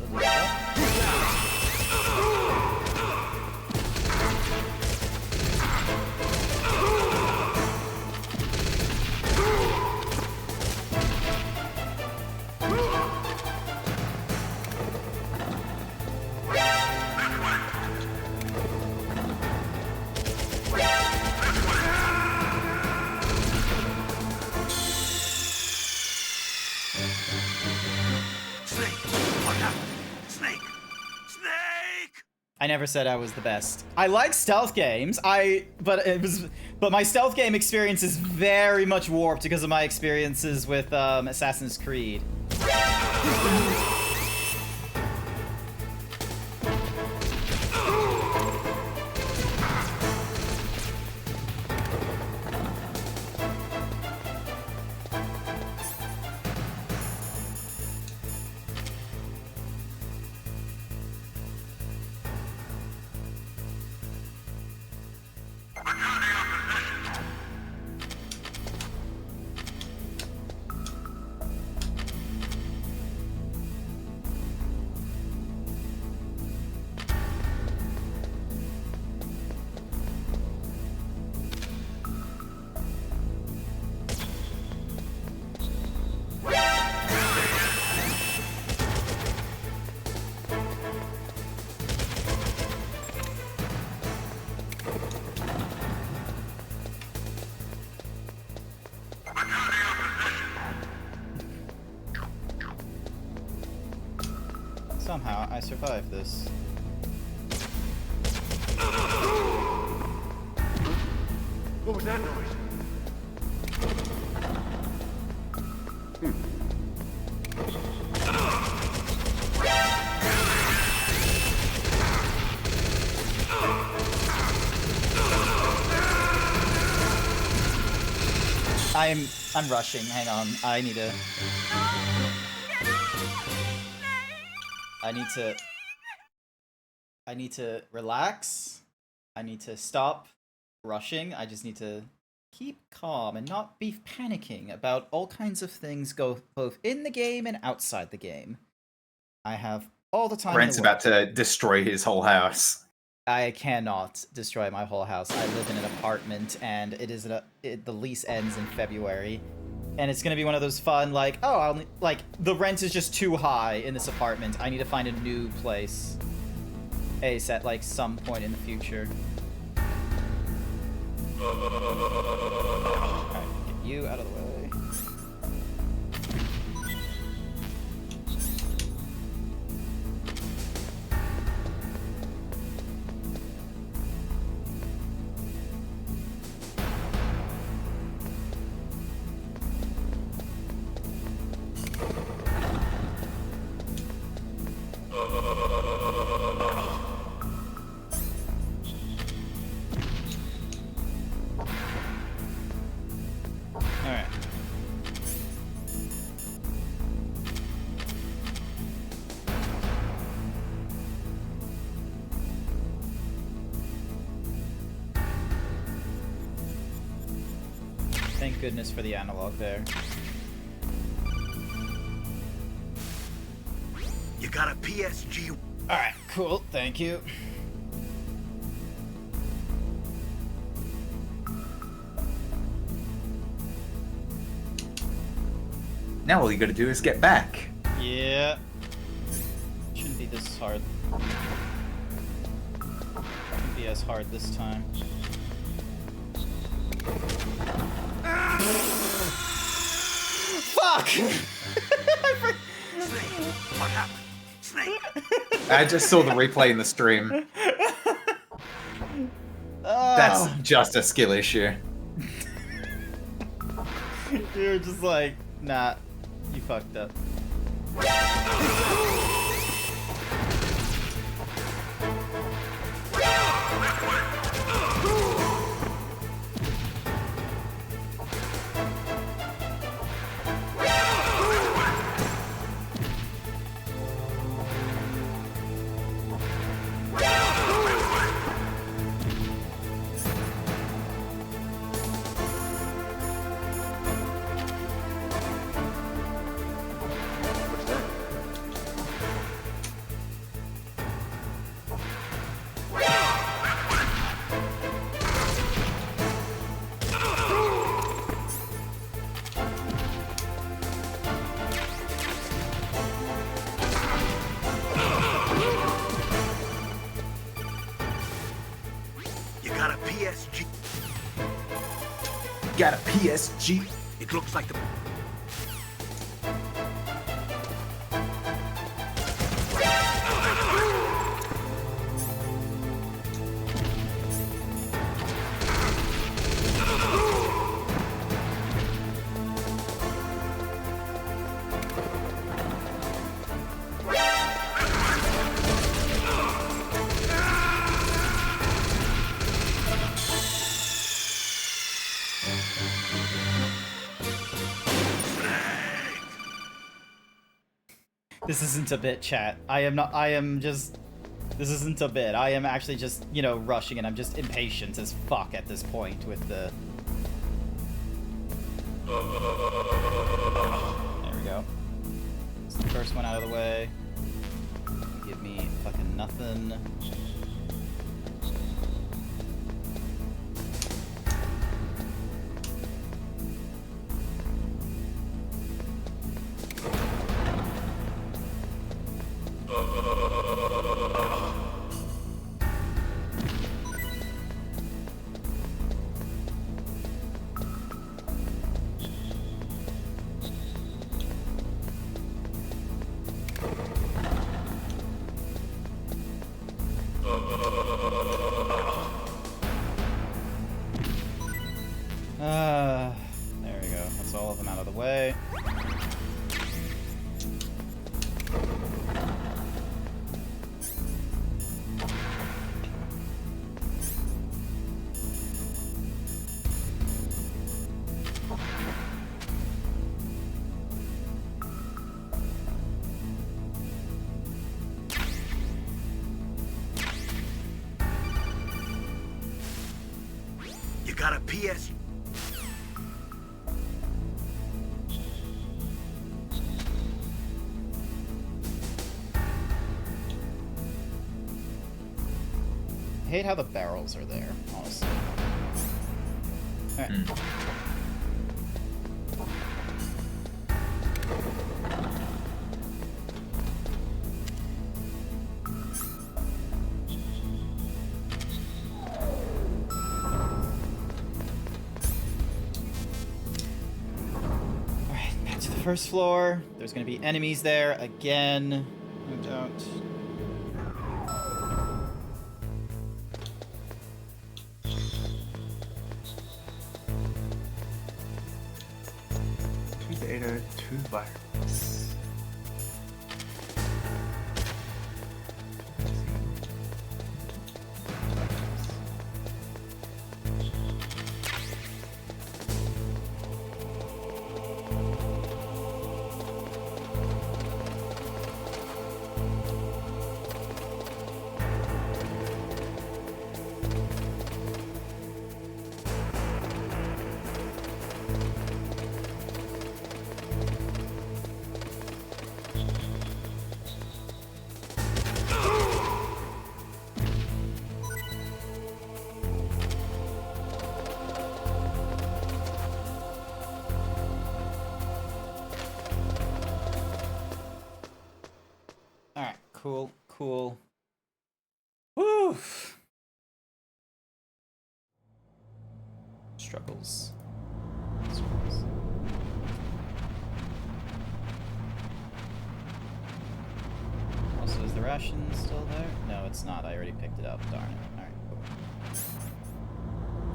Snake! Look out! Snake! Snake! I never said I was the best. I like stealth games. But my stealth game experience is very much warped because of my experiences with Assassin's Creed. Somehow, I survived this. What was that noise? I'm rushing. Hang on. I need to relax. I need to stop rushing. I just need to keep calm and not be panicking about all kinds of things both in the game and outside the game. I have all the time. Brent's about to destroy his whole house. I cannot destroy my whole house. I live in an apartment, and the lease ends in February, and it's gonna be one of those fun like, oh, the rent is just too high in this apartment. I need to find a new place. Ace at like some point in the future. Alright, get you out of the way. Alright. Thank goodness for the analog there. You got a PSG. Alright, cool, thank you. Now all you gotta do is get back. Yeah. Shouldn't be this hard. Shouldn't be as hard this time. Fuck! What happened? Snake! I just saw the replay in the stream. That's just a skill issue. You're just like, nah, you fucked up. Got a PSG. It looks like the... This isn't a bit, chat. I am just... This isn't a bit. I am actually just, you know, rushing, and I'm just impatient as fuck at this point with the... There we go. It's the first one out of the way. Give me fucking nothing. There we go. That's all of them out of the way. You got a PS? I hate how the barrels are there, honestly. Alright. Alright, back to the first floor. There's gonna be enemies there again, no doubt. Data, 2 virus. Alright, cool, cool. Woo! Struggles. Struggles. Also, is the ration still there? No, it's not. I already picked it up. Darn it. Alright, cool.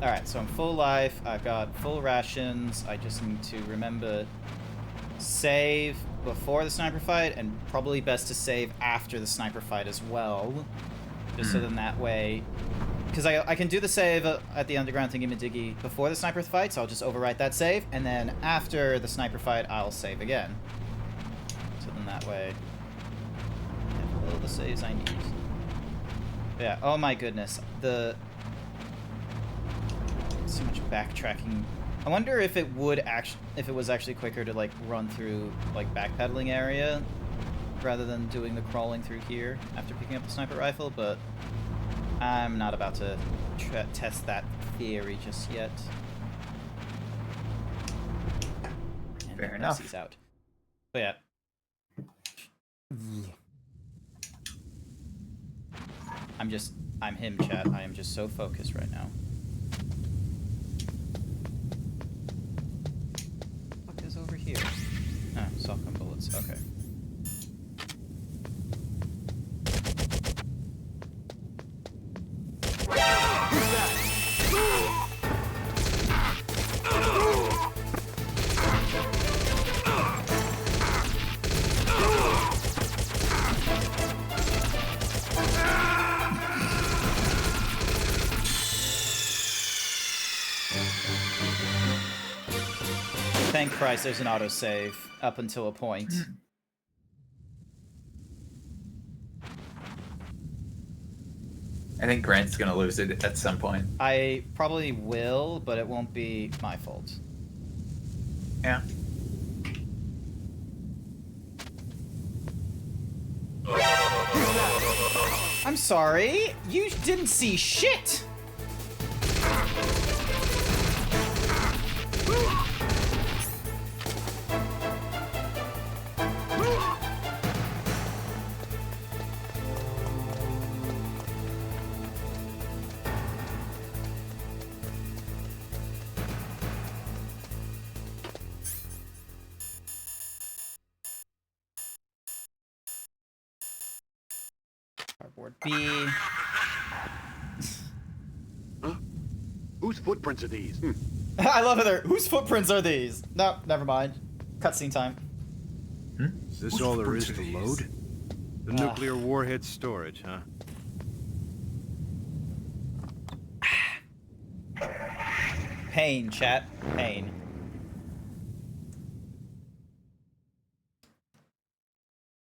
Alright, so I'm full life. I've got full rations. I just need to remember save before the sniper fight, and probably best to save after the sniper fight as well. Just so then that way... Because I can do the save at the underground thingy-majiggy before the sniper fight, so I'll just overwrite that save, and then after the sniper fight, I'll save again. So then that way... I have all the saves I need. But yeah, oh my goodness. So much backtracking. I wonder if it would if it was actually quicker to like run through like backpedaling area rather than doing the crawling through here after picking up the sniper rifle, but I'm not about to test that theory just yet. And fair enough. He's out. But yeah. I'm him, chat. I am just so focused right now. What is over here? Oh, shotgun bullets. Okay. Thank Christ there's an autosave up until a point. I think Grant's gonna lose it at some point. I probably will, but it won't be my fault. Yeah. I'm sorry, you didn't see shit! Cardboard B. Huh? Whose footprints are these? I love it. Whose footprints are these? No, never mind. Cutscene time. Is this all there is to load? The nuclear warhead storage, huh? Pain, chat. Pain.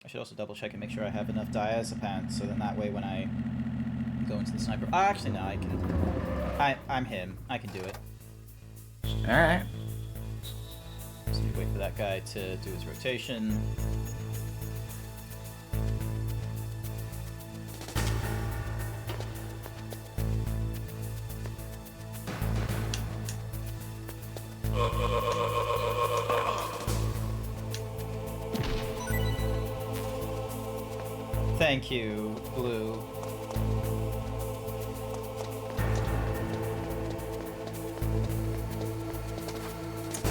I should also double check and make sure I have enough diazepam, so then that way when I go into the sniper... Oh, actually, no, I can... I'm him. I can do it. Alright. So you wait for that guy to do his rotation. Thank you, Blue.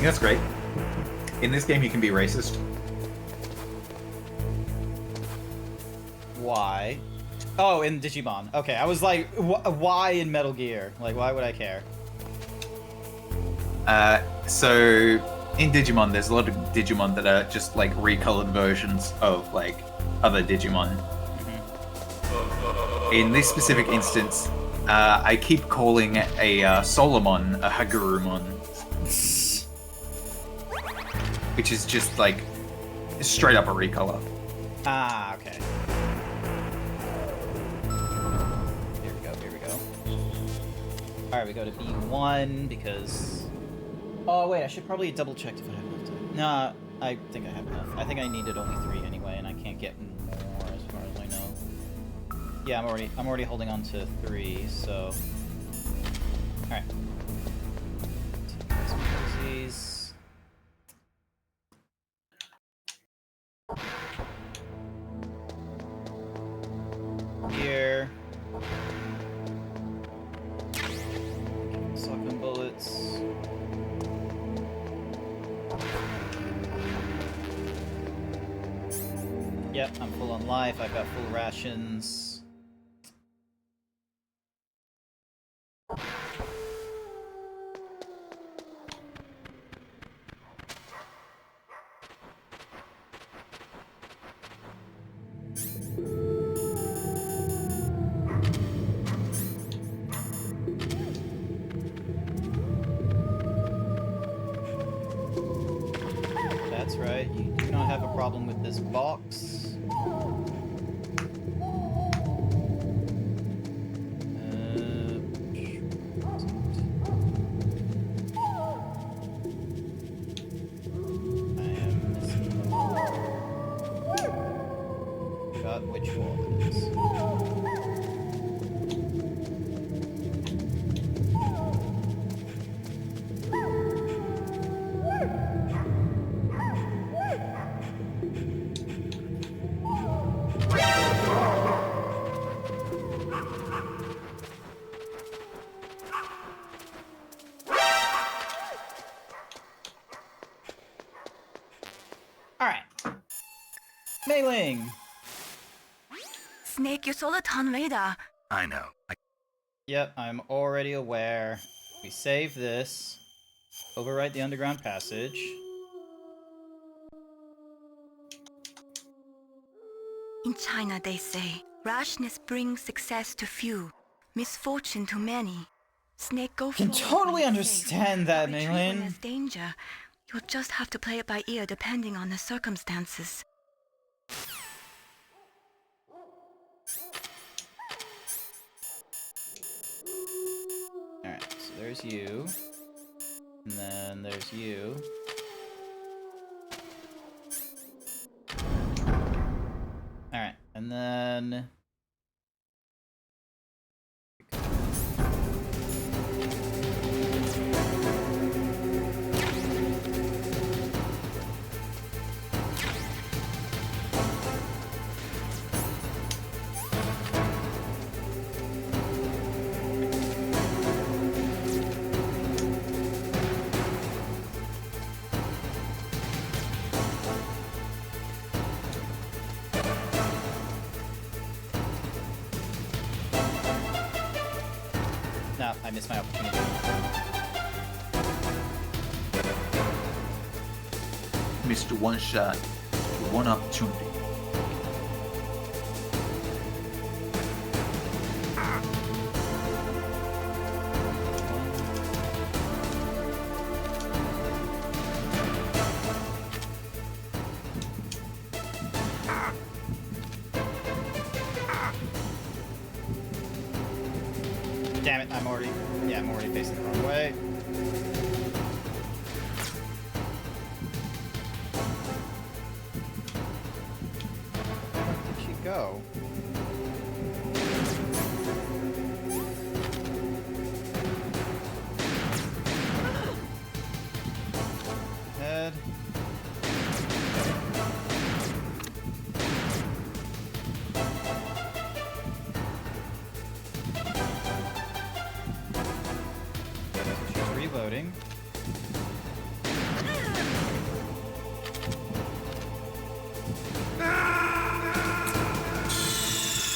That's great. In this game, you can be racist. Why? Oh, in Digimon. Okay, I was like, why in Metal Gear? Like, why would I care? So in Digimon, there's a lot of Digimon that are just like recolored versions of like other Digimon. In this specific instance, I keep calling a Solomon a Hagurumon. Which is just like straight up a recolor. Ah, okay. Here we go, here we go. Alright, we go to B1 because... Oh, wait, I should probably double check if I have enough time. Nah, I think I have enough. I think I needed only 3 anyway, and I can't get more as far as I know. Yeah, I'm already holding on to 3, so... Alright. These. Here. Sucking bullets. Yep, I'm full on life. I've got full rations. That's right, you do not have a problem with this box. Which wall it is. Alright. Mei-Ling! Snake, you saw the Town radar. I know. Yep, I'm already aware. We save this. Overwrite the underground passage. In China, they say, rashness brings success to few, misfortune to many. Snake, go Can totally understand that, When Mei-Ling. there's danger, you'll just have to play it by ear depending on the circumstances. there's you. And then there's you. Alright, and then... No, I missed my opportunity. Missed one shot, one opportunity. Damn it, I'm already facing the wrong way. Where did she go? Head. Reloading.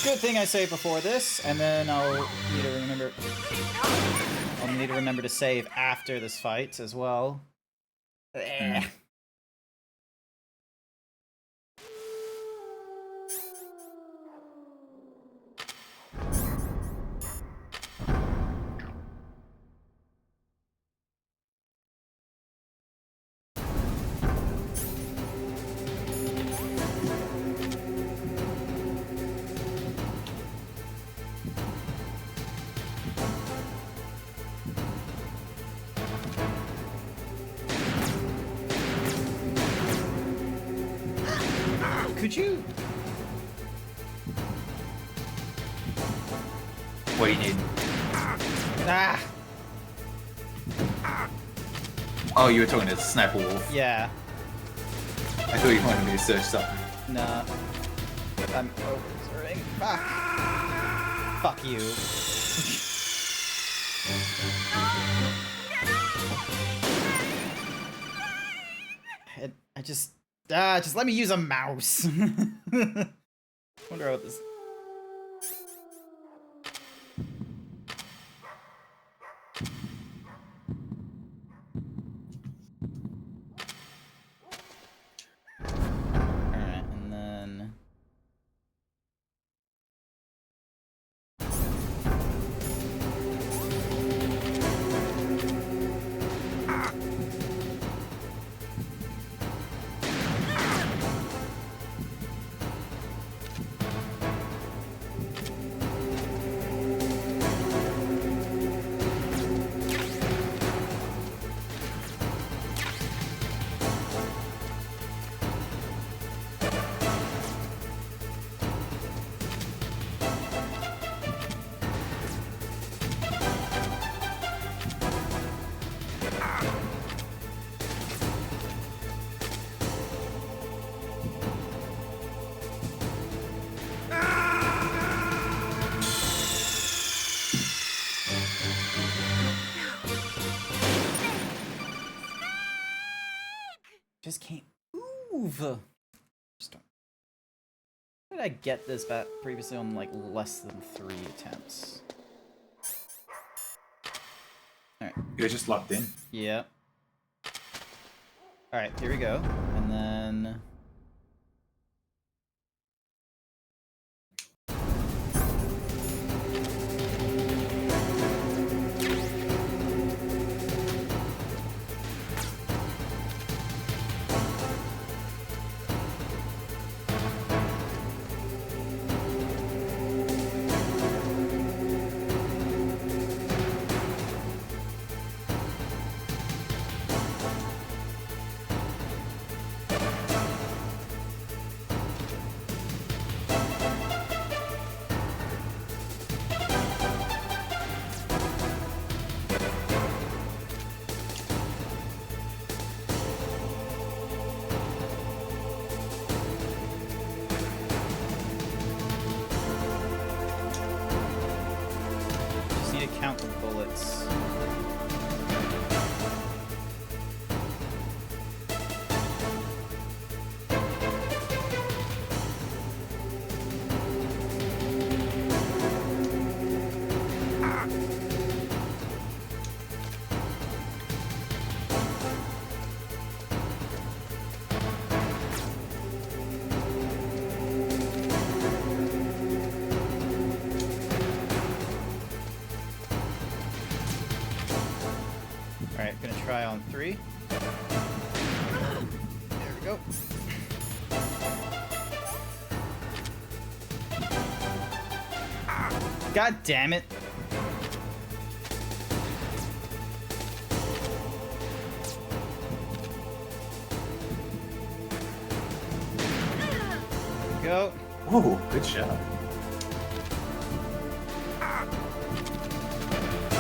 Good thing I saved before this, and then I'll need to remember. I'll need to remember to save after this fight as well. Could you? What do you need? Ah! Oh, you were talking to Sniper Wolf. Yeah. I thought you wanted me to search something. Nah. I'm over-exerting. Ah. Fuck you. I just let me use a mouse. Wonder what this. All right, and then. Just can't move. Just don't. How did I get this back previously on like less than 3 attempts? Alright. You're just locked in. Yeah. Alright, here we go. And then. Try on 3. There we go. God damn it. Go. Ooh, good shot.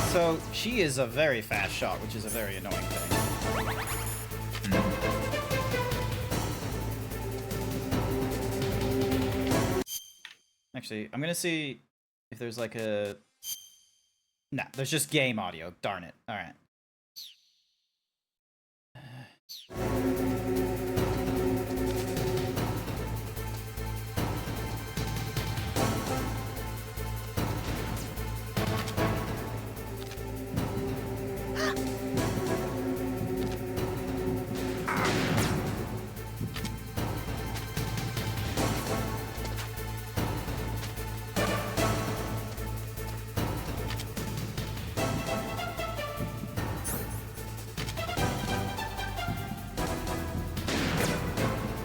So she is a very fast shot, which is a very annoying thing. Actually, I'm gonna see if there's like a... Nah, there's just game audio. Darn it. Alright.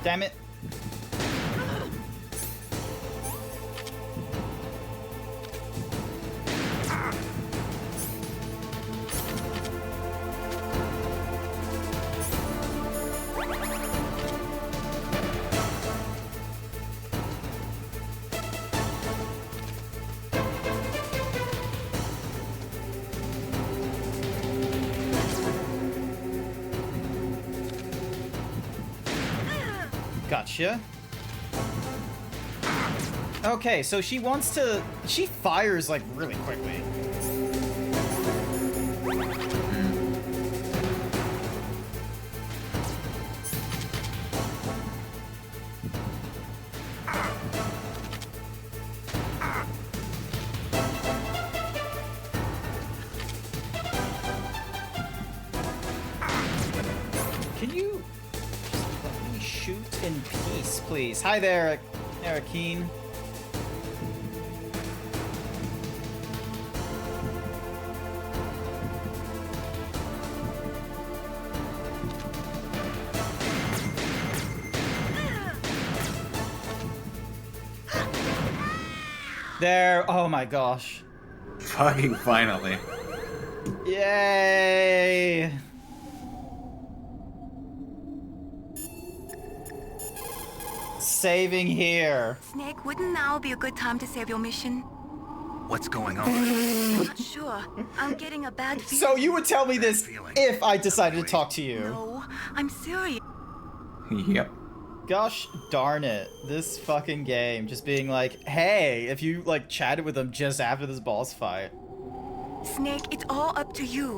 Damn it. Gotcha. Okay, so she wants to... She fires, like, really quickly. Can you... let me shoot in peace, please? Hi there, Arakeen. There. Oh my gosh. Fucking finally. Yay. Saving here. Snake, wouldn't now be a good time to save your mission? What's going on? I'm not sure. I'm getting a bad feeling. So you would tell me this if I decided to talk to you. No, I'm serious. Yep. Gosh darn it. This fucking game just being like, hey, if you like chatted with them just after this boss fight. Snake, it's all up to you.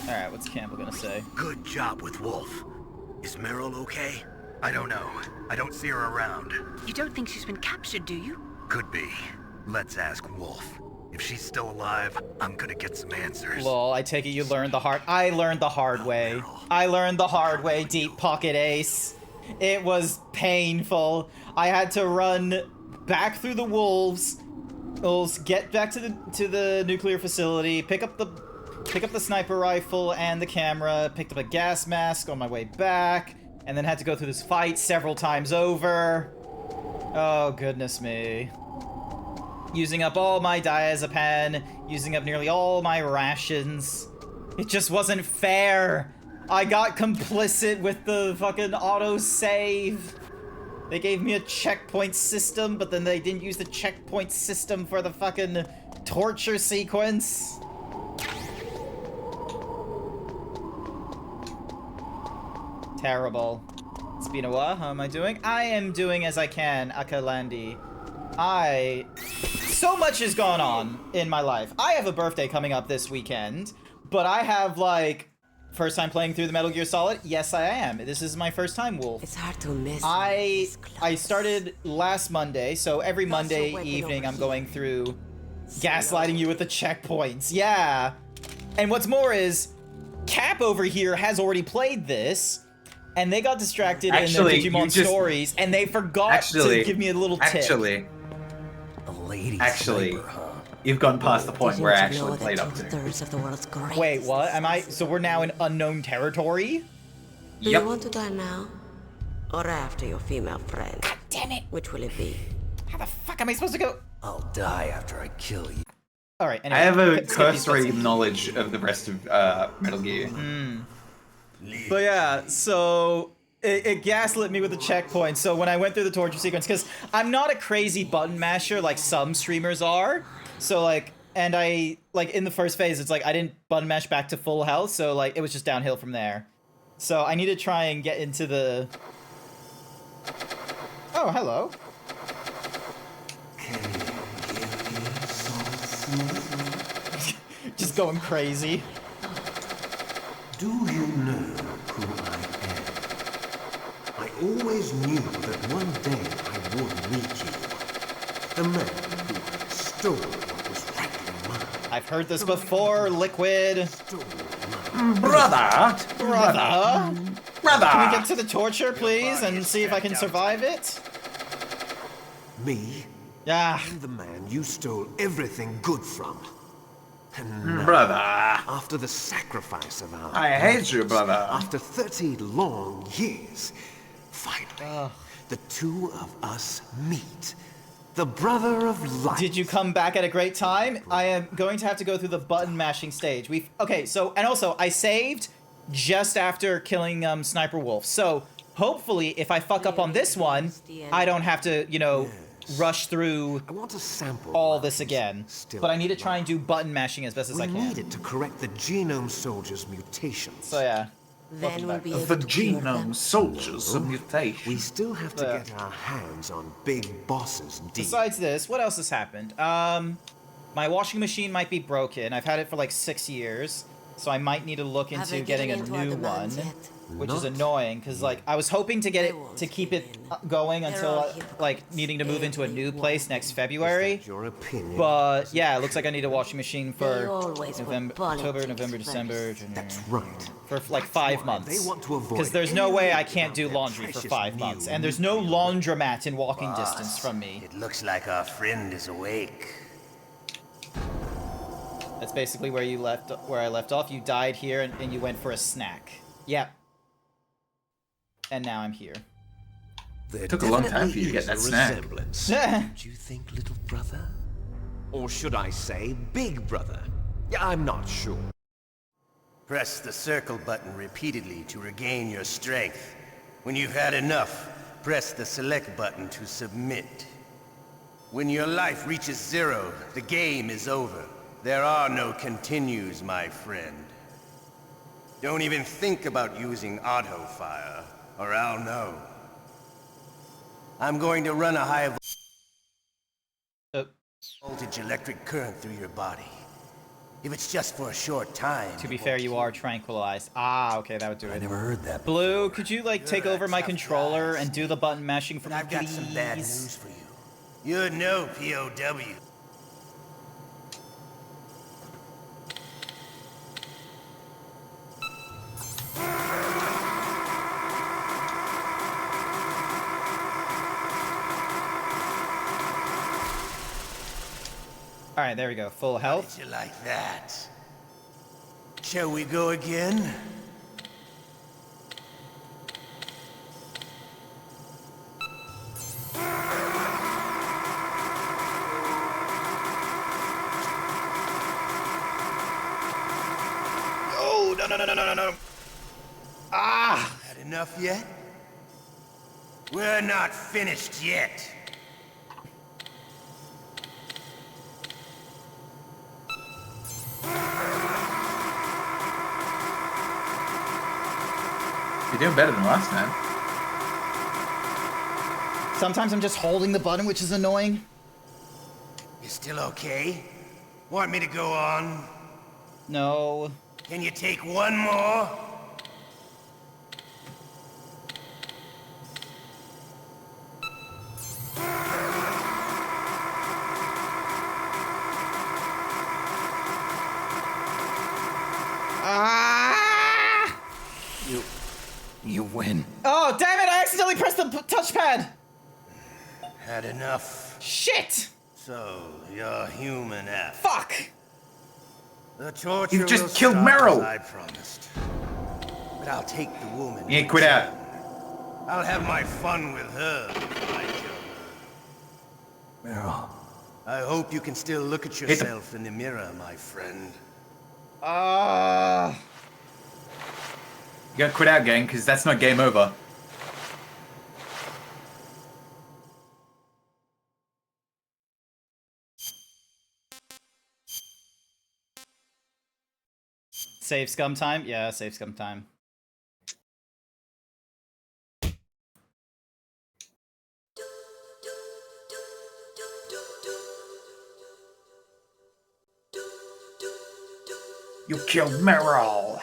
Alright, what's Campbell gonna say? Good job with Wolf. Is Meryl okay? I don't know. I don't see her around. You don't think she's been captured, do you? Could be. Let's ask Wolf. If she's still alive, I'm gonna get some answers. Lol, I take it you learned the hard... I learned the hard way. I learned the hard way, Deep Pocket Ace. It was painful. I had to run back through the wolves, get back to the nuclear facility, pick up the sniper rifle and the camera, picked up a gas mask on my way back, and then had to go through this fight several times over. Oh, goodness me. Using up all my diazepam, using up nearly all my rations. It just wasn't fair. I got complicit with the fucking autosave. They gave me a checkpoint system, but then they didn't use the checkpoint system for the fucking torture sequence. Terrible. It's been a while. How am I doing? I am doing as I can, Akalandi. So much has gone on in my life. I have a birthday coming up this weekend, but I have, like, first time playing through the Metal Gear Solid? Yes, I am. This is my first time, Wolf. It's hard to miss. I started last Monday, so every Monday evening I'm going through gaslighting you with the checkpoints. Yeah. And what's more is, Cap over here has already played this, and they got distracted in their Digimon stories, and they forgot to give me a little tip. Actually, a lady actually, sniper, huh? You've gone past the point where I actually played up to. Two-thirds of the world's greatest. Wait, what? Am I? So we're now in unknown territory? Do you want to die now? Or after your female friend? God damn it! Which will it be? How the fuck am I supposed to go? I'll die after I kill you. All right. Anyway, I have a skip these cursory bits. knowledge of the rest of Metal Gear. But yeah, so it gaslit me with the checkpoint. So when I went through the torture sequence, because I'm not a crazy button masher like some streamers are. So like, and I like in the first phase, it's like I didn't button mash back to full health, so like it was just downhill from there. So I need to try and get into the. Oh, hello. Just going crazy. Do you know who I am? I always knew that one day I would meet you. The man who stole what was rightly mine. I've heard this before, Liquid. Brother! Brother! Brother! Can we get to the torture, please, and see if I can survive it? Me? Yeah. I'm the man you stole everything good from. And now, Brother! after the sacrifice of our I hate you, brother. After 30 long years, finally, the two of us meet. The brother of light. Did you come back at a great time? I am going to have to go through the button mashing stage. Okay, so, and also, I saved just after killing Sniper Wolf. So, hopefully, if I fuck up on this one, I don't have to, you know, rush through all this again. But I need to try and do button mashing as best as I can. We need it to correct the genome soldier's mutations. So, yeah. Then we'll be able The to cure them. genome soldiers of mutation. We still have to get our hands on big bosses deep. Besides this, what else has happened? My washing machine might be broken. I've had it for like 6 years, so I might need to look into getting a new one, which is annoying because like I was hoping to get it to keep it going until like needing to move into a new place next February. Your opinion? But yeah, it looks like I need a washing machine for always put November, politics October, November, December, January. That's right. For like 5 months. They want to avoid Because there's no way I can't do anything laundry for precious 5 months, and there's no laundromat in walking distance from me. It looks like our friend is awake. That's basically where I left off. You died here and you went for a snack. Yep. And now I'm here. It took a long time for you to get that snack. Do you think, little brother? Or should I say, big brother? Yeah, I'm not sure. Press the circle button repeatedly to regain your strength. When you've had enough, press the select button to submit. When your life reaches 0, the game is over. There are no continues, my friend. Don't even think about using auto fire, or I'll know. I'm going to run a high voltage electric current through your body. If it's just for a short time. To be fair, you are tranquilized. Ah, okay, that would do it. I never heard that. Blue, could you like take over my controller and do the button mashing for me, I've got some bad please? news for you. You're no POW. All right, there we go. Full health. Did you like that? Shall we go again? Oh, no. Ah! Had enough yet? We're not finished yet. You're doing better than last time. Sometimes I'm just holding the button, which is annoying. You still okay? Want me to go on? No. Can you take one more? Ah! You win. Oh, damn it! I accidentally pressed the touchpad! Had enough. Shit! So, you're human F. Fuck! The torture You've just will killed stop Meryl. as I promised. But I'll take the woman. Yeah, in quit return. out. I'll have my fun with her before I kill her. Meryl. I hope you can still look at yourself in the mirror, my friend. You gotta quit out, gang, because that's not game over. Save scum time? Yeah, save scum time. You killed Meryl.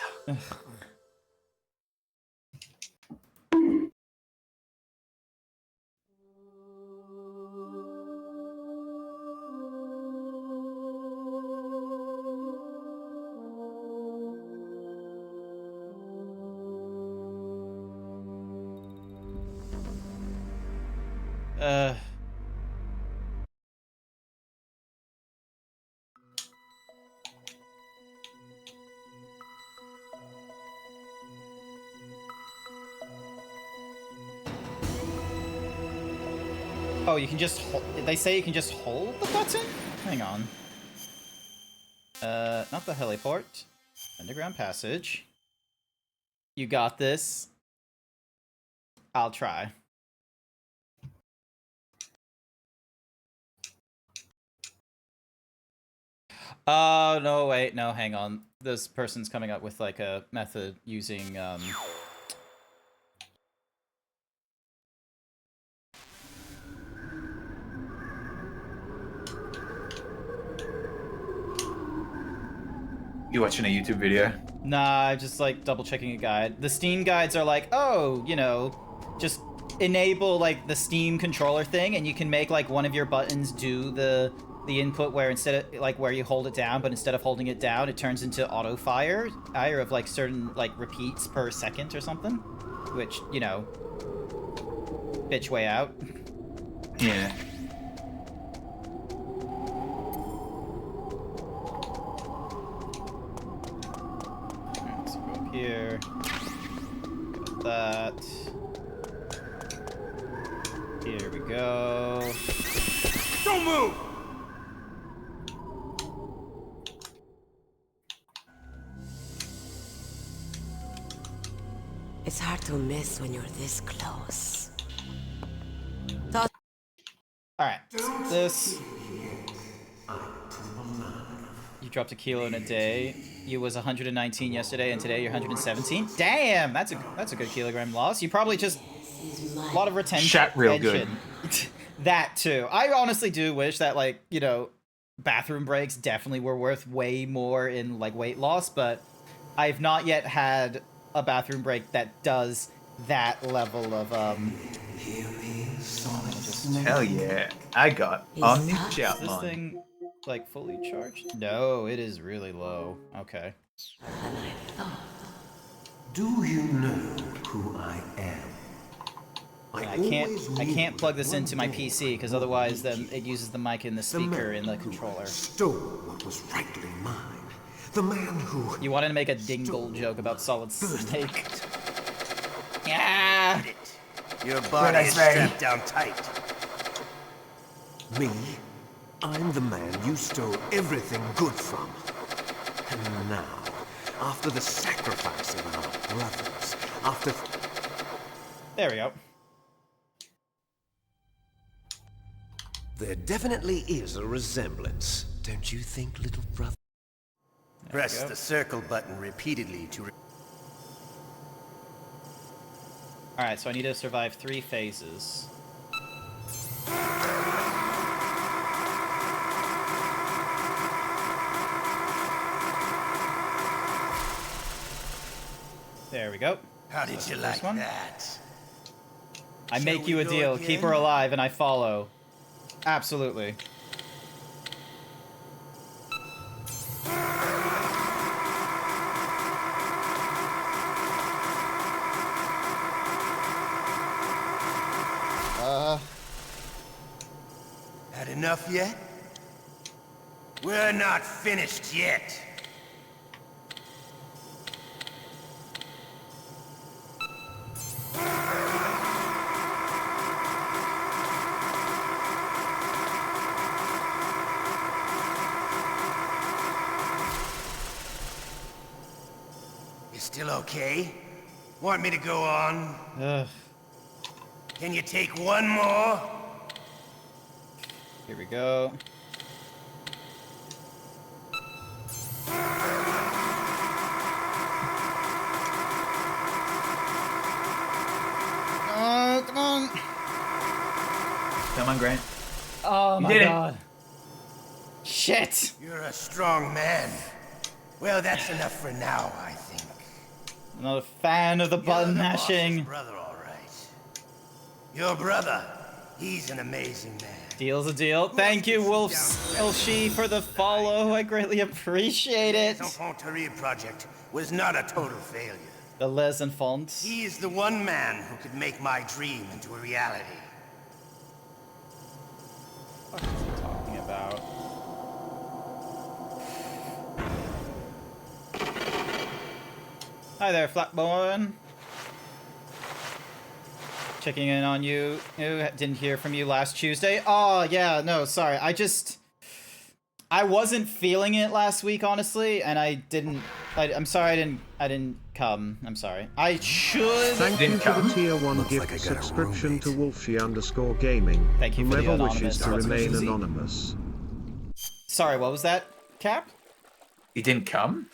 Oh, you can just they say you can just hold the button? Hang on. Not the heliport. Underground passage. You got this. I'll try. Oh, no, wait, no, hang on. This person's coming up with, like, a method using, You watching a YouTube video? Nah, just, like, double-checking a guide. The Steam guides are like, oh, you know, just enable, like, the Steam controller thing, and you can make, like, one of your buttons do the input where instead of, like, where you hold it down, but instead of holding it down, it turns into auto-fire of, like, certain, like, repeats per second or something. Which, you know, bitch way out. Yeah. Let's go here. Got that. Here we go. Don't move! It's hard to miss when you're this close. Alright, this... You dropped a kilo in a day. You was 119 yesterday, and today you're 117. Damn, that's a good kilogram loss. You probably just... A lot of retention. Shot real good. That, too. I honestly do wish that, like, you know, bathroom breaks definitely were worth way more in, like, weight loss, but I've not yet had a bathroom break that does that level of, Hell yeah. I got Omni Is this Chapman. thing, like, fully charged? No, it is really low. Okay. Do you know who I am? I can't plug this into my PC because otherwise then it uses the mic and the speaker in the controller. Stole what was rightly mine. The man who... You wanted to make a dingle joke about Solid Snake. Yeah. Your body is strapped down tight. Me? I'm the man you stole everything good from. And now, after the sacrifice of our brothers, after... There we go. There definitely is a resemblance, don't you think, little brother? Press the circle button repeatedly to... Alright, so I need to survive 3 phases. There we go. How did you like that? I make you a deal. Keep her alive and I follow. Absolutely. Had enough yet? We're not finished yet. You still okay? Want me to go on? Ugh. Can you take one more? Here we go. Come on. Come on, Grant. Oh You my did it. god. Shit. You're a strong man. Well, that's enough for now, I think. I'm not a fan of the button You're the boss's mashing. brother, all right. Your brother, he's an amazing man. Deal's a deal. Thank you, Wolf Elshi, for the follow. I greatly appreciate it. The Infanterie project was not a total failure. The Les Enfants. He is the one man who could make my dream into a reality. What is he talking about? Hi there, Flatborn. Checking in on you. Didn't hear from you last Tuesday. Oh, yeah, no, sorry. I wasn't feeling it last week, honestly, and I'm sorry I didn't come. I'm sorry. I should. Thank you for the tier 1 gift subscription to Wolfie_gaming. Thank you for the Whoever anonymous wishes to remain anonymous. Sorry, what was that, Cap? He didn't come?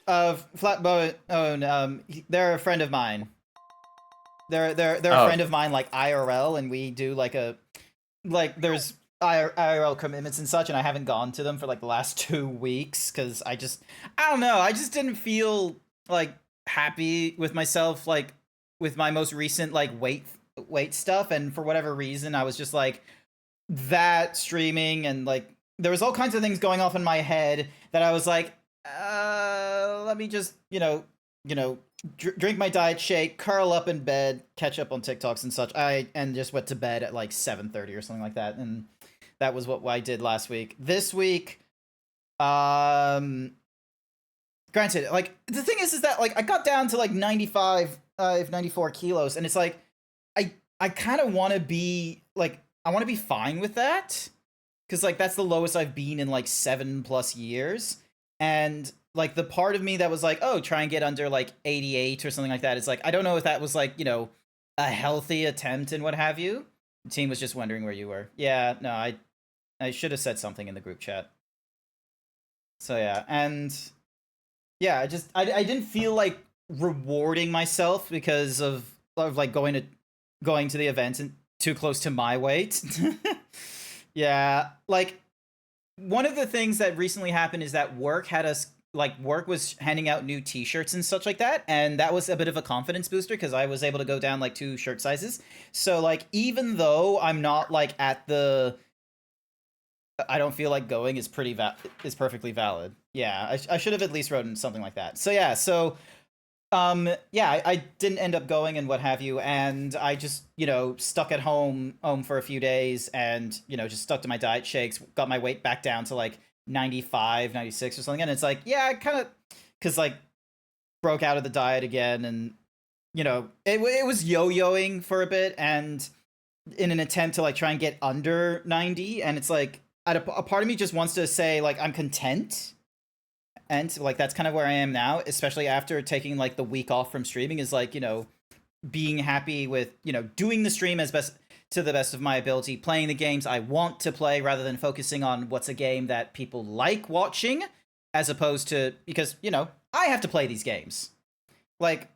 Flatbone, they're a friend of mine. They're a friend of mine, like IRL, and we do there's IRL commitments and such, and I haven't gone to them for like the last 2 weeks because I don't know, I just didn't feel like happy with myself, like with my most recent like weight stuff, and for whatever reason I was just like that streaming, and like there was all kinds of things going off in my head that I was like, let me just, drink my diet shake, curl up in bed, catch up on TikToks and such. And just went to bed at like 7:30 or something like that. And that was what I did last week. This week, granted, like the thing is that like I got down to like 94 kilos, and it's like I kind of want to be like, I want to be fine with that, because like that's the lowest I've been in like 7+ years. And like the part of me that was like, oh, try and get under like 88 or something like that. It's like, I don't know if that was like, a healthy attempt and what have you. The team was just wondering where you were. Yeah, no, I should have said something in the group chat. So yeah, and yeah, I didn't feel like rewarding myself because of like going to the event and too close to my weight. Yeah, like one of the things that recently happened is that work was handing out new t-shirts and such like that, and that was a bit of a confidence booster because I was able to go down like 2 shirt sizes. So like even though I'm not like at the I don't feel like going is perfectly valid. Yeah, I should have at least written something like that. So yeah, I didn't end up going and what have you, and I just, stuck at home for a few days and, just stuck to my diet shakes, got my weight back down to like 95, 96 or something, and it's like, yeah, I kind of, because like, broke out of the diet again, and, it was yo-yoing for a bit, and in an attempt to like try and get under 90, and it's like, a part of me just wants to say, like, I'm content. And like that's kind of where I am now, especially after taking like the week off from streaming, is like, being happy with, doing the stream to the best of my ability, playing the games I want to play rather than focusing on what's a game that people like watching, as opposed to, because, I have to play these games. Like,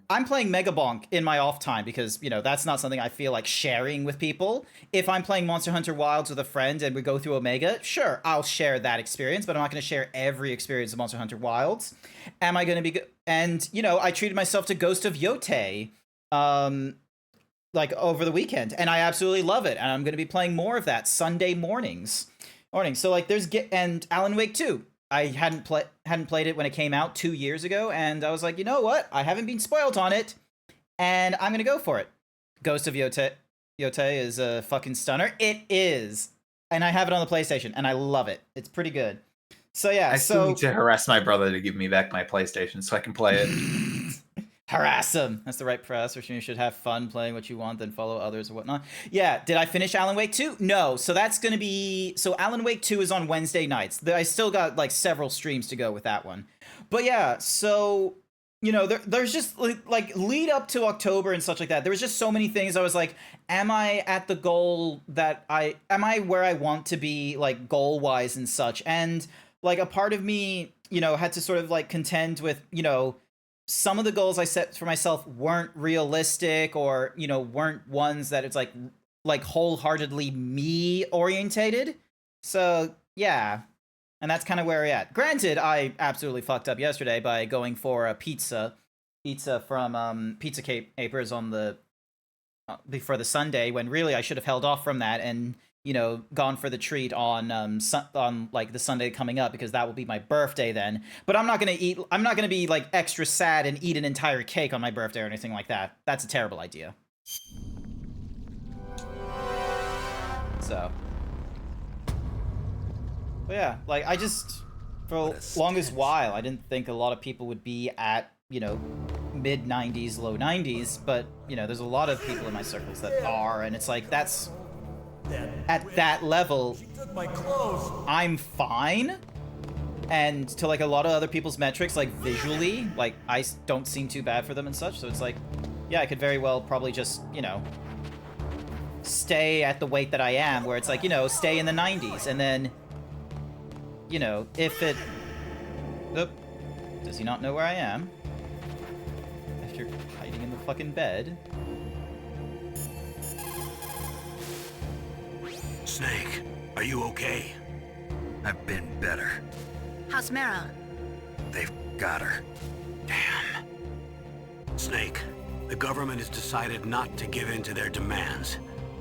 I'm playing Mega Bonk in my off time because, that's not something I feel like sharing with people. If I'm playing Monster Hunter Wilds with a friend and we go through Omega, sure, I'll share that experience, but I'm not going to share every experience of Monster Hunter Wilds. Am I going to be... And, I treated myself to Ghost of Yotei, like, over the weekend, and I absolutely love it, and I'm going to be playing more of that Sunday mornings. So, like, and Alan Wake 2. I hadn't played it when it came out 2 years ago, and I was like, you know what? I haven't been spoiled on it, and I'm gonna go for it. Ghost of Yotei is a fucking stunner. It is. and I have it on the PlayStation, and I love it. It's pretty good. So yeah, I still need to harass my brother to give me back my PlayStation so I can play it. Harass him. That's the right press. Or you should have fun playing what you want, then follow others or whatnot. Yeah. Did I finish Alan Wake 2? No. So that's gonna be. So Alan Wake 2 is on Wednesday nights. I still got like several streams to go with that one. But yeah. So you know, there's just like lead up to October and such like that. There was just so many things. I was like, am I at the goal that am I where I want to be, like goal wise and such? And like a part of me, you know, had to sort of like contend with, you know, some of the goals I set for myself weren't realistic, or, you know, weren't ones that it's like wholeheartedly me orientated. So yeah, and that's kind of where we're at. Granted, I absolutely fucked up yesterday by going for a pizza from Pizza Capers on the before the Sunday, when really I should have held off from that and, you know, gone for the treat on like the Sunday coming up, because that will be my birthday then. But I'm not gonna be like extra sad and eat an entire cake on my birthday or anything like that. That's a terrible idea. So, but yeah, like I just, for the longest while, I didn't think a lot of people would be at, you know, mid 90s, low 90s, but you know, there's a lot of people in my circles that are, and it's like that's. At that level, I'm fine, and to like a lot of other people's metrics, like visually, like I don't seem too bad for them and such. So it's like, yeah, I could very well probably just, you know, stay at the weight that I am, where it's like, you know, stay in the 90s, and then, you know, if it, does he not know where I am? If you're hiding in the fucking bed. Snake, are you okay? I've been better. How's Mara? They've got her. Damn. Snake, the government has decided not to give in to their demands.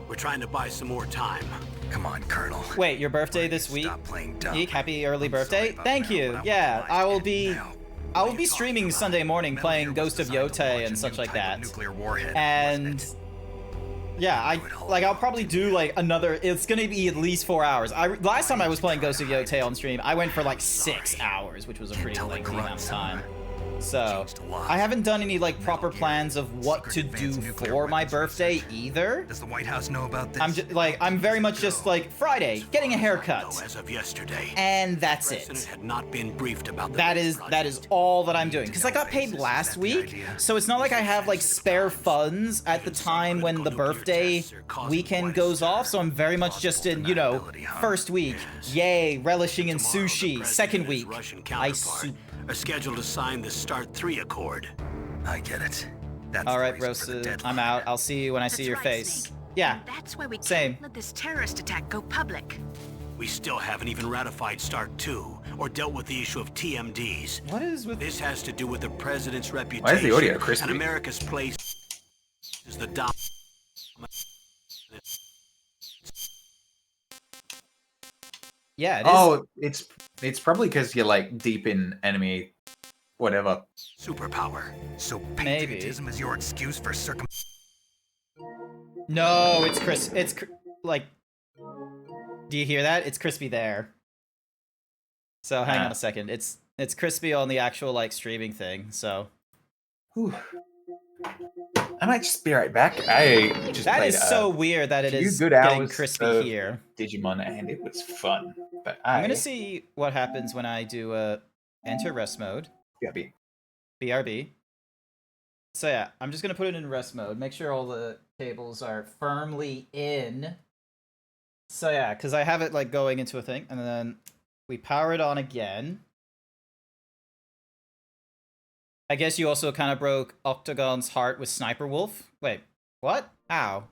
We're trying to buy some more time. Come on, Colonel. Wait, your birthday this week? Stop playing dumb. Eek, happy early birthday. Thank you. Yeah, I will be streaming Sunday morning playing Ghost of Yotei and such like that. And yeah, I'll probably do like another, it's gonna be at least 4 hours. Last time I was playing Ghost of Yotei on stream, I went for like 6 hours, which was a pretty lengthy amount of time. So, I haven't done any like proper plans of what to do for my birthday either. Does the White House know about this? I'm very much just like Friday, getting a haircut. As of yesterday. And that's it. Had not been briefed about that is all that I'm doing, because I got paid last week, so it's not like I have like spare funds at the time when the birthday weekend goes off. So I'm very much just in, you know, first week, yay, relishing in sushi. Second week, ice soup. Are scheduled to sign the START 3 Accord. I get it. All right, Rosa, I'm out. I'll see you when I see your face. Snake. Yeah, that's why we same. can't let this terrorist attack go public. We still haven't even ratified START 2 or dealt with the issue of TMDs. What is with this? Has to do with the president's reputation. Why is the audio crispy? And America's place is the dom. Yeah, it is. Oh, it's probably because you're like deep in enemy, whatever. Superpower. So maybe patriotism is your excuse for No, it's Chris. Like, do you hear that? It's crispy there. So hang on a second. It's crispy on the actual like streaming thing. So. Whew. I might just be right back. I just that played, is so weird that it is good getting hours crispy here. Digimon, and it was fun. But I'm gonna see what happens when I do enter rest mode. BRB. So yeah, I'm just gonna put it in rest mode. Make sure all the cables are firmly in. So yeah, because I have it like going into a thing, and then we power it on again. I guess you also kind of broke Octagon's heart with Sniper Wolf. Wait, what? How?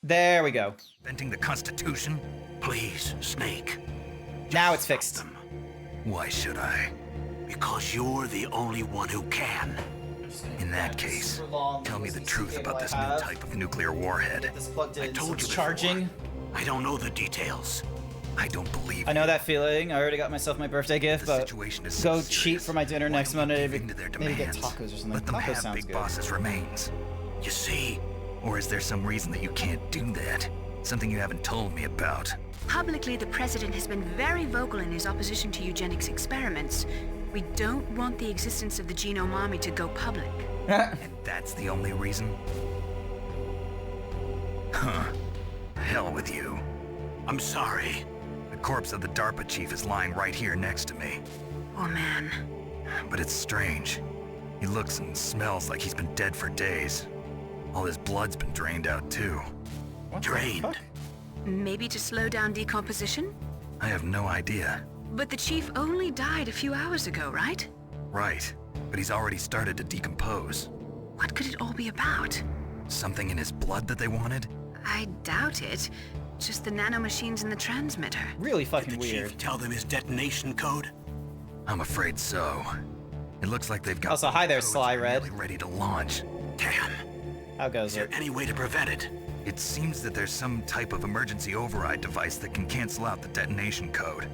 There we go. Inventing the Constitution? Please, Snake. Now it's fixed. Why should I? Because you're the only one who can. In that case, tell me the truth about this new type of nuclear warhead. I told you charging. I don't know the details. I don't believe I know that feeling. I already got myself my birthday gift, but go cheap for my dinner next Monday. Maybe get tacos or something. Let them Tacos have sounds Big good. Boss's remains. You see, Or is there some reason that you can't do that? Something you haven't told me about? Publicly, the president has been very vocal in his opposition to eugenics experiments. We don't want the existence of the genome army to go public. And that's the only reason? Huh. Hell with you. I'm sorry. The corpse of the DARPA chief is lying right here next to me. Oh man. But it's strange. He looks and smells like he's been dead for days. All his blood's been drained out too. Drained? Maybe to slow down decomposition? I have no idea. But the chief only died a few hours ago, right? Right. But he's already started to decompose. What could it all be about? Something in his blood that they wanted? I doubt it. Just the nanomachines in the transmitter. Really fucking Did the weird. chief tell them his detonation code? I'm afraid so. It looks like they've got Also, hi there, codes Sly Red. really ready to launch. Damn. How goes Is there it? any way to prevent it? It seems that there's some type of emergency override device that can cancel out the detonation code.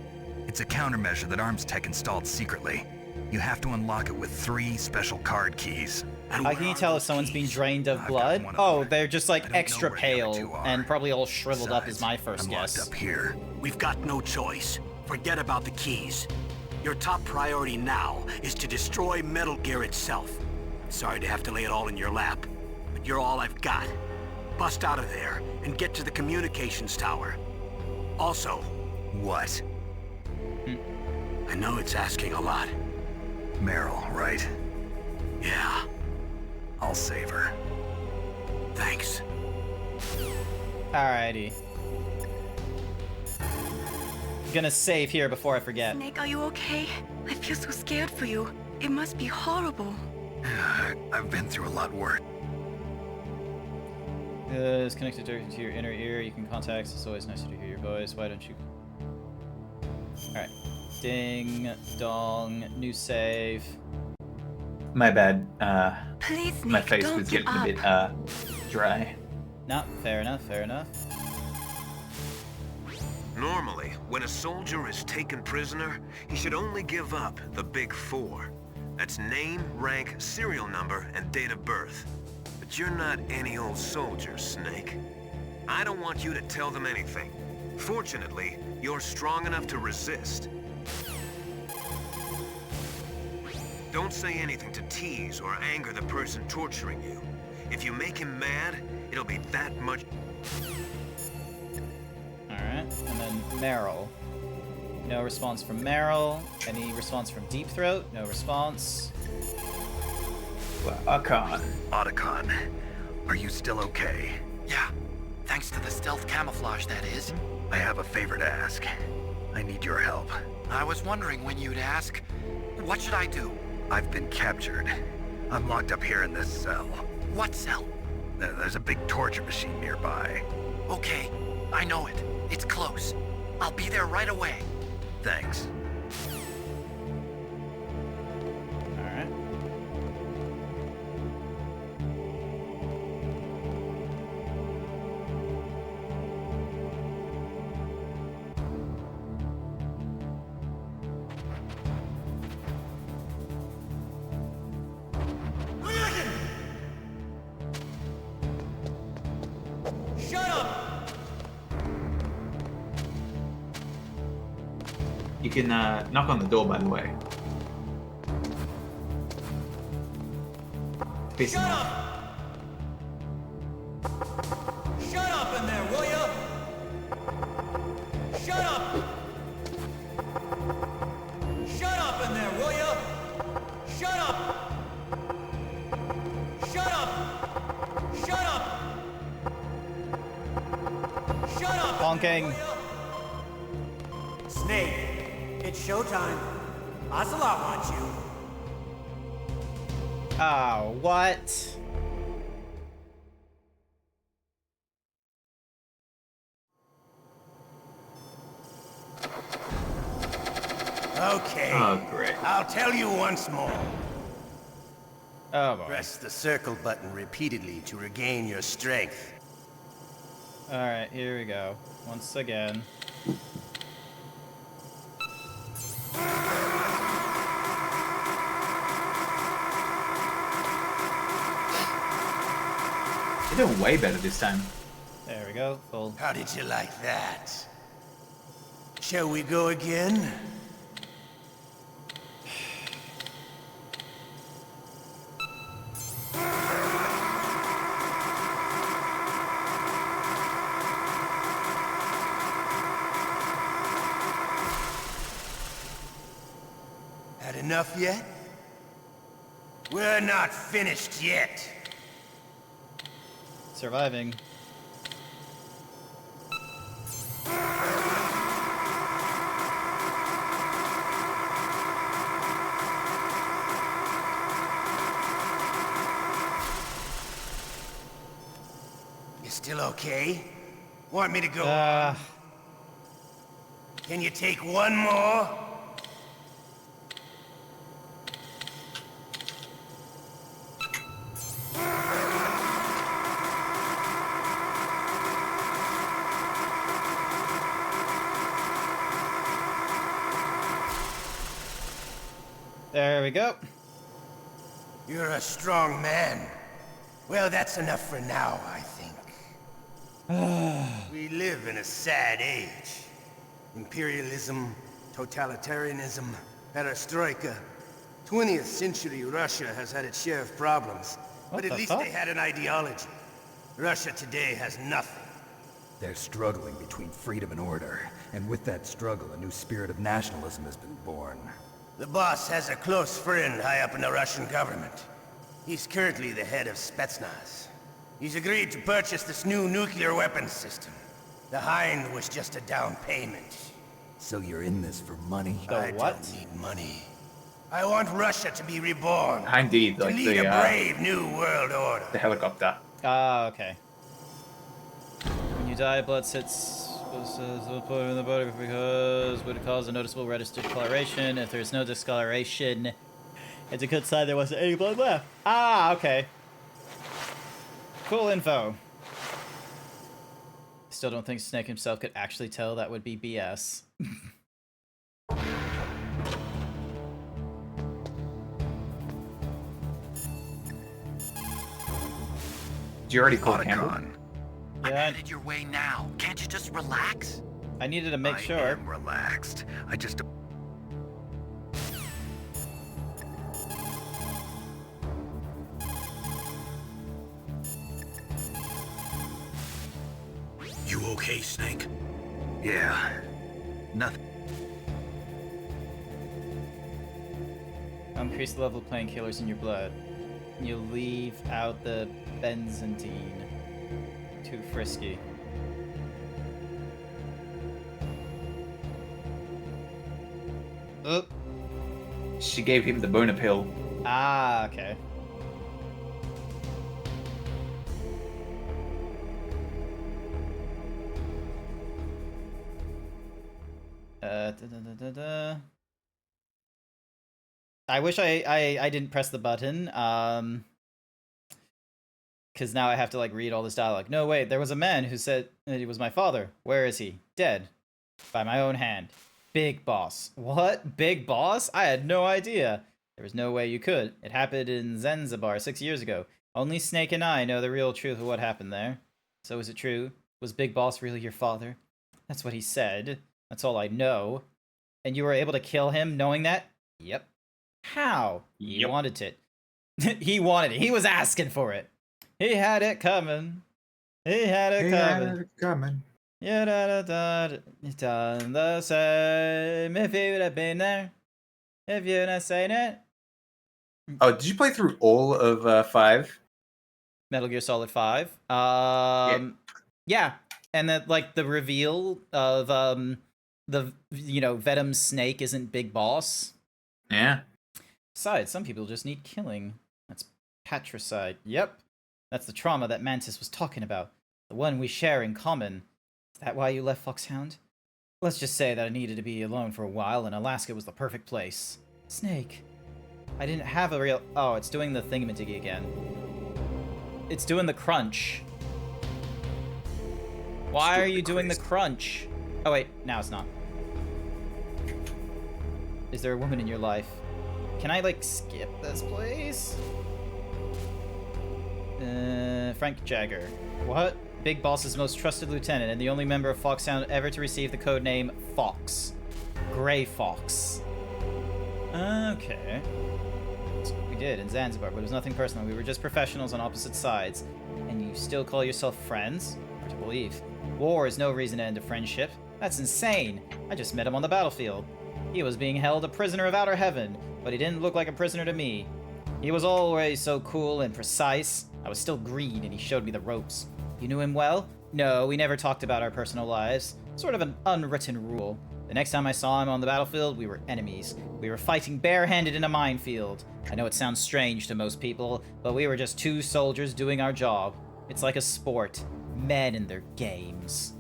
It's a countermeasure that Arms Tech installed secretly. You have to unlock it with 3 special card keys. How can you tell if someone's been drained of blood? Oh, they're just like extra pale and probably all shriveled up is my first guess. Up here. We've got no choice. Forget about the keys. Your top priority now is to destroy Metal Gear itself. Sorry to have to lay it all in your lap, but you're all I've got. Bust out of there and get to the communications tower. Also... What? I know it's asking a lot. Meryl, right? Yeah. I'll save her. Thanks. Alrighty. Gonna save here before I forget. Snake, are you okay? I feel so scared for you. It must be horrible. I've been through a lot worse. It's connected to your inner ear. You can contact. It's always nicer to hear your voice. Why don't you... Alright. Ding, dong, new save. My bad. Please, my Nick, face don't was give getting a up. bit dry. No, fair enough, fair enough. Normally, when a soldier is taken prisoner, he should only give up the big 4. That's name, rank, serial number, and date of birth. But you're not any old soldier, Snake. I don't want you to tell them anything. Fortunately, you're strong enough to resist. Don't say anything to tease or anger the person torturing you. If you make him mad, it'll be that much... Alright, and then Meryl. No response from Meryl. Any response from Deep Throat? No response. Otacon, are you still okay? Yeah. Thanks to the stealth camouflage, that is. I have a favor to ask. I need your help. I was wondering when you'd ask. What should I do? I've been captured. I'm locked up here in this cell. What cell? There's a big torture machine nearby. Okay, I know it. It's close. I'll be there right away. Thanks. Alright. Shut up! You can knock on the door, by the way. Shut up! Shut up in there, will ya? Shut up! Shut up in there, will ya? Shut up! Shut up! Shut up! Shut up! Honking. Snake, it's showtime. Ocelot wants you. Oh, what? Okay. Oh, great. I'll tell you once more. Oh, boy. Press the circle button repeatedly to regain your strength. Alright, here we go. Once again. You're doing way better this time. There we go. Full. How did you like that? Shall we go again? Had enough yet? We're not finished yet. Surviving. You still okay? Want me to go on? Can you take one more? There we go. You're a strong man. Well, that's enough for now, I think. We live in a sad age. Imperialism, totalitarianism, perestroika. 20th century Russia has had its share of problems, but at least they had an ideology. Russia today has nothing. They're struggling between freedom and order, and with that struggle, a new spirit of nationalism has been born. The boss has a close friend high up in the Russian government. He's currently the head of Spetsnaz. He's agreed to purchase this new nuclear weapons system. The Hind was just a down payment. So you're in this for money? I don't need money. I want Russia to be reborn. Indeed, to like lead a brave new world order. The helicopter. Ah, okay. When you die, blood sits in the body because it would cause a noticeable reddish discoloration. If there's no discoloration, it's a good sign there wasn't any blood left. Ah, okay. Cool info. Still don't think Snake himself could actually tell that would be BS. Did you already call the camera? Yeah. I'm headed your way now. Can't you just relax? I needed to make sure. I am relaxed. I just... You okay, Snake? Yeah. Nothing. Increase the level of painkillers in your blood. You leave out the benzentine. Too frisky. Oop. She gave him the boner pill. Ah, okay. I wish I didn't press the button, because now I have to like read all this dialogue. No, wait, there was a man who said that he was my father. Where is he? Dead. By my own hand. Big boss. What? Big boss? I had no idea. There was no way you could. It happened in Zanzibar 6 years ago. Only Snake and I know the real truth of what happened there. So is it true? Was Big Boss really your father? That's what he said. That's all I know. And you were able to kill him knowing that? Yep. How? He wanted it. He wanted it. He was asking for it. He had it coming. He had it coming. Yeah, done the same if he would have been there. If you'd have seen it. Oh, did you play through all of 5? Metal Gear Solid 5. Yeah. And then like the reveal of the Venom Snake isn't Big Boss. Yeah. Besides, some people just need killing. That's patricide. Yep. That's the trauma that Mantis was talking about. The one we share in common. Is that why you left Foxhound? Let's just say that I needed to be alone for a while, and Alaska was the perfect place. Snake. I didn't have a real... Oh, it's doing the thingamadiggy again. It's doing the crunch. Why are you doing the crunch? Oh, wait. Now it's not. Is there a woman in your life? Can I, like, skip this place? Frank Jagger. What? Big Boss's most trusted lieutenant and the only member of Foxhound ever to receive the code name Fox. Gray Fox. Okay. That's what we did in Zanzibar, but it was nothing personal. We were just professionals on opposite sides. And you still call yourself friends? Hard to believe. War is no reason to end a friendship. That's insane. I just met him on the battlefield. He was being held a prisoner of outer heaven, but he didn't look like a prisoner to me. He was always so cool and precise. I was still green and he showed me the ropes. You knew him well? No, we never talked about our personal lives. Sort of an unwritten rule. The next time I saw him on the battlefield, we were enemies. We were fighting barehanded in a minefield. I know it sounds strange to most people, but we were just two soldiers doing our job. It's like a sport. Men and their games.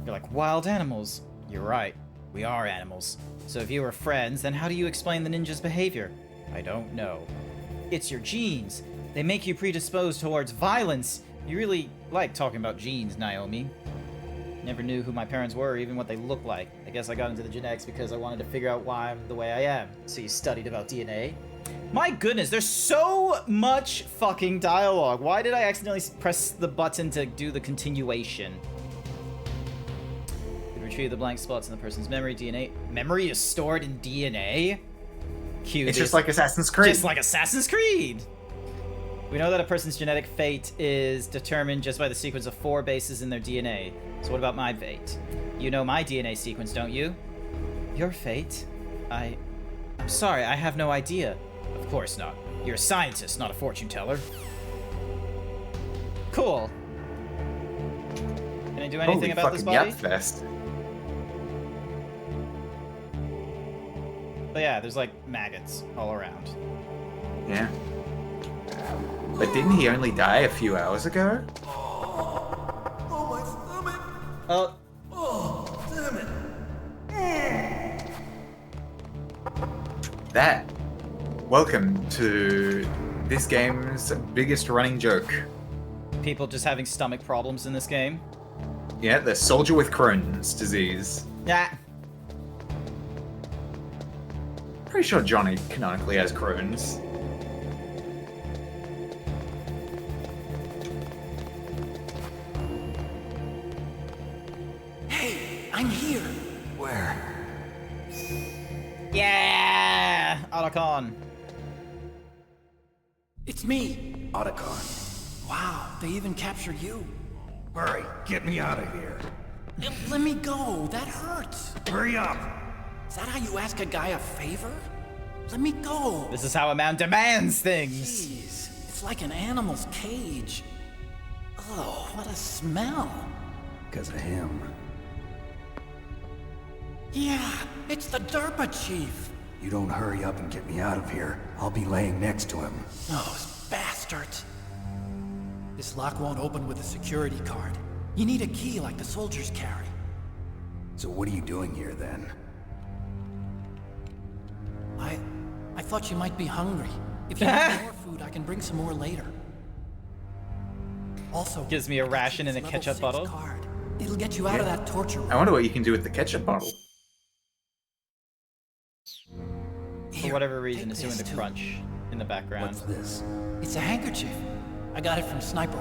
You're like wild animals. You're right. We are animals. So if you were friends, then how do you explain the ninja's behavior? I don't know. It's your genes. They make you predisposed towards violence. You really like talking about genes, Naomi. Never knew who my parents were or even what they looked like. I guess I got into the genetics because I wanted to figure out why I'm the way I am. So you studied about DNA? My goodness, there's so much fucking dialogue. Why did I accidentally press the button to do the continuation? Retrieve the blank spots in the person's memory. DNA. Memory is stored in DNA? Cute. It's just like Assassin's Creed. Just like Assassin's Creed! We know that a person's genetic fate is determined just by the sequence of 4 bases in their DNA. So what about my fate? You know my DNA sequence, don't you? Your fate? I'm sorry, I have no idea. Of course not. You're a scientist, not a fortune teller. Cool. Can I do anything about this body? Fest. But yeah, there's like maggots all around. Yeah. But didn't he only die a few hours ago? Oh, my stomach! Oh. Oh, damn it! That. Welcome to this game's biggest running joke. People just having stomach problems in this game. Yeah, the soldier with Crohn's disease. Yeah. Pretty sure Johnny canonically has Crohn's. Hey, I'm here. Where? Yeah! Otacon. It's me, Otacon. Wow, they even captured you. Hurry, get me out of here. Let me go, that hurts. Hurry up. Is that how you ask a guy a favor? Let me go. This is how a man demands things. Jeez, it's like an animal's cage. Oh, what a smell. Because of him. Yeah, it's the DERPA chief. You don't hurry up and get me out of here, I'll be laying next to him. Those bastards. This lock won't open with a security card. You need a key like the soldiers carry. So what are you doing here then? I thought you might be hungry. If you want more food, I can bring some more later. Also, gives me a ration in a ketchup bottle. Card. It'll get you out of that torture room. I wonder what you can do with the ketchup bottle. For whatever reason, it's doing the crunch in the background. What's this? It's a handkerchief. I got it from Sniper.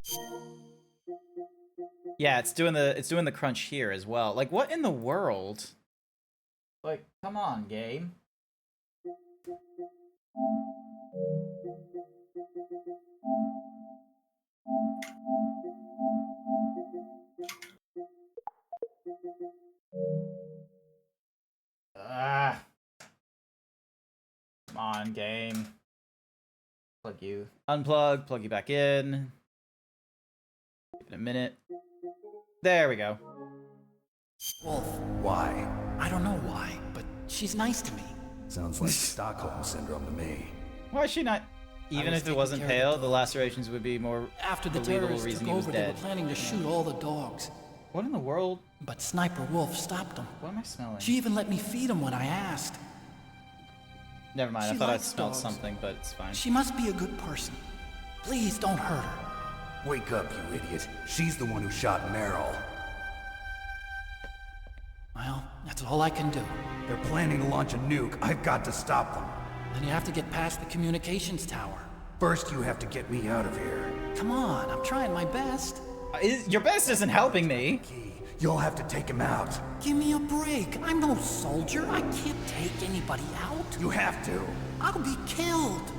Yeah, it's doing the crunch here as well. Like, what in the world? Like, come on, game. Come on, game. Plug you. Unplug, plug you back in. Give it a minute. There we go. Wolf. Why? I don't know why, but she's nice to me. Sounds like Stockholm Syndrome to me. Why is she not? Even if it wasn't pale, the lacerations would be more after the believable terrorists reason took he was over, dead. they were planning to shoot all the dogs. What in the world? But Sniper Wolf stopped them. What am I smelling? She even let me feed them when I asked. Never mind, I She thought I likes smelled dogs. something, but it's fine. She must be a good person. Please don't hurt her. Wake up, you idiot. She's the one who shot Meryl. Well, that's all I can do. They're planning to launch a nuke. I've got to stop them. Then you have to get past the communications tower. First, you have to get me out of here. Come on, I'm trying my best. Your best isn't helping me. You'll have to take him out. Give me a break. I'm no soldier. I can't take anybody out. You have to. I'll be killed.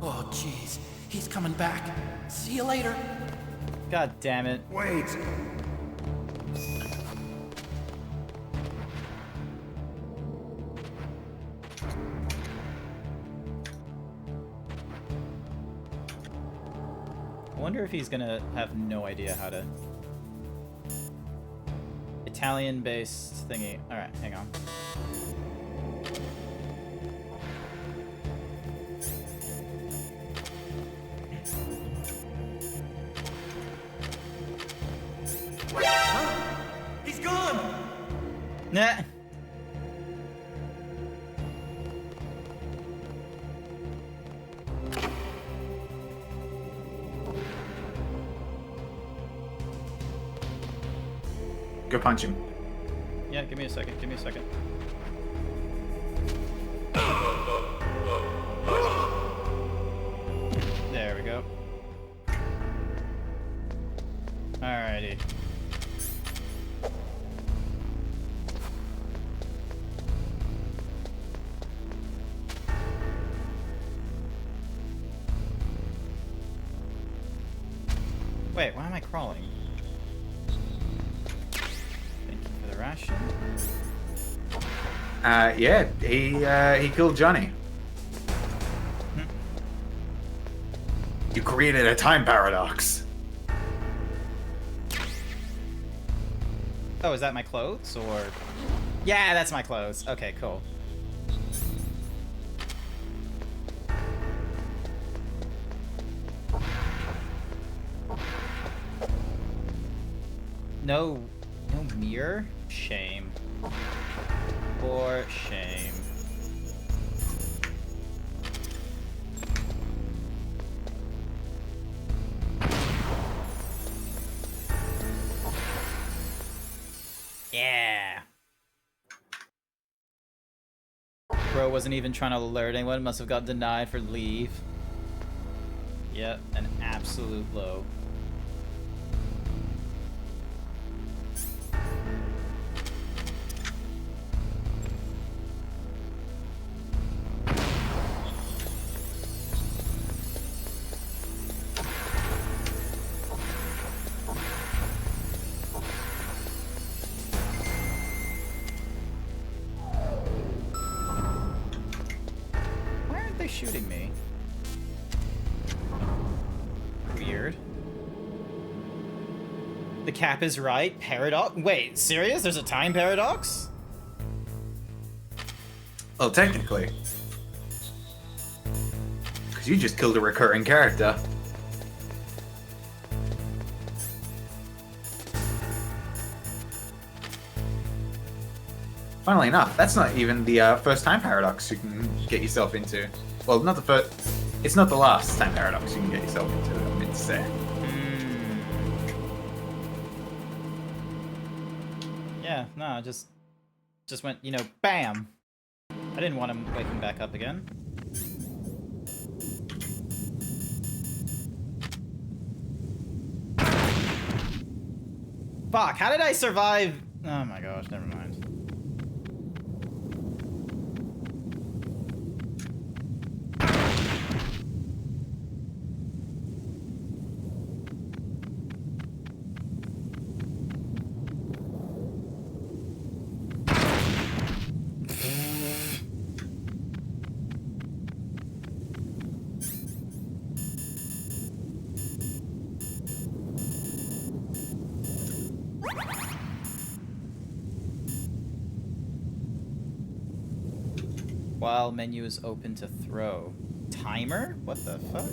Oh, jeez. He's coming back. See you later. God damn it. Wait. I wonder if he's gonna have no idea how to... Italian-based thingy. Alright, hang on. Huh? He's gone! Nah. Go punch him. Yeah, give me a second. Give me a second. There we go. Alrighty. Wait, why am I crawling? Thank you for the ration. Yeah, he killed Johnny. You created a time paradox. Oh, is that my clothes, or...? Yeah, that's my clothes. Okay, cool. No mirror? Shame. For shame. Yeah. Bro wasn't even trying to alert anyone. Must have got denied for leave. Yep, an absolute low. Shooting me. Weird. The cap is right. Paradox? Wait, serious? There's a time paradox? Well, technically. Because you just killed a recurring character. Funnily enough, that's not even the first time paradox you can get yourself into. Well, not the first. It's not the last time paradox you can get yourself into, I meant to say. Yeah, no, just went, you know, bam! I didn't want him waking back up again. Fuck, how did I survive? Oh my gosh, never mind. While menu is open to throw. Timer? What the fuck?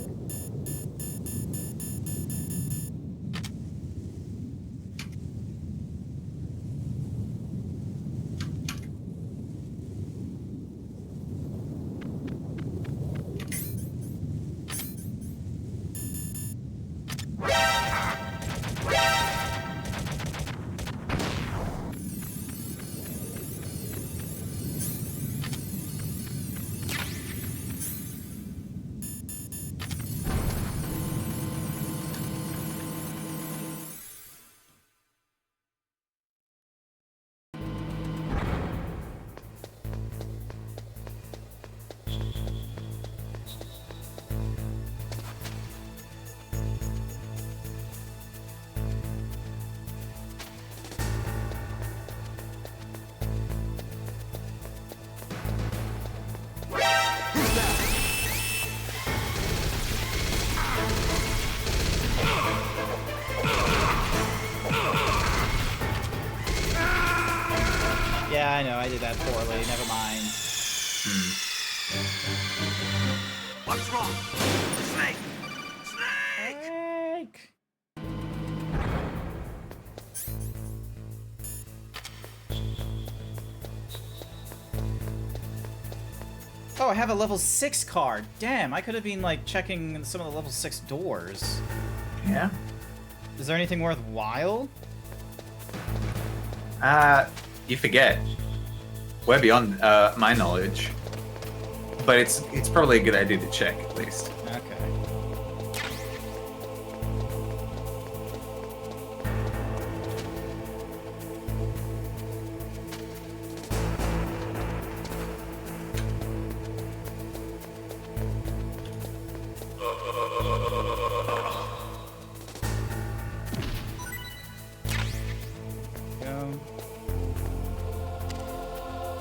Yeah, I know, I did that poorly. Never mind. What's wrong? Snake! Snake! Oh, I have a level 6 card. Damn, I could have been, like, checking some of the level 6 doors. Yeah? Is there anything worthwhile? You forget. Way beyond my knowledge. But it's probably a good idea to check, at least. Okay.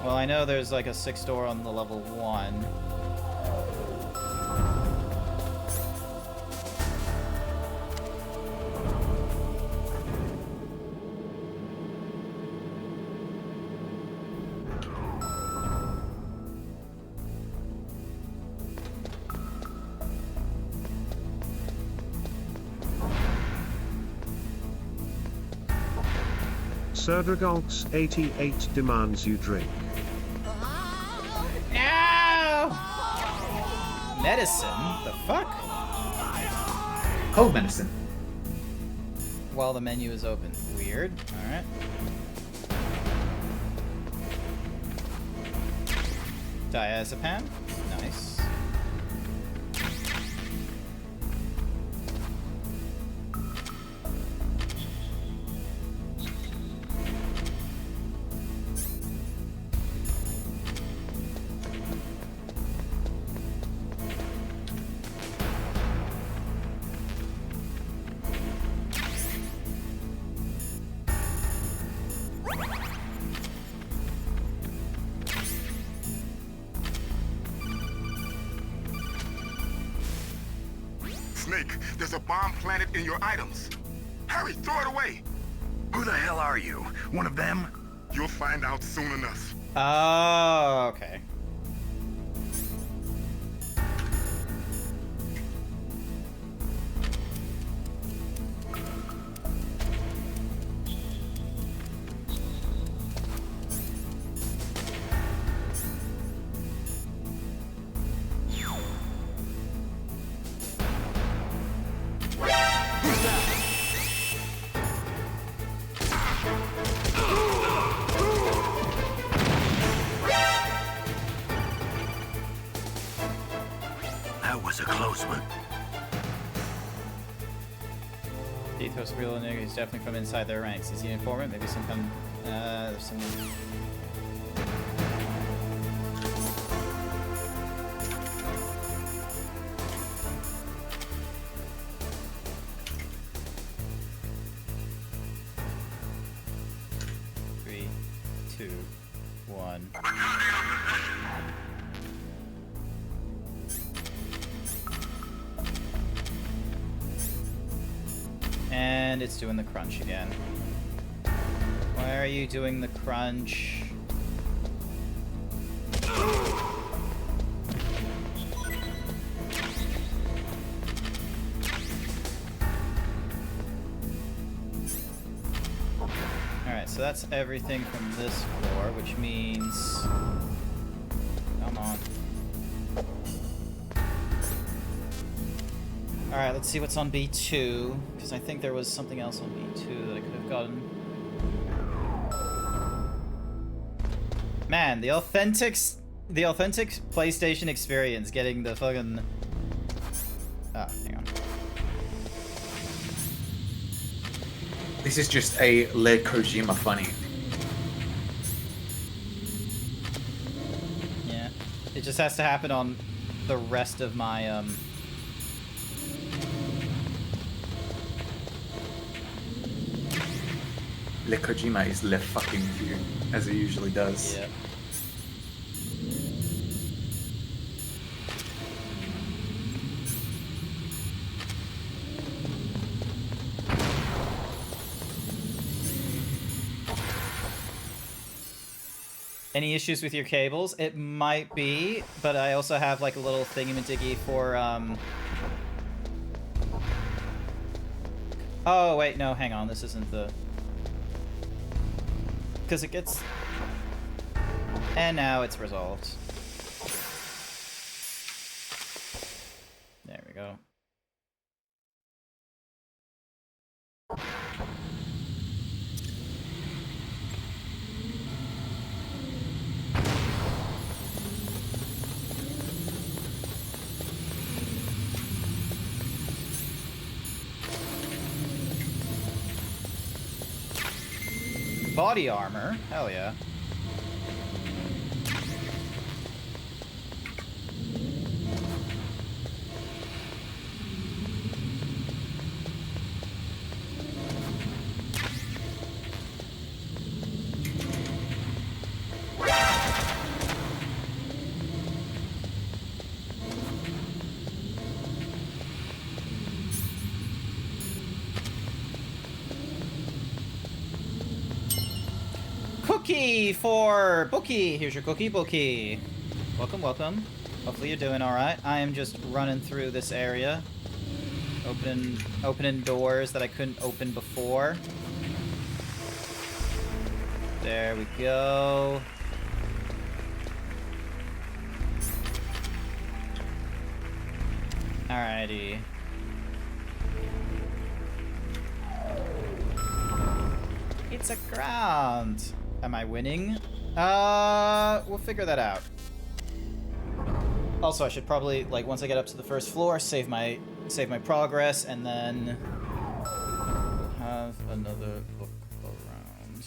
Well, I know there's like a 6 door on the level 1. Serdragox88 demands you drink. No! Medicine? The fuck? Cold medicine. While the menu is open. Weird. Alright. Diazepam. Nice. Snake, there's a bomb planted in your items. Hurry, throw it away. Who the hell are you? One of them? You'll find out soon enough. Oh, okay. That was a close one. Ethos real nigga, he's definitely from inside their ranks. Is he an informant? Maybe some kind there's some... Three, two, one. And it's doing the crunch again. Why are you doing the crunch? Alright, so that's everything from this floor, which means... Come on. Alright, let's see what's on B2, because I think there was something else on B2 that I could have gotten. Man, the authentic PlayStation experience, getting the fucking... Ah, hang on. This is just a Le Kojima funny. Yeah. It just has to happen on the rest of my, Le Kojima is le fucking you, as it usually does. Yeah. Any issues with your cables? It might be, but I also have like a little thingy-majiggy for Oh wait, no, hang on, this isn't the... Because it gets... And now it's resolved. There we go. Body armor? Hell yeah. Cookie for Bookie. Here's your cookie, Bookie. Welcome, welcome. Hopefully you're doing all right. I am just running through this area, opening doors that I couldn't open before. There we go. Alrighty. It's a ground. Am I winning? We'll figure that out. Also, I should probably, like, once I get up to the first floor, save my progress, and then have another look around.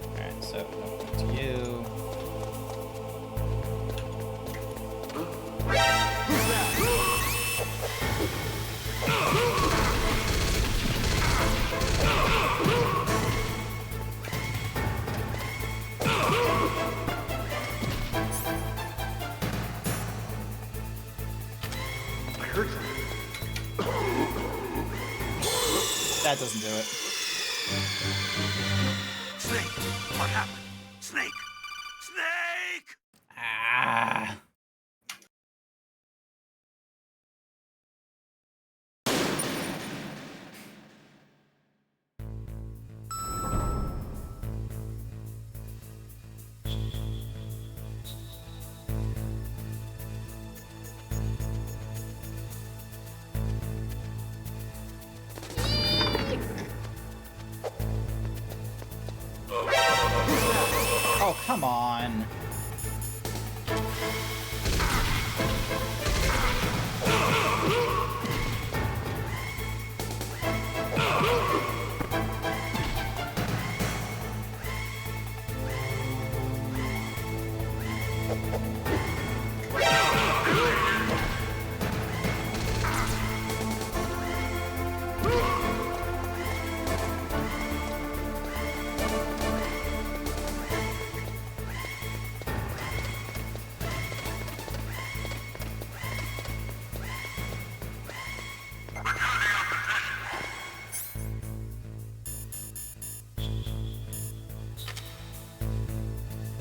Alright, so up to you. I heard something. That doesn't do it. Snake! What happened? Snake! Snake! Ah. Oh, come on.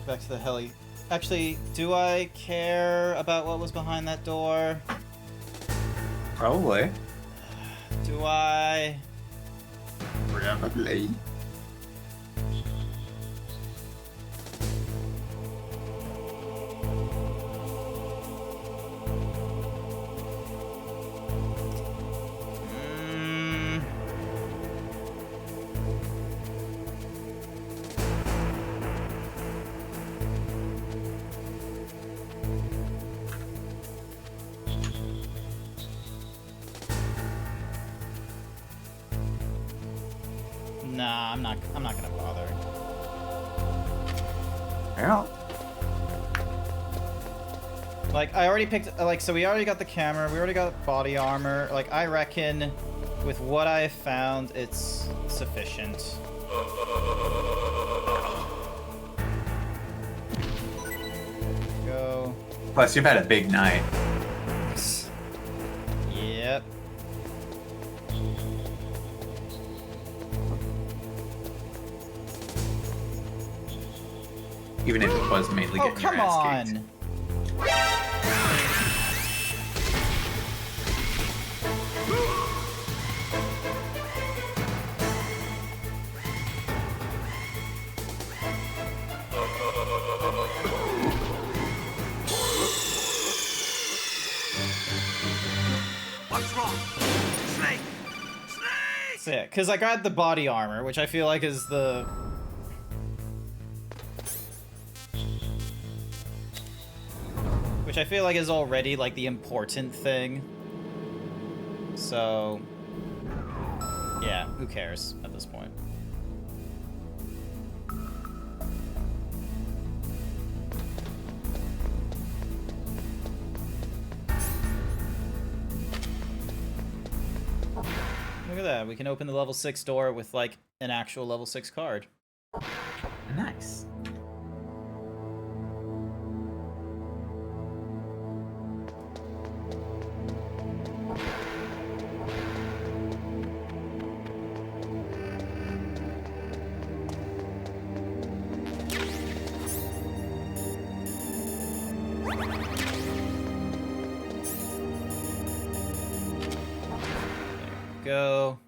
Back to the heli. Actually, do I care about what was behind that door? Probably. Do I? Probably. Nah, I'm not gonna bother. Yeah. Like, I already picked, like, so we already got the camera, we already got body armor. Like, I reckon with what I found, it's sufficient. Go. Plus, you've had a big night. Yep. Even if it was mainly getting your ass kicked. What's wrong? Snake! So yeah, because I got the body armor, which I feel like is the... Which I feel like is already, like, the important thing. So... yeah, who cares at this point? Look at that, we can open the level 6 door with, like, an actual level 6 card. Nice. Go.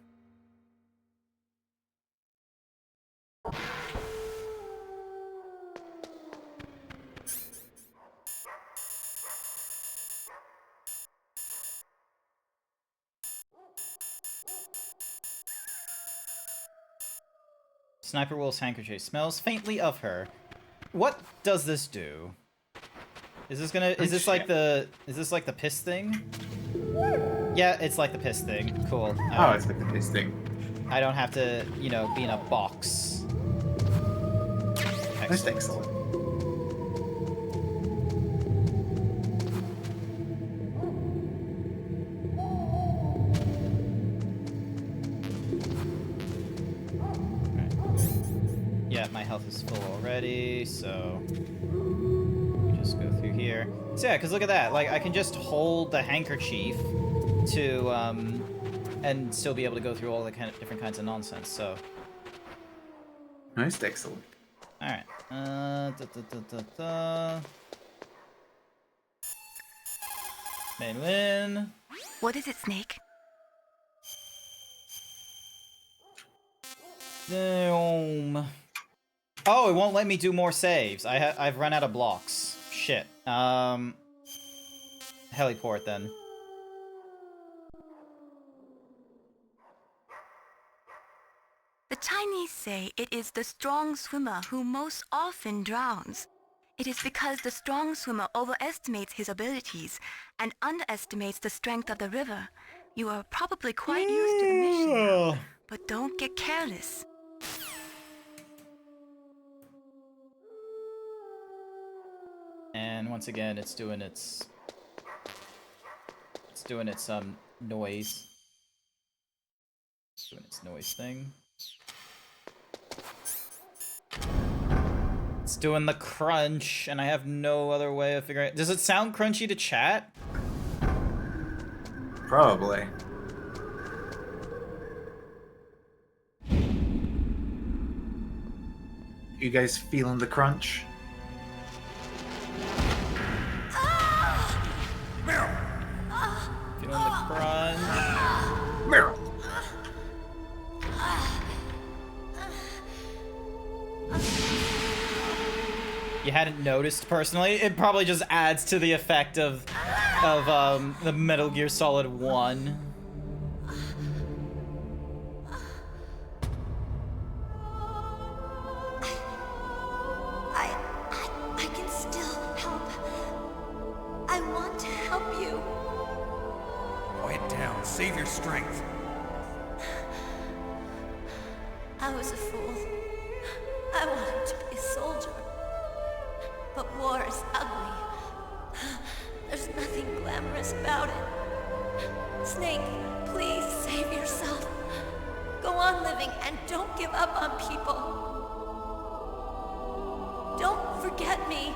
Sniper Wolf's handkerchief smells faintly of her. What does this do? Is this gonna? Is this like the? Is this like the piss thing? Yeah, it's like the piss thing. Cool. Oh, it's like the piss thing. I don't have to, you know, be in a box. That's excellent. Yeah, my health is full already, so we just go through here. So yeah, because look at that. Like, I can just hold the handkerchief to, and still be able to go through all the kind of different kinds of nonsense, so. Most excellent. Alright. Maylin. What is it, Snake? Oh, it won't let me do more saves. I've run out of blocks. Shit. Heliport then. The Chinese say it is the strong swimmer who most often drowns. It is because the strong swimmer overestimates his abilities and underestimates the strength of the river. You are probably quite used to the mission now, but don't get careless. And once again, it's doing its noise. It's doing its noise thing. It's doing the crunch, and I have no other way of figuring it. Does it sound crunchy to chat? Probably. You guys feeling the crunch? Feeling the crunch. Meryl. You hadn't noticed personally. It probably just adds to the effect of the Metal Gear Solid 1. I can still help. I want to help you. Quiet down. Save your strength. I was a fool. I wanted to be a soldier. But war is ugly. There's nothing glamorous about it. Snake, please save yourself. Go on living and don't give up on people. Don't forget me.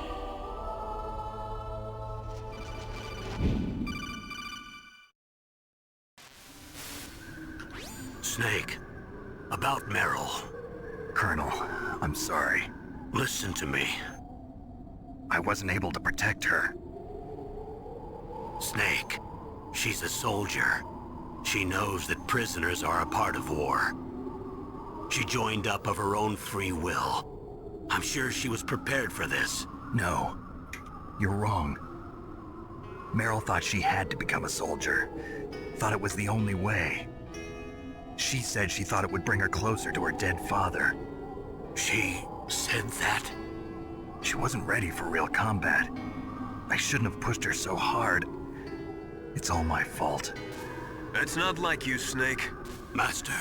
Snake, about Meryl. Colonel, I'm sorry. Listen to me. I wasn't able to protect her. Snake, she's a soldier. She knows that prisoners are a part of war. She joined up of her own free will. I'm sure she was prepared for this. No, you're wrong. Meryl thought she had to become a soldier. Thought it was the only way. She said she thought it would bring her closer to her dead father. She said that? She wasn't ready for real combat. I shouldn't have pushed her so hard. It's all my fault. It's not like you, Snake. Master,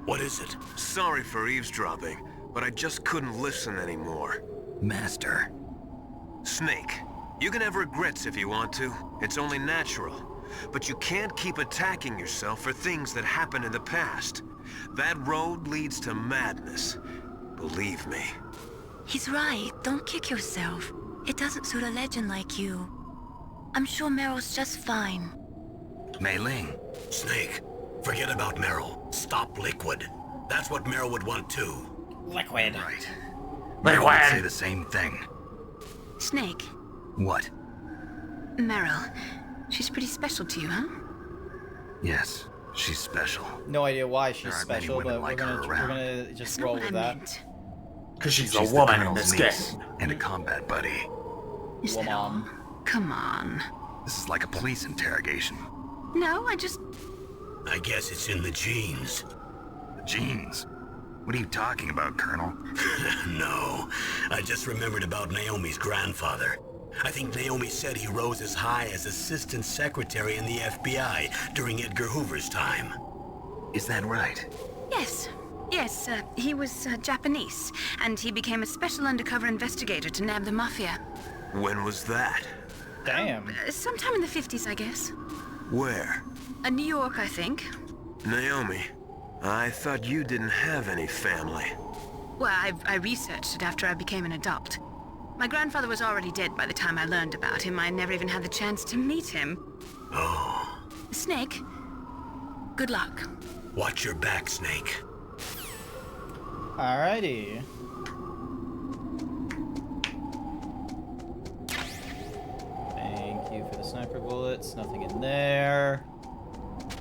what is it? Sorry for eavesdropping, but I just couldn't listen anymore. Master. Snake, you can have regrets if you want to. It's only natural. But you can't keep attacking yourself for things that happened in the past. That road leads to madness. Believe me. He's right. Don't kick yourself. It doesn't suit a legend like you. I'm sure Meryl's just fine. Mei Ling. Snake, forget about Meryl. Stop Liquid. That's what Meryl would want too. Liquid. Right. Meryl would say the same thing. Snake. What? Meryl. She's pretty special to you, huh? Yes, she's special. No idea why she's There aren't many special, women but like we're her gonna around. just That's roll not with what I that. meant. Because she's a She's woman the in Colonel's this niece game. and a combat buddy. Is that all? Come on. This is like a police interrogation. No, I just... I guess it's in the genes. The genes? What are you talking about, Colonel? No, I just remembered about Naomi's grandfather. I think Naomi said he rose as high as assistant secretary in the FBI during Edgar Hoover's time. Is that right? Yes. Yes, he was Japanese, and he became a special undercover investigator to nab the mafia. When was that? Damn. Sometime in the 50s, I guess. Where? New York, I think. Naomi, I thought you didn't have any family. Well, I researched it after I became an adult. My grandfather was already dead by the time I learned about him. I never even had the chance to meet him. Oh. Snake, good luck. Watch your back, Snake. Alrighty. Thank you for the sniper bullets. Nothing in there.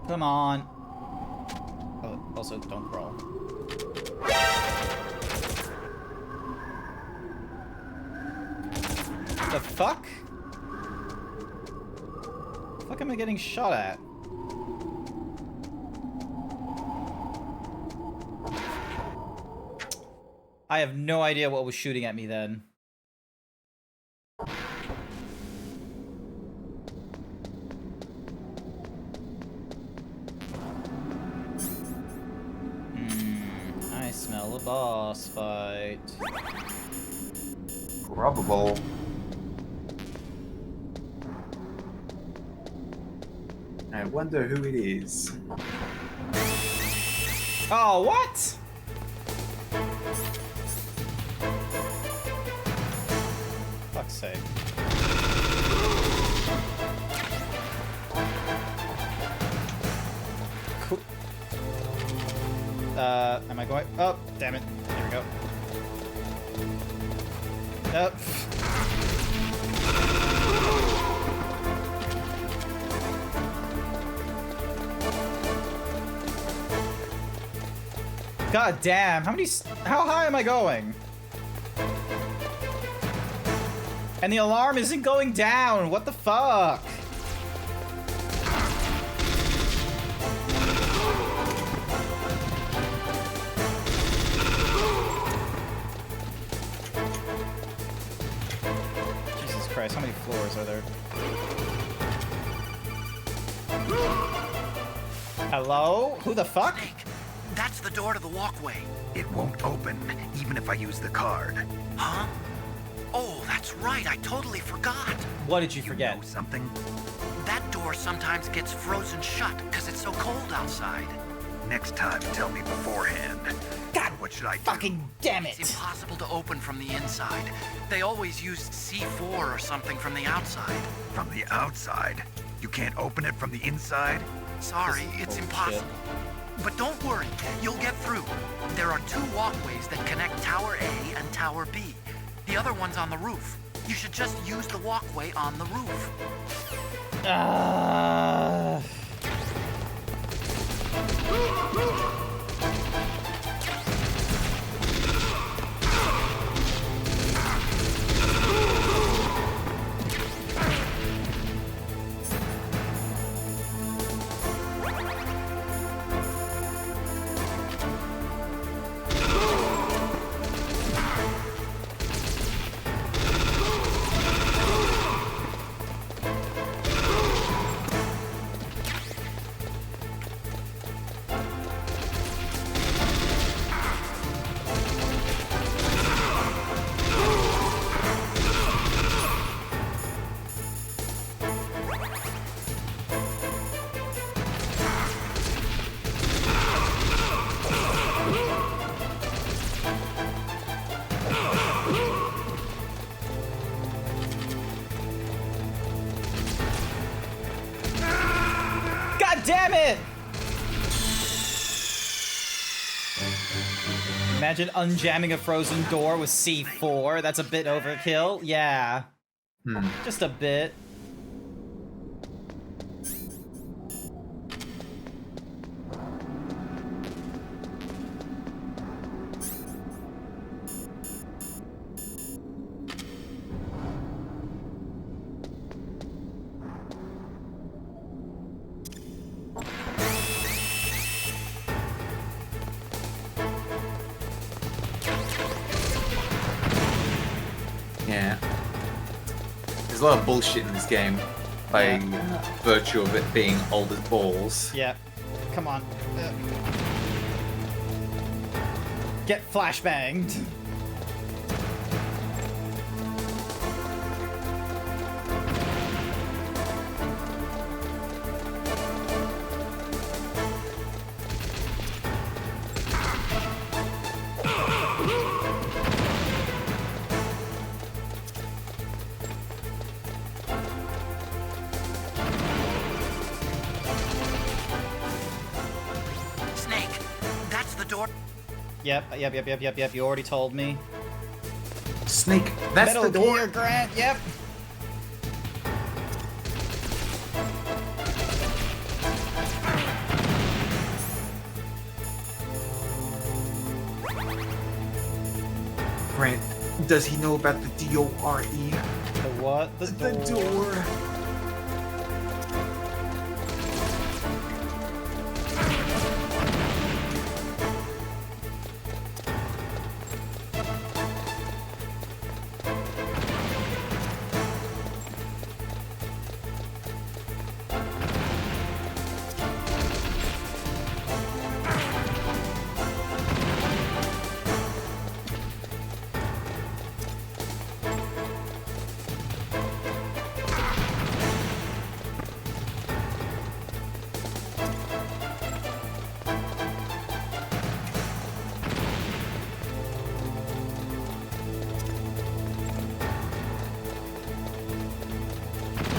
Come on. Oh, also, don't crawl. The fuck? The fuck am I getting shot at? I have no idea what was shooting at me then. I smell a boss fight. Probable. I wonder who it is. Oh, what? Fuck's sake. Cool. Am I going? Oh, damn it. There we go. Nope. God damn, how high am I going? And the alarm isn't going down, what the fuck? Jesus Christ, how many floors are there? Hello? Who the fuck? That's the door to the walkway. It won't open, even if I use the card. Huh? Oh, that's right. I totally forgot. What did you forget? Know something? That door sometimes gets frozen shut because it's so cold outside. next time, tell me beforehand. God, what should I do? fucking damn it! It's impossible to open from the inside. They always used C4 or something from the outside. From the outside? You can't open it from the inside? Sorry, it's impossible. But don't worry, you'll get through. There are 2 walkways that connect Tower A and Tower B. The other one's on the roof. You should just use the walkway on the roof. Damn it! Imagine unjamming a frozen door with C4. That's a bit overkill. Yeah. Just a bit. Yeah. There's a lot of bullshit in this game by virtue of it being old as balls. Yeah. Come on. Get flashbanged. Yep. You already told me. Snake, that's Metal the door. Gear, Grant. Yep. Grant, does he know about the DORE? The what? The door.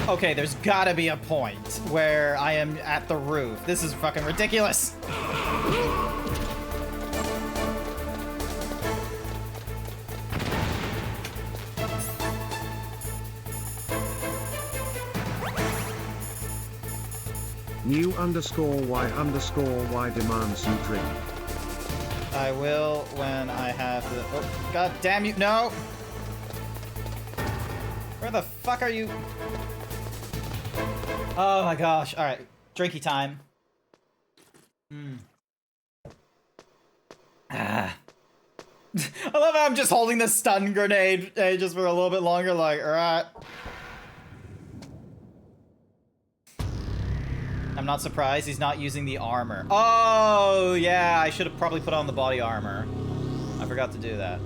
Okay, there's gotta be a point where I am at the roof. This is fucking ridiculous. New_Y_Y demands you drink. I will when I have the... Oh, god damn you. No! Where the fuck are you? Oh my gosh. Alright. Drinky time. I love how I'm just holding the stun grenade just for a little bit longer, like, alright. I'm not surprised he's not using the armor. Oh, yeah, I should have probably put on the body armor. I forgot to do that.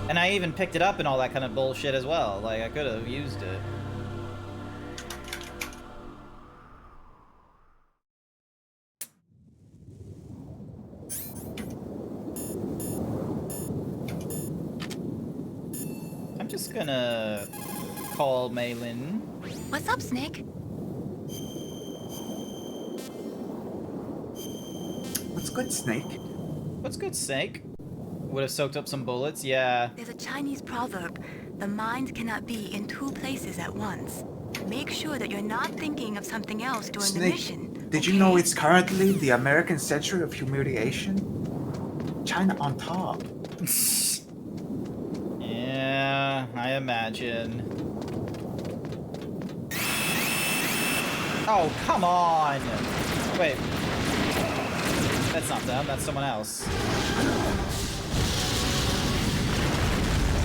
And I even picked it up and all that kind of bullshit as well. Like, I could have used it. just gonna call Maylin. What's up, Snake? What's good, Snake? What's good, Snake? Would have soaked up some bullets, yeah. There's a Chinese proverb. The mind cannot be in two places at once. Make sure that you're not thinking of something else during the mission. Did you know it's currently the American century of humiliation? China on top. Yeah, I imagine. Oh, come on! Wait. That's not them, that's someone else.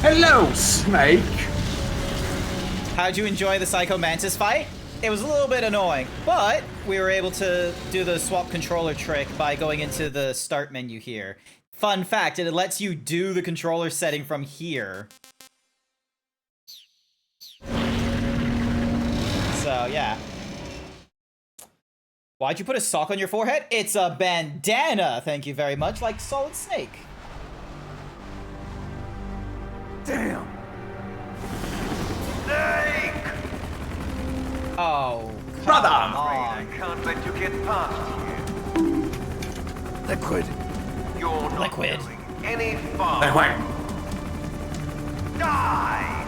Hello, Snake! How'd you enjoy the Psycho Mantis fight? It was a little bit annoying, but we were able to do the swap controller trick by going into the start menu here. Fun fact, it lets you do the controller setting from here. So, yeah. Why'd you put a sock on your forehead? It's a bandana, thank you very much, like Solid Snake. Damn! Snake! Oh, brother! I can't let you get past here. Liquid. You're not Liquid. going any farther. Liquid. Die!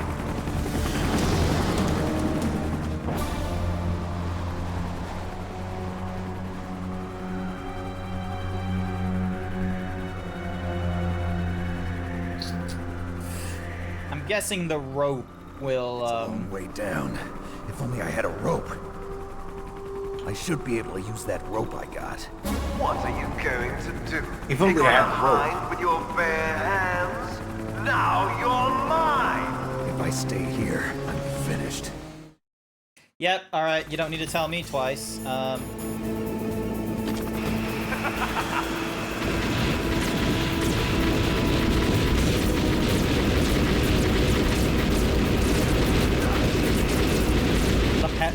I'm guessing the rope will, It's a long way down. If only I had a rope. I should be able to use that rope I got. What are you going to do? If only Pick I on had a the rope. hind with your bare hands? Now you're mine! If I stay here, I'm finished. Yep, alright, you don't need to tell me twice.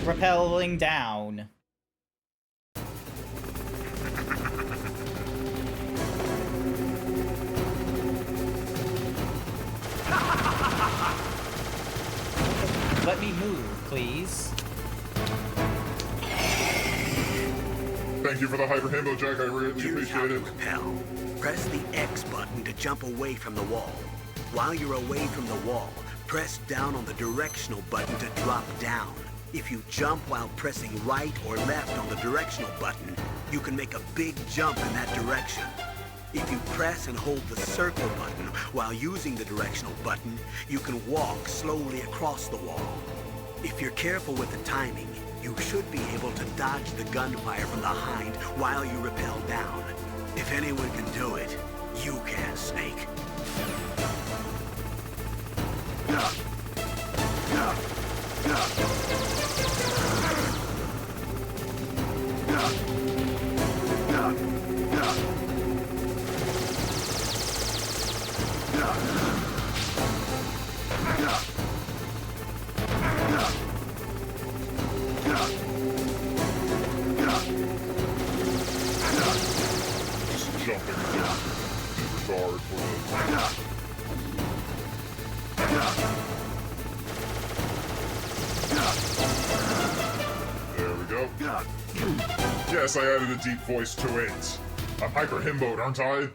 Rappelling down. Let me move, please. Thank you for the hyper himbo, Jack. I really appreciate it. Repel. Press the X button to jump away from the wall. While you're away from the wall, press down on the directional button to drop down. If you jump while pressing right or left on the directional button, you can make a big jump in that direction. If you press and hold the circle button while using the directional button, you can walk slowly across the wall. If you're careful with the timing, you should be able to dodge the gunfire from behind while you rappel down. If anyone can do it, you can, Snake. Just jumping disregard for There we go. Yes, I added a deep voice to it. I'm hyper himboed, aren't I?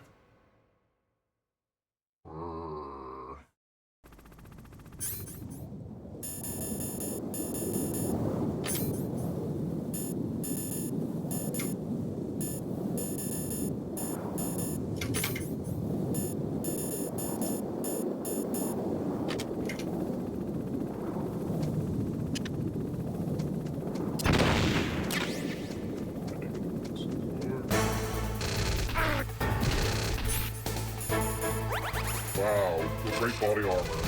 Wow, with great body armor.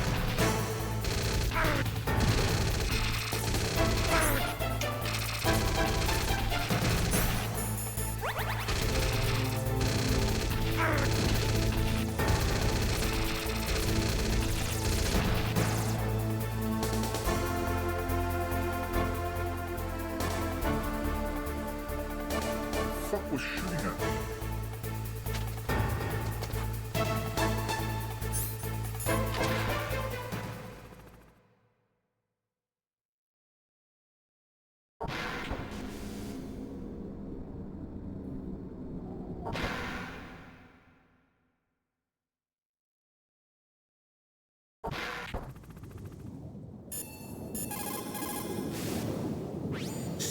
Fuck was shooting at me?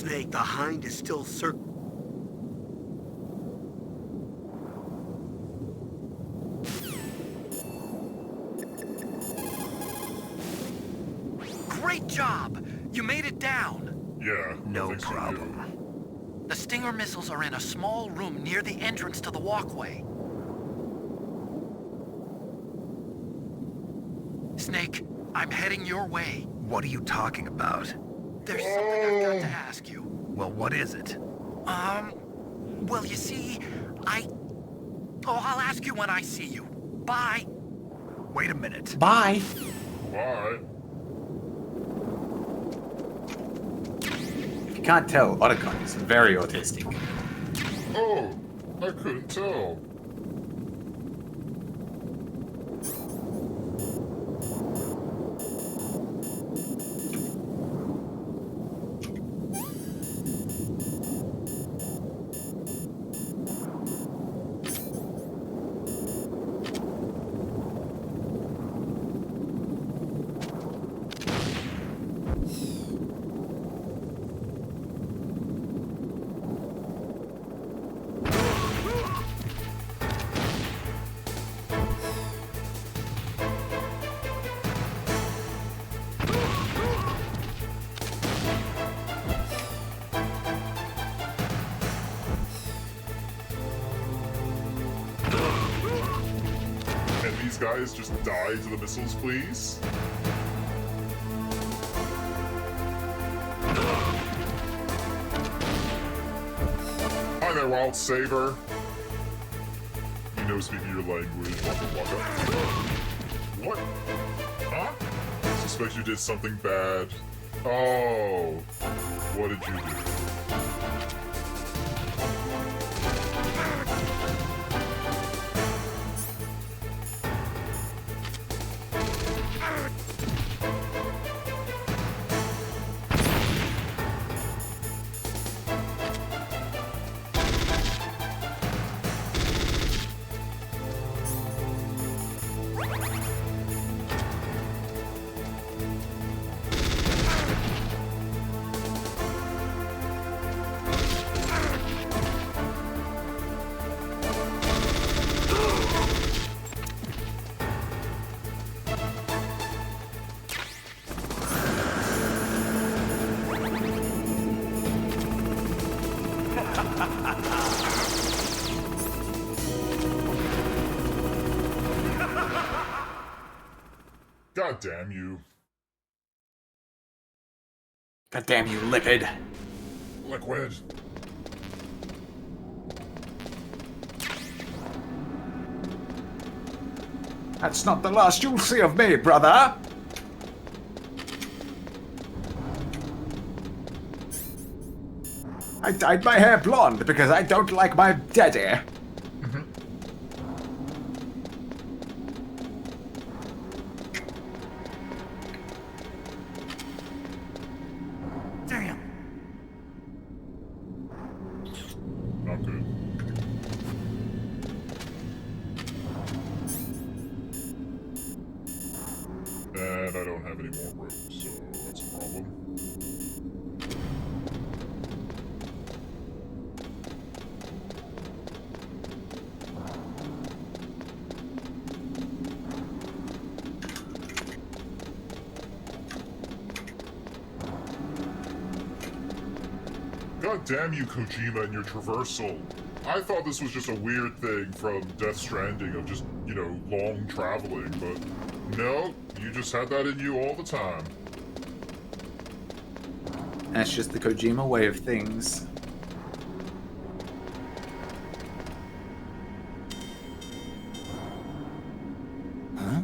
Snake, the Hind is still certain. Great job! You made it down. Yeah, no problem. The Stinger missiles are in a small room near the entrance to the walkway. Snake, I'm heading your way. What are you talking about? There's something I've got to ask you. Well, what is it? Well, you see, I'll ask you when I see you. Bye. Wait a minute. Bye. Bye. If you can't tell, Otacon is very autistic. Oh, I couldn't tell. These guys just die to the missiles, please? Hi there, Wild Saber. You know speaking your language, waka waka. What? Huh? Suspect you did something bad. Oh. What did you do? God damn you. God damn you, Lipid. Liquid. That's not the last you'll see of me, brother. I dyed my hair blonde because I don't like my daddy. Damn. Not good. And I don't have any more rope, so that's a problem. God damn you, Kojima, and your traversal. I thought this was just a weird thing from Death Stranding of just, you know, long traveling, but no, you just had that in you all the time. That's just the Kojima way of things. Huh?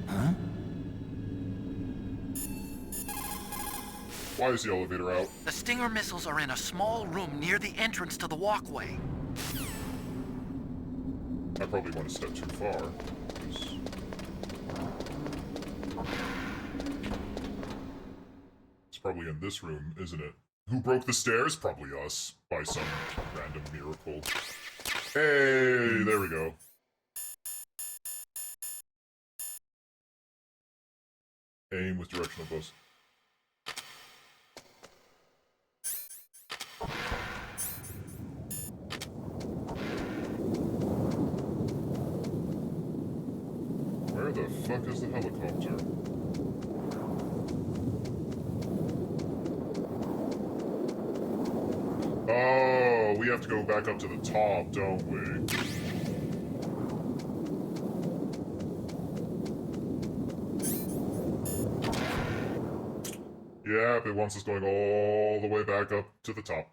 Huh? Why is the elevator out? The Stinger missiles are in a small room near the entrance to the walkway. I probably went a step too far. 'Cause... It's probably in this room, isn't it? Who broke the stairs? Probably us, by some random miracle. Hey, there we go. Aim with directional boost. Where the fuck is the helicopter? Oh, we have to go back up to the top, don't we? Yep, it wants us going all the way back up to the top.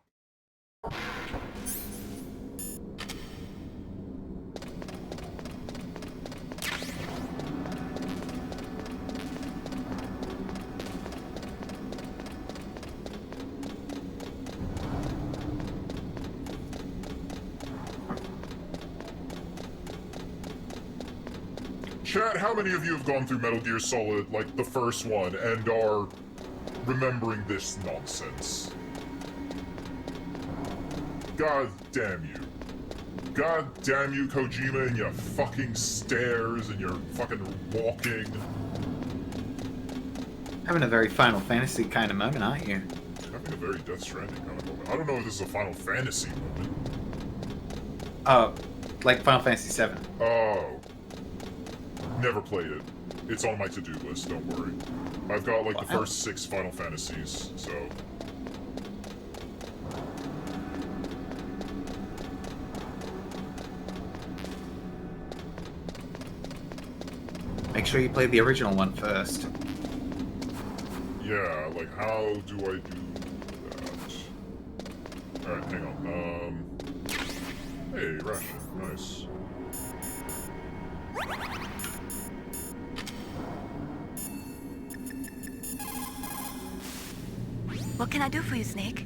Chat, how many of you have gone through Metal Gear Solid, like the first one, and are remembering this nonsense? God damn you. God damn you, Kojima, and your fucking stairs and your fucking walking. Having a very Final Fantasy kind of moment, aren't you? Having a very Death Stranding kind of moment. I don't know if this is a Final Fantasy moment. Like Final Fantasy VII. Oh. Never played it. It's on my to-do list, don't worry. I've got like the first 6 Final Fantasies, so... Make sure you play the original one first. Yeah, like how do I do that? Alright, hang on. Hey, ration. Nice. What can I do for you, Snake?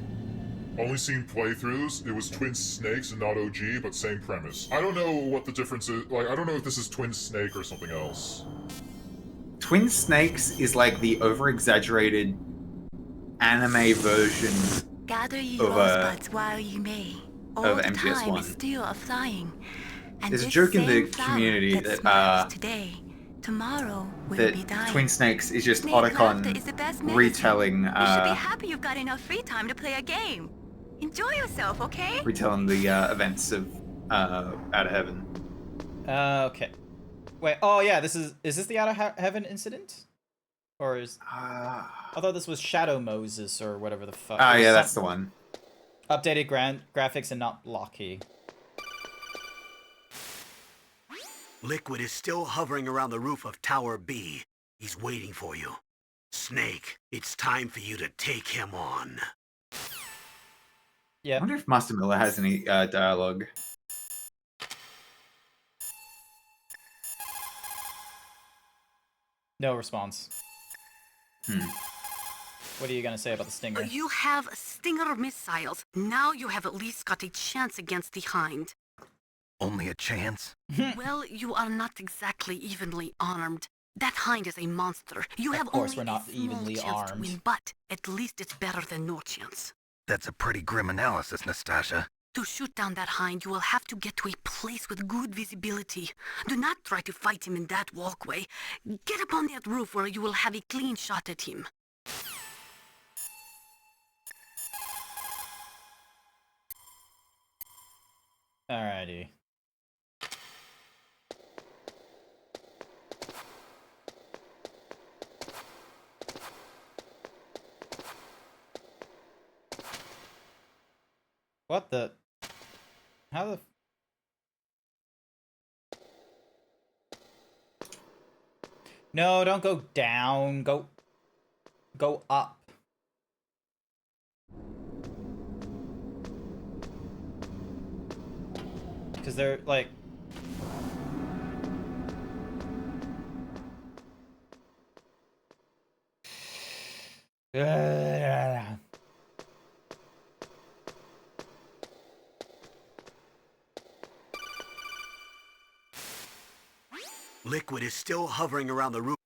Only seen playthroughs. It was Twin Snakes and not OG, but same premise. I don't know what the difference is. Like, I don't know if this is Twin Snake or something else. Twin Snakes is like the over-exaggerated anime version Gather ye of rosebuds while you may. All of the MGS1. time is still a flying. And There's a this joke in the same flower community that that smiles today, tomorrow will that be dying. Twin Snakes is just Snake laughter Otacon is the best medicine. retelling You should be happy you've got enough free time to play a game. Enjoy yourself, okay? retelling the events of Out of Heaven. Okay. Wait. Oh yeah. Is this the Out of Heaven incident? Or is? I thought this was Shadow Moses or whatever the fuck. Ah, yeah, that's the one. Updated graphics and not blocky. Liquid is still hovering around the roof of Tower B. He's waiting for you. Snake, it's time for you to take him on. Yeah. I wonder if Master Miller has any dialogue. No response. What are you gonna say about the Stinger? You have Stinger missiles. Now you have at least got a chance against the Hind. Only a chance? Well, you are not exactly evenly armed. That Hind is a monster. You have Of course, only we're not a small evenly chance to armed. win, but at least it's better than no chance. That's a pretty grim analysis, Nastasha. To shoot down that Hind, you will have to get to a place with good visibility. Do not try to fight him in that walkway. Get up on that roof where you will have a clean shot at him. Alrighty. What the? How the? No, don't go down. Go up. Because they're like... Liquid is still hovering around the roof.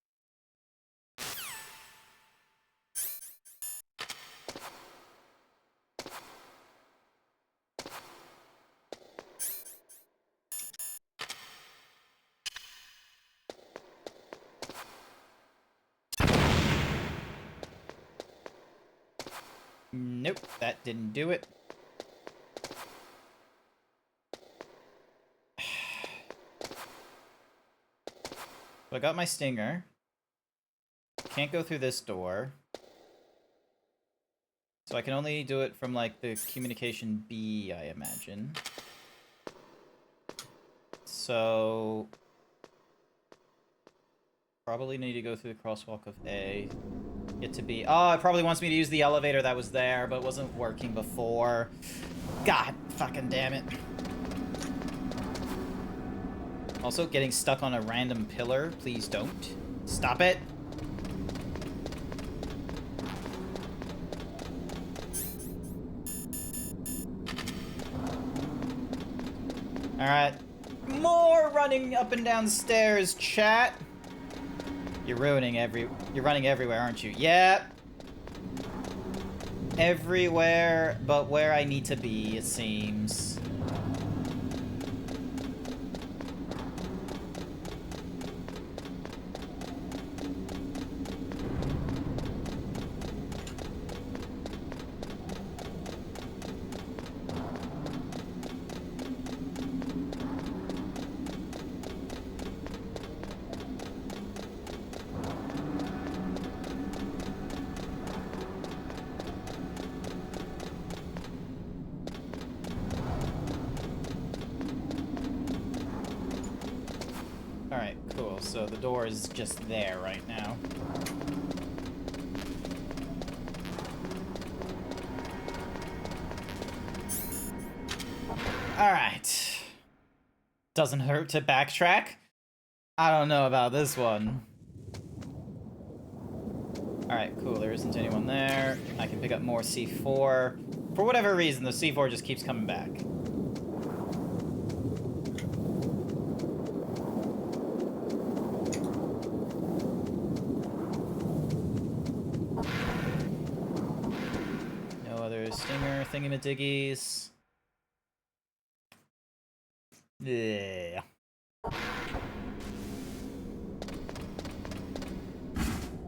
Nope, that didn't do it. So I got my stinger. Can't go through this door. So I can only do it from, like, the communication B, I imagine. So... probably need to go through the crosswalk of A. Get to B. Oh, it probably wants me to use the elevator that was there, but wasn't working before. God fucking damn it. Also, getting stuck on a random pillar. Please don't. Stop it. Alright. More running up and down the stairs, chat. You're running everywhere, aren't you? Yeah. Everywhere but where I need to be, it seems. Alright, cool. So the door is just there right now. Alright. Doesn't hurt to backtrack. I don't know about this one. Alright, cool. There isn't anyone there. I can pick up more C4. For whatever reason, the C4 just keeps coming back. Stinger thingamadiggies. Yeah.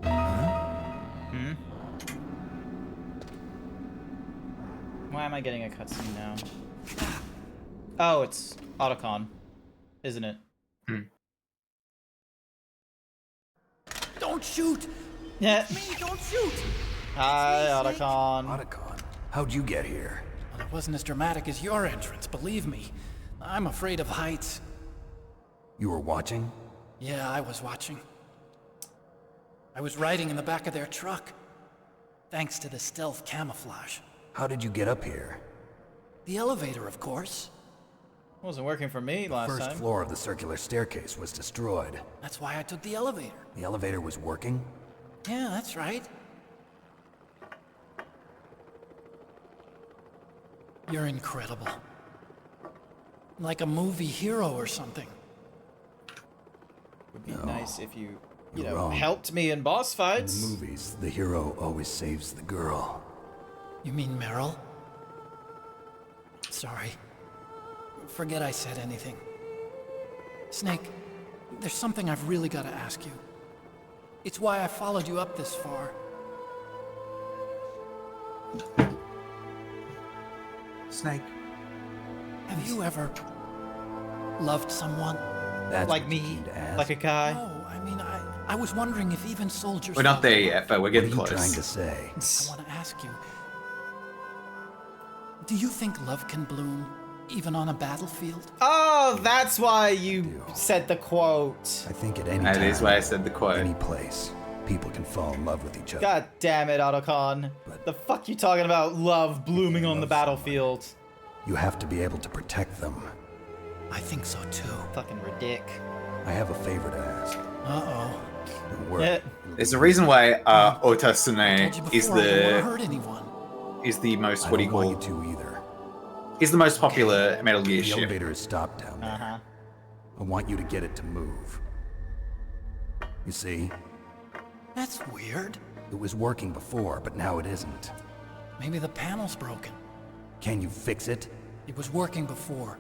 Hmm? Why am I getting a cutscene now? Oh, it's Otacon, isn't it? Don't shoot! Yeah. Me, don't shoot! Hi, Otacon. Otacon, how'd you get here? Well, it wasn't as dramatic as your entrance, believe me. I'm afraid of heights. You were watching? Yeah, I was watching. I was riding in the back of their truck. Thanks to the stealth camouflage. How did you get up here? The elevator, of course. Wasn't working for me last time. The first floor of the circular staircase was destroyed. That's why I took the elevator. The elevator was working? Yeah, that's right. You're incredible. Like a movie hero or something. Would be nice if you know, helped me in boss fights. In the movies, the hero always saves the girl. You mean Meryl? Sorry. Forget I said anything. Snake, there's something I've really got to ask you. It's why I followed you up this far. Snake. Have you ever loved someone? That's like me? Like a guy? No, I mean, I was wondering if even soldiers... We're not there yet, but we're getting close. What are you trying to say? I want to ask you. Do you think love can bloom, even on a battlefield? Oh, that's why you said the quote. I think at any That time, is why I said the quote. any place, people can fall in love with each other. God damn it, Otacon. The fuck you talking about love blooming on the battlefield? You have to be able to protect them. I think so too. Fucking ridic. I have a favor to ask. Uh-oh. Don't worry. Yeah. There's a reason why Otasune is I don't want to the hurt anyone. most I what do don't you want call you to either. is the most popular Metal Gear The ship. elevator is stopped down there. I want you to get it to move. You see? That's weird. It was working before, but now it isn't. Maybe the panel's broken. Can you fix it? It was working before.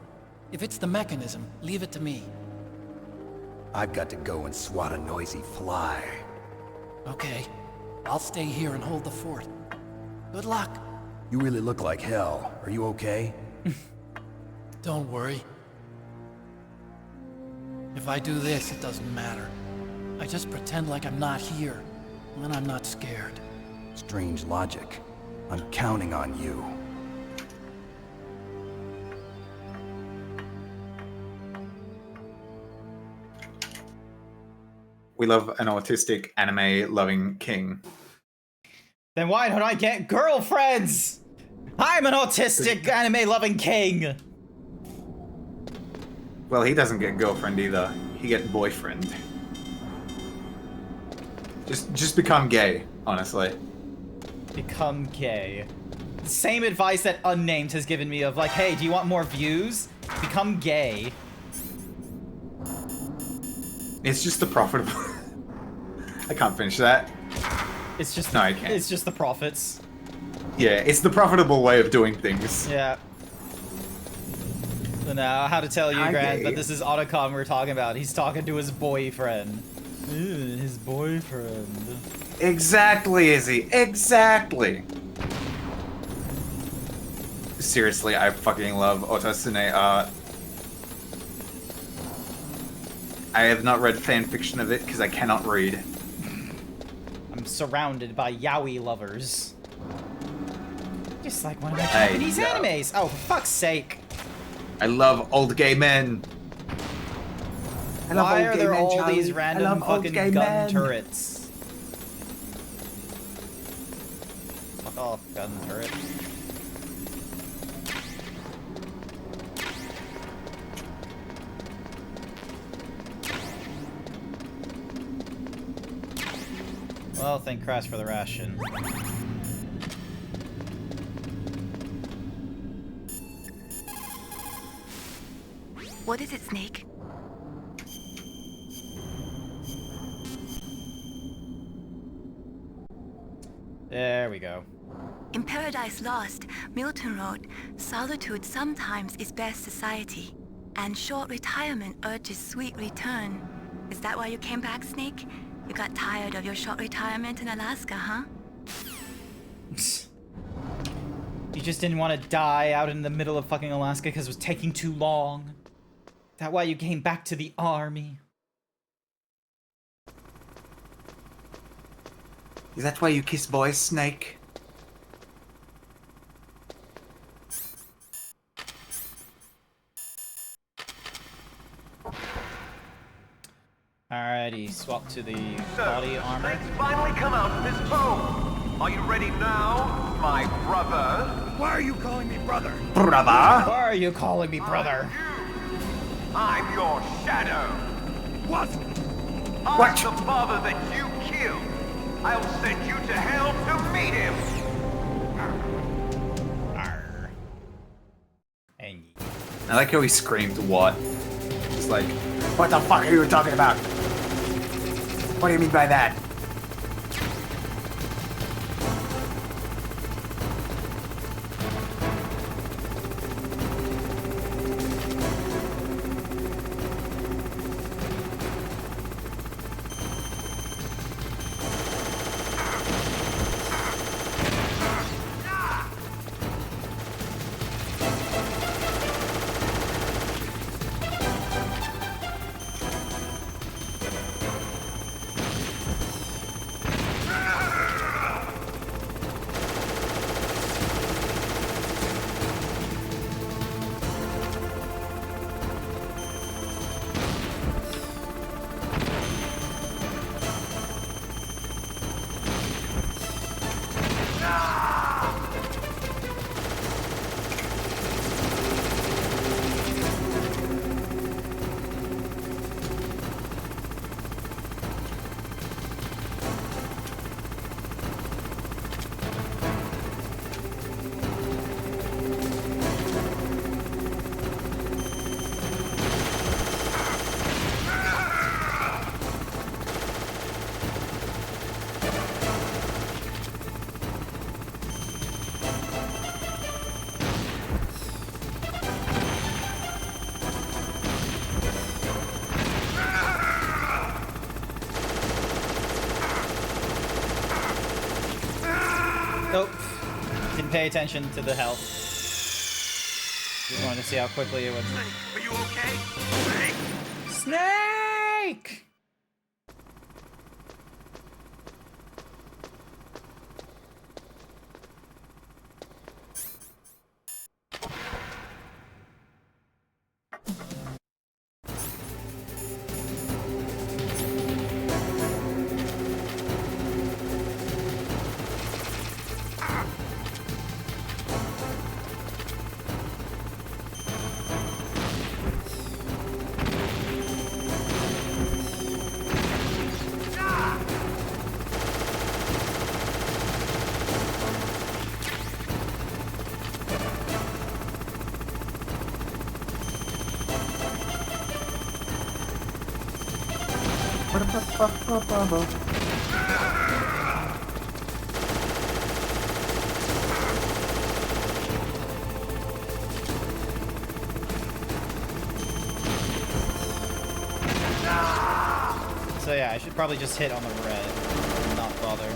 If it's the mechanism, leave it to me. I've got to go and swat a noisy fly. Okay. I'll stay here and hold the fort. Good luck. You really look like hell. Are you okay? Don't worry. If I do this, it doesn't matter. I just pretend like I'm not here, and then I'm not scared. Strange logic. I'm counting on you. We love an autistic anime-loving king. Then why don't I get girlfriends? I'm an autistic anime-loving king. Well, he doesn't get girlfriend either. He get boyfriend. Just become gay, honestly. Become gay. Same advice that Unnamed has given me of like, hey, do you want more views? Become gay. It's just the profitable. I can't finish that. It's just no, I can't. It's just the profits. Yeah, it's the profitable way of doing things. Yeah. So now, how to tell you, Grant, that this is Otacon we're talking about. He's talking to his boyfriend. Ew, his boyfriend. Exactly, Izzy. Exactly. Seriously, I fucking love Otasune art. I have not read fanfiction of it because I cannot read. I'm surrounded by yaoi lovers. Just like one of my Japanese animes. Oh, for fuck's sake. I love old gay men. Why are there all these random fucking gun turrets? Fuck off, gun turrets. Well, thank Christ for the ration. What is it, Snake? There we go. In Paradise Lost, Milton wrote, "Solitude sometimes is best society, and short retirement urges sweet return." Is that why you came back, Snake? You got tired of your short retirement in Alaska, huh? You just didn't want to die out in the middle of fucking Alaska because it was taking too long. That why you came back to the army? Is that why you kiss boys, Snake? Alrighty, swap to the body armor. Snake's finally come out of his home. Are you ready now, my brother? Why are you calling me brother? Brother? Why are you calling me brother? I'm your shadow. What? I'm the father that you killed. I'll send you to hell to meet him. Arr. And I like how he screamed, what? Just like, what the fuck are you talking about? What do you mean by that? didn't pay attention to the health. Just wanted to see how quickly it would. Are you okay? Snake! So yeah, I should probably just hit on the red and not bother.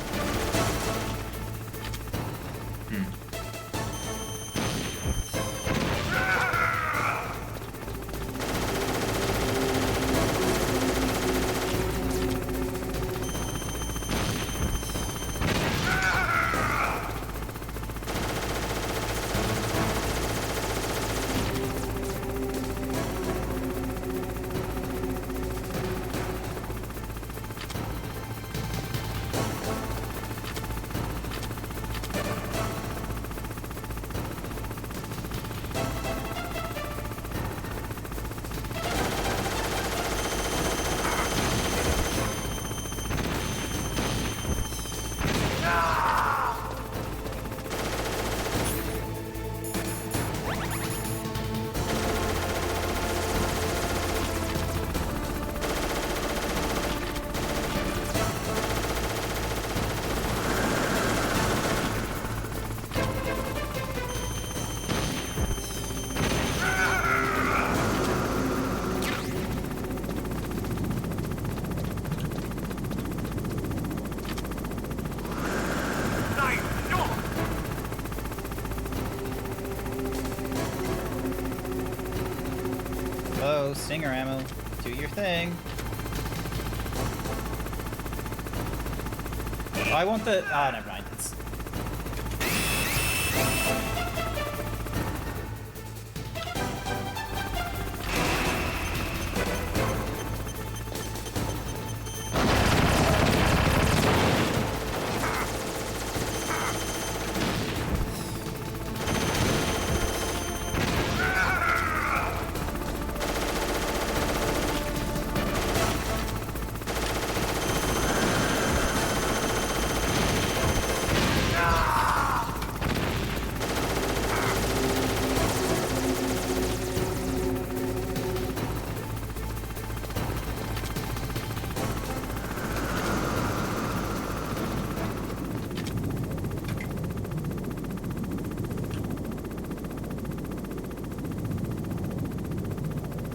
Oh, stinger ammo. Do your thing. Oh, I want the... Ah, never mind. It's...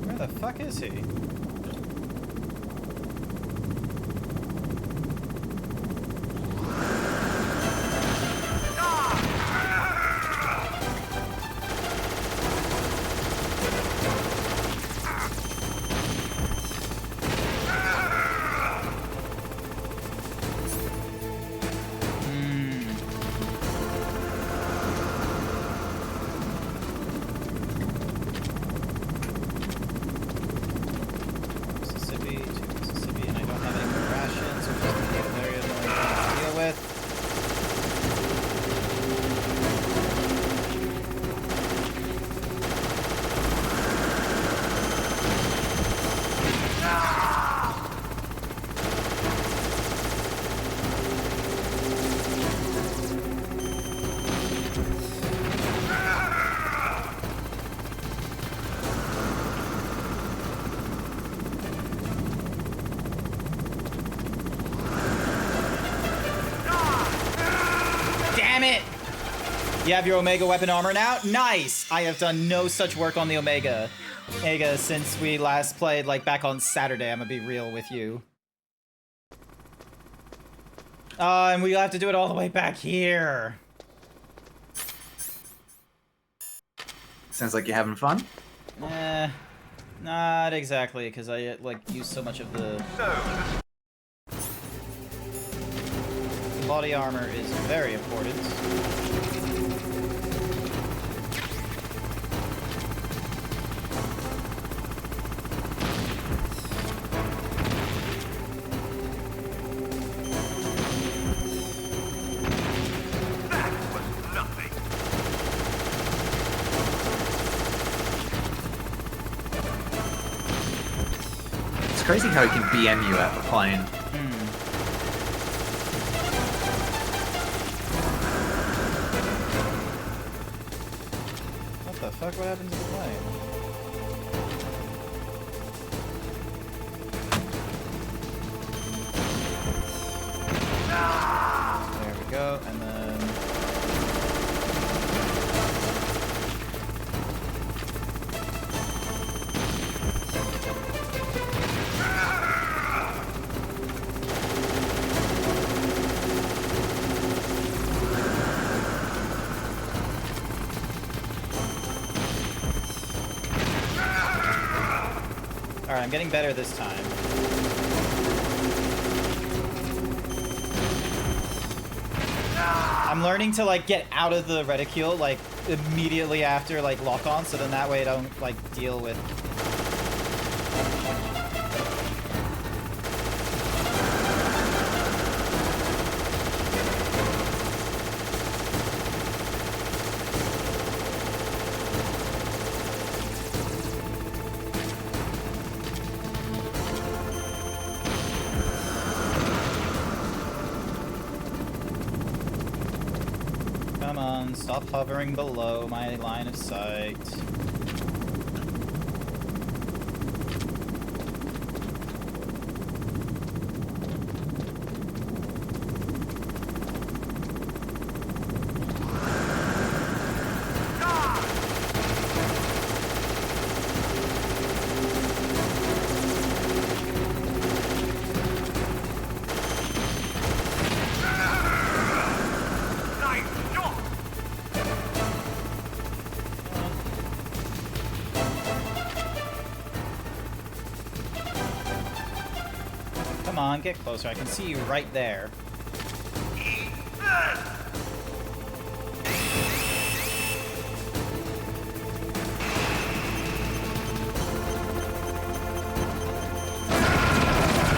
Where the fuck is he? Mississippi to Mississippi, and I don't have any more rations, which is going to be a very annoying thing to deal with. Damn it! You have your Omega weapon armor now? Nice! I have done no such work on the Omega since we last played, like, back on Saturday, I'm gonna be real with you. And we have to do it all the way back here. Sounds like you're having fun. Not exactly, because I like use so much of the body armor is very important. It's crazy how he can BM you out of the plane. What the fuck? What happened to the plane? There we go, and then... Alright, I'm getting better this time. I'm learning to, like, get out of the reticule, like, immediately after, like, lock-on, so then that way I don't, like, deal with... Come on, stop hovering below my line of sight. Come on, get closer. I can see you right there.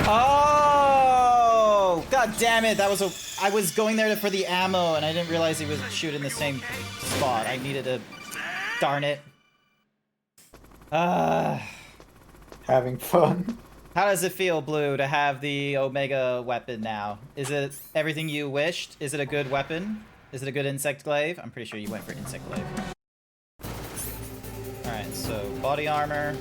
Oh! God damn it! That was a... I was going there for the ammo, and I didn't realize he was shooting the same spot. I needed to... Darn it. Having fun. How does it feel, Blue, to have the Omega weapon now? Is it everything you wished? Is it a good weapon? Is it a good insect glaive? I'm pretty sure you went for insect glaive. Alright, so body armor.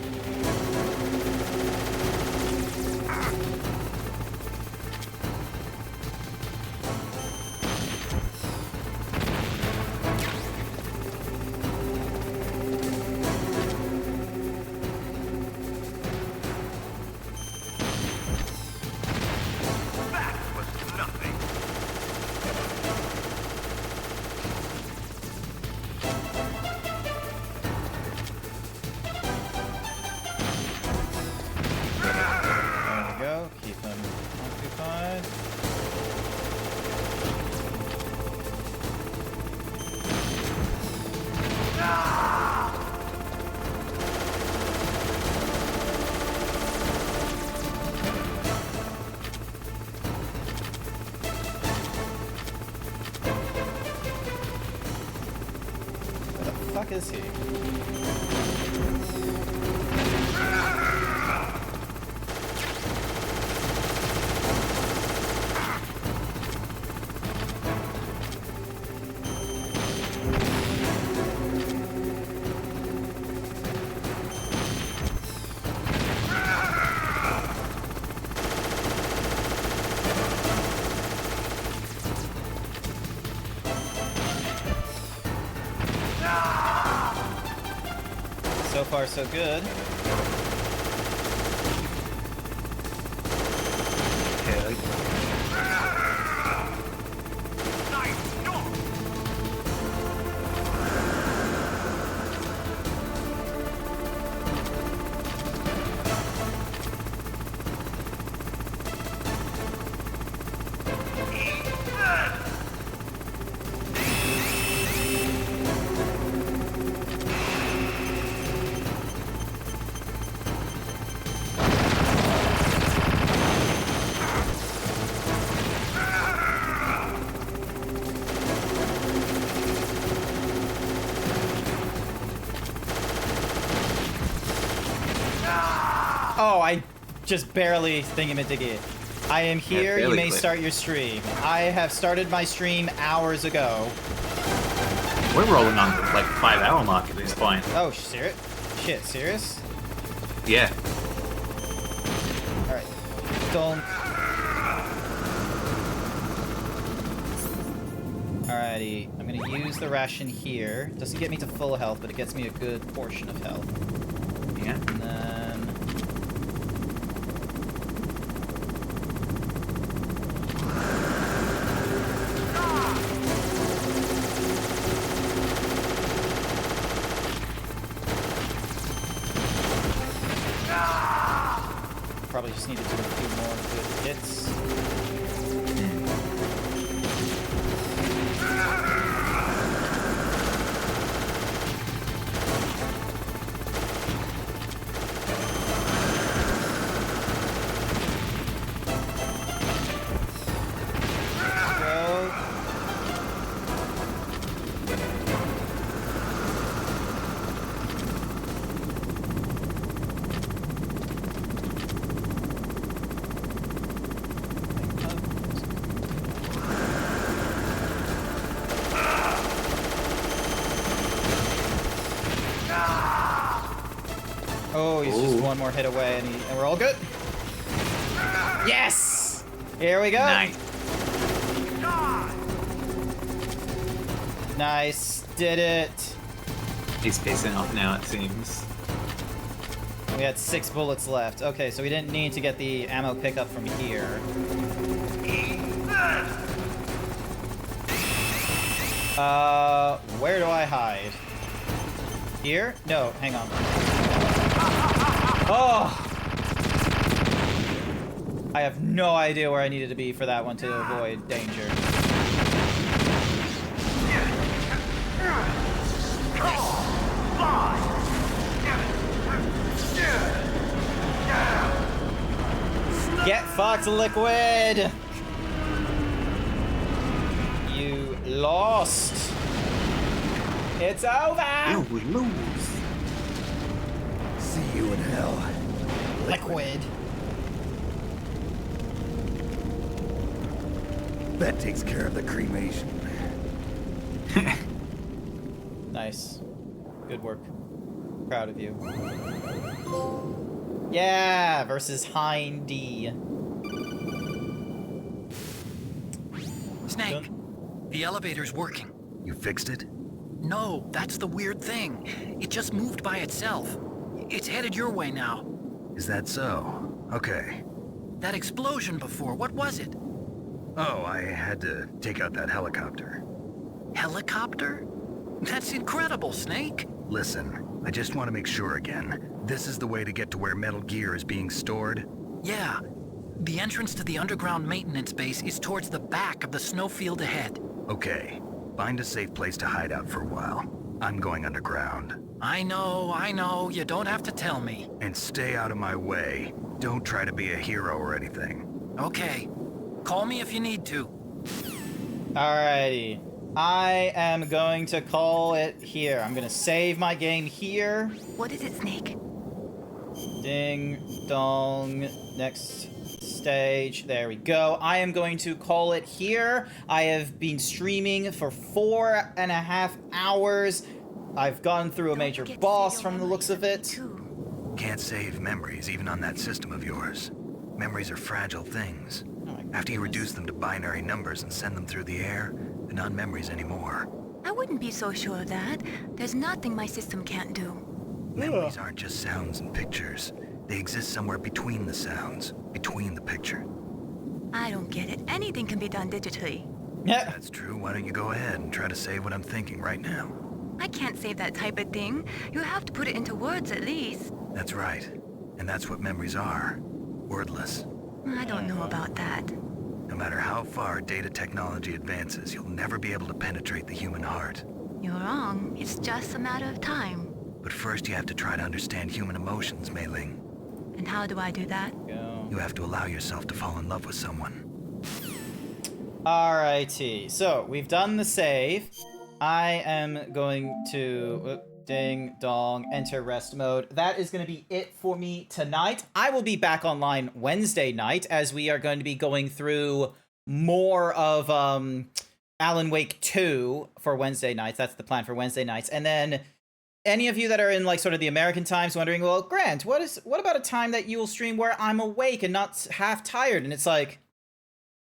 Fuck is he? So far, so good. Oh, I just barely thingamajiggy. I am here. You may start your stream. I have started my stream hours ago. We're rolling on the, like, 5-hour mark at this point. Oh, serious? Shit, serious? Yeah. Alright. Don't... Alrighty. I'm gonna use the ration here. Doesn't get me to full health, but it gets me a good portion of health. Yeah. And then... Probably just need to do a few more good hits. Oh, he's just one more hit away, and we're all good. Yes! Here we go. Nice. Nice. Did it. He's pacing off now, it seems. We had 6 bullets left. Okay, so we didn't need to get the ammo pickup from here. Where do I hide? Here? No, hang on. Oh! I have no idea where I needed to be for that one to avoid danger. Get fucked, Liquid! You lost. It's over! You lose. See you in hell. Liquid. That takes care of the cremation. Nice. Good work. Proud of you. Yeah, versus Hindy. Snake, the elevator's working. You fixed it? No, that's the weird thing. It just moved by itself. It's headed your way now. Is that so? Okay. That explosion before, what was it? Oh, I had to take out that helicopter. Helicopter? That's incredible, Snake. Listen, I just want to make sure again. This is the way to get to where Metal Gear is being stored? Yeah. The entrance to the underground maintenance base is towards the back of the snowfield ahead. Okay. Find a safe place to hide out for a while. I'm going underground. I know. You don't have to tell me. And stay out of my way. Don't try to be a hero or anything. Okay. Call me if you need to. Alrighty. I am going to call it here. I'm going to save my game here. What is it, Snake? Ding, dong. Next stage. There we go. I am going to call it here. I have been streaming for 4.5 hours. I've gone through a major boss from the looks of it. Can't save memories even on that system of yours. Memories are fragile things. After you reduce them to binary numbers and send them through the air, they're not memories anymore. I wouldn't be so sure of that. There's nothing my system can't do. Memories aren't just sounds and pictures. They exist somewhere between the sounds, between the picture. I don't get it. Anything can be done digitally. Yeah. If that's true, why don't you go ahead and try to save what I'm thinking right now? I can't save that type of thing. You have to put it into words at least. That's right. And that's what memories are. Wordless. I don't know about that. No matter how far data technology advances, you'll never be able to penetrate the human heart. You're wrong. It's just a matter of time. But first you have to try to understand human emotions, Mei Ling. And how do I do that? You have to allow yourself to fall in love with someone. Alrighty. So, we've done the save. I am going to... Ding dong, enter rest mode. That is going to be it for me tonight. I will be back online Wednesday night as we are going to be going through more of Alan Wake 2 for Wednesday nights. That's the plan for Wednesday nights. And then any of you that are in like sort of the American times wondering, well, Grant, what about a time that you will stream where I'm awake and not half tired? And it's like,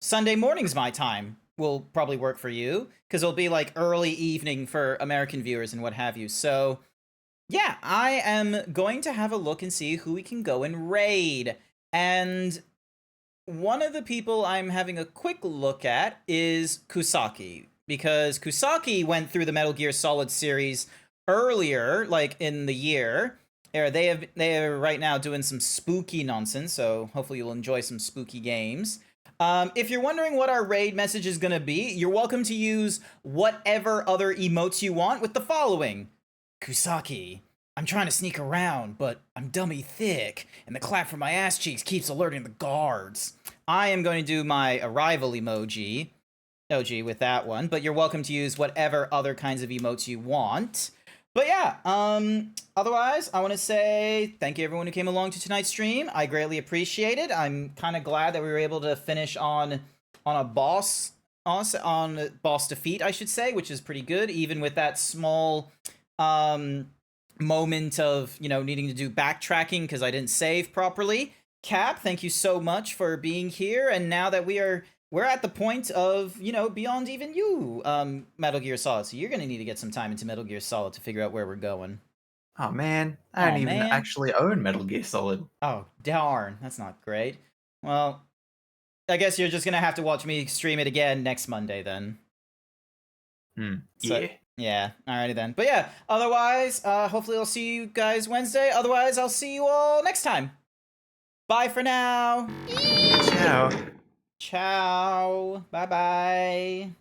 Sunday morning's my time will probably work for you, because it'll be like early evening for American viewers and what have you. So yeah, I am going to have a look and see who we can go and raid. And one of the people I'm having a quick look at is Kusaki, because Kusaki went through the Metal Gear Solid series earlier, like in the year. They are right now doing some spooky nonsense, so hopefully you'll enjoy some spooky games. If you're wondering what our raid message is going to be, you're welcome to use whatever other emotes you want with the following. Kusaki, I'm trying to sneak around, but I'm dummy thick, and the clap from my ass cheeks keeps alerting the guards. I am going to do my arrival emoji with that one, but you're welcome to use whatever other kinds of emotes you want. But yeah, otherwise, I want to say thank you everyone who came along to tonight's stream. I greatly appreciate it. I'm kind of glad that we were able to finish on boss defeat, I should say, which is pretty good, even with that small moment of, needing to do backtracking because I didn't save properly. Cap, thank you so much for being here, and now that we're at the point of, beyond even you, Metal Gear Solid. So you're going to need to get some time into Metal Gear Solid to figure out where we're going. Oh, man. I don't even actually own Metal Gear Solid. Oh, darn. That's not great. Well, I guess you're just going to have to watch me stream it again next Monday, then. Yeah. Yeah, alrighty then. But yeah, otherwise, hopefully I'll see you guys Wednesday. Otherwise, I'll see you all next time. Bye for now. Ciao. Ciao. Bye-bye.